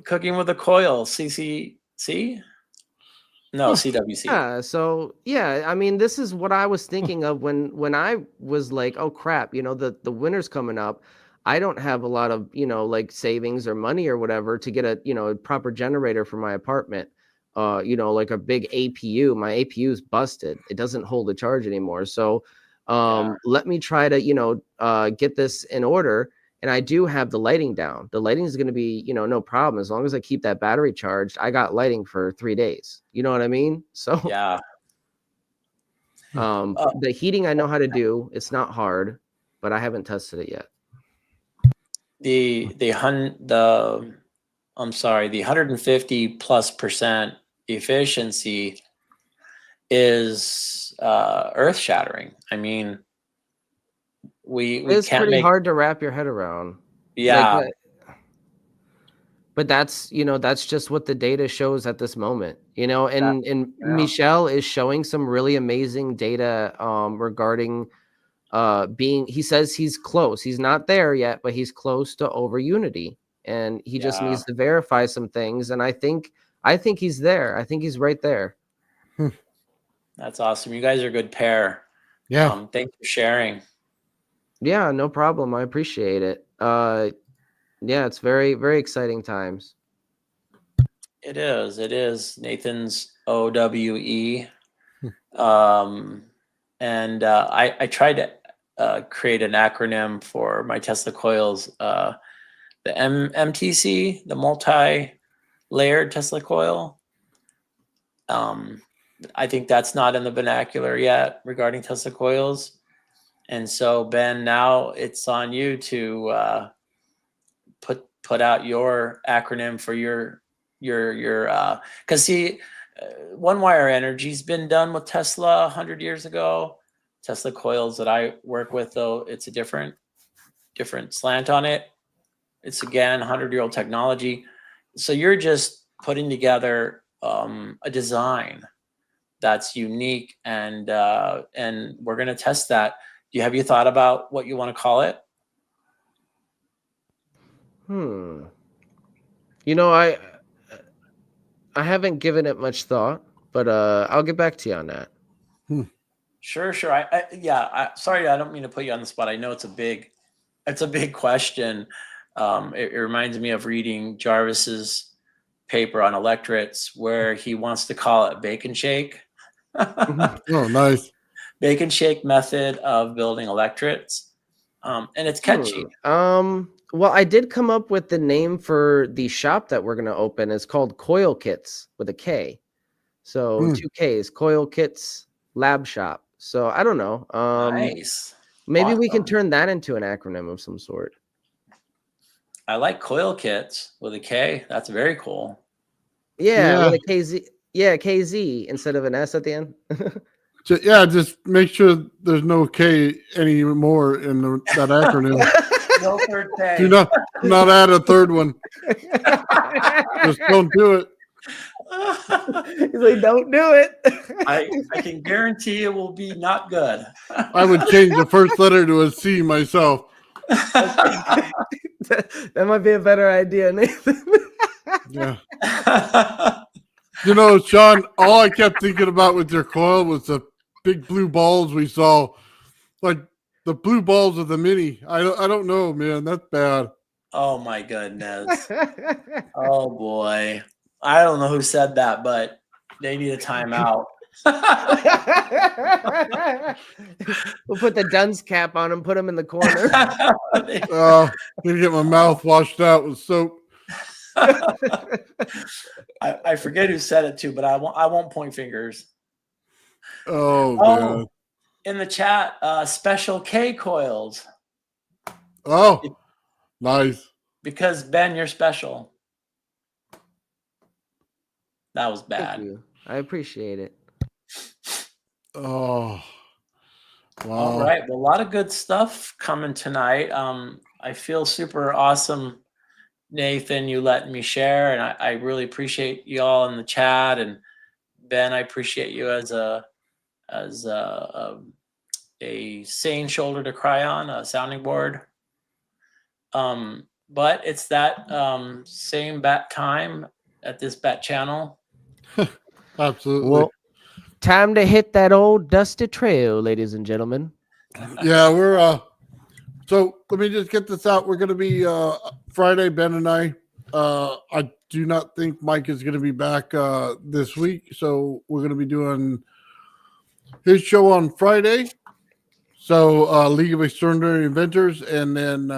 Cooking with a coil, CCC? No, CWC. Yeah. So yeah, I mean, this is what I was thinking of when I was like, oh crap, the winter's coming up. I don't have a lot of, like savings or money or whatever to get a proper generator for my apartment. Like a big APU. My APU is busted. It doesn't hold a charge anymore. So let me try to, get this in order. And I do have the lighting down. The lighting is going to be, no problem. As long as I keep that battery charged, I got lighting for 3 days. You know what I mean? So the heating I know how to do. It's not hard, but I haven't tested it yet. The 150+% efficiency is earth shattering. I mean, it's pretty hard to wrap your head around. But that's just what the data shows at this moment, and Michel is showing some really amazing data regarding he says he's close. He's not there yet, but he's close to over unity, and he just needs to verify some things. And I think he's there. I think he's right there. That's awesome. You guys are a good pair. Yeah. Thanks for sharing. Yeah, no problem. I appreciate it. Yeah, it's very, very exciting times. It is. Nathan's OWE. And I tried to create an acronym for my Tesla coils. The MTC, the multi-layered Tesla coil. I think that's not in the vernacular yet regarding Tesla coils. And so, Ben, now it's on you to put out your acronym for your because see, one wire energy's been done with Tesla 100 years ago. Tesla coils that I work with, though, it's a different slant on it. It's again 100-year-old technology. So you're just putting together a design that's unique, and we're going to test that. Have you thought about what you want to call it? You know, I haven't given it much thought, but I'll get back to you on that. Sure. Sorry, I don't mean to put you on the spot. I know it's a big question. It reminds me of reading Gervis's paper on Electrets, where he wants to call it bacon shake. Oh, nice. Bacon shake method of building Electrets. And it's catchy. Well, I did come up with the name for the shop that we're going to open. It's called Coil Kits with a K. So 2 Ks, Coil Kits Lab Shop. So I don't know. Nice. Maybe we can Awesome. turn that into an acronym of some sort. I like coil kits with a K. That's very cool. Yeah, with a KZ. Yeah, KZ instead of an S at the end. So, yeah, just make sure there's no K anymore in that acronym. No third K. Do not add a third one. Just don't do it. He's like, don't do it. I can guarantee it will be not good. I would change the first letter to a C myself. That might be a better idea, Nathan. Yeah. You know, Shawn, all I kept thinking about with your coil was the big blue balls we saw. Like the blue balls of the Mini. I don't know, man. That's bad. Oh my goodness. Oh boy. I don't know who said that, but they need a timeout. We'll put the dunce cap on him, put him in the corner. I'm gonna get my mouth washed out with soap. I forget who said it too, but I won't point fingers. Oh man. In the chat, special K coils. Oh, nice. Because Ben, you're special. That was bad. Thank you. I appreciate it. Oh, wow. All right. Well, a lot of good stuff coming tonight. I feel super awesome, Nathan, you letting me share, and I really appreciate you all in the chat. And Ben, I appreciate you as a sane shoulder to cry on, a sounding board. But it's that same bat time at this bat channel. Absolutely. Well, time to hit that old dusty trail, ladies and gentlemen. Yeah, we're so let me just get this out. We're gonna be Friday, Ben and I. I do not think Mike is gonna be back this week, so we're gonna be doing his show on Friday. So League of Extraordinary Inventors, and then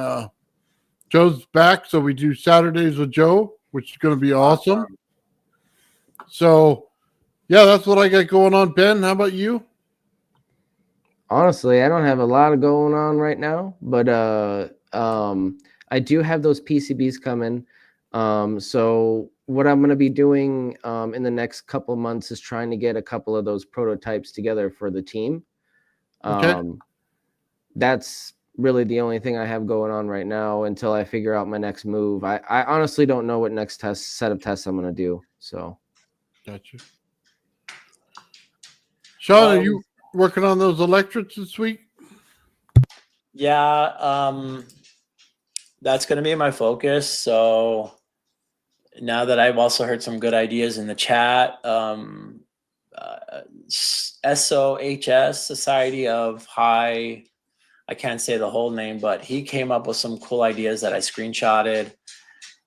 Joe's back, so we do Saturdays with Joe, which is gonna be awesome. So yeah, that's what I got going on. Ben, how about you? Honestly, I don't have a lot of going on right now, but I do have those PCBs coming. So what I'm going to be doing in the next couple of months is trying to get a couple of those prototypes together for the team. Okay. That's really the only thing I have going on right now until I figure out my next move. I honestly don't know what next set of tests I'm going to do. So. Gotcha. Shawn, are you working on those Electrets this week? Yeah, that's going to be my focus. So now that I've also heard some good ideas in the chat, SOHS, Society of High, I can't say the whole name, but he came up with some cool ideas that I screenshotted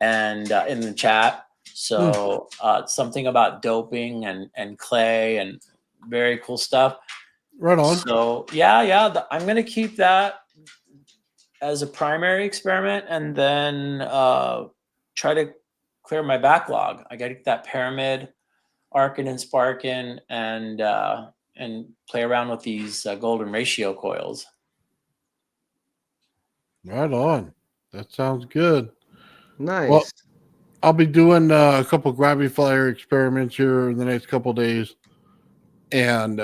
and in the chat. So something about doping and clay and very cool stuff. Right on. So yeah, I'm going to keep that as a primary experiment, and then try to clear my backlog. I got to get that pyramid arcing and sparking, and play around with these golden ratio coils. Right on. That sounds good. Nice. Well, I'll be doing a couple Gravity Flyer experiments here in the next couple days, and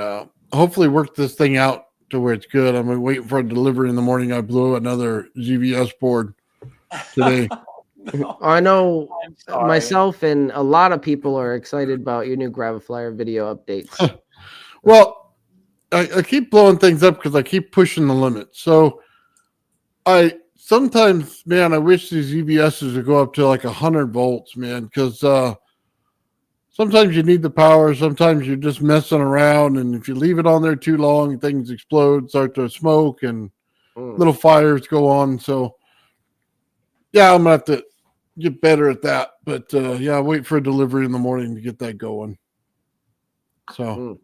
hopefully work this thing out to where it's good. I'm waiting for a delivery in the morning. I blew another ZVS board today. No, I know I'm sorry. myself and a lot of people are excited about your new Graviflyer video updates. Well, I keep blowing things up because I keep pushing the limit. So I sometimes, man, I wish these EVSs would go up to like 100 volts, man, because sometimes you need the power. Sometimes you're just messing around, and if you leave it on there too long, things explode, start to smoke, and little fires go on. So yeah, I'm gonna have to get better at that. But yeah, wait for a delivery in the morning to get that going. So.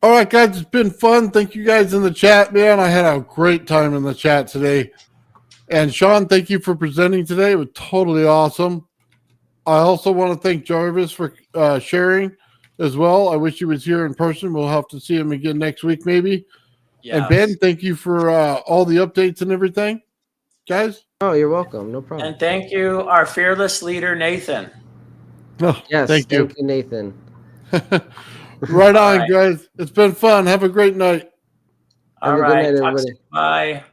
All right, guys, it's been fun. Thank you guys in the chat, man. I had a great time in the chat today. And Shawn, thank you for presenting today. It was totally awesome. I also want to thank Gervis for sharing as well. I wish he was here in person. We'll have to see him again next week, maybe. Yes. And Ben, thank you for all the updates and everything, guys. Oh, you're welcome. No problem. And thank you, our fearless leader, Nathan. Oh, Yes, thank you, Nathan. Right on, right. guys. It's been fun. Have a great night. All Have a good right. night, Talk everybody. soon. Bye.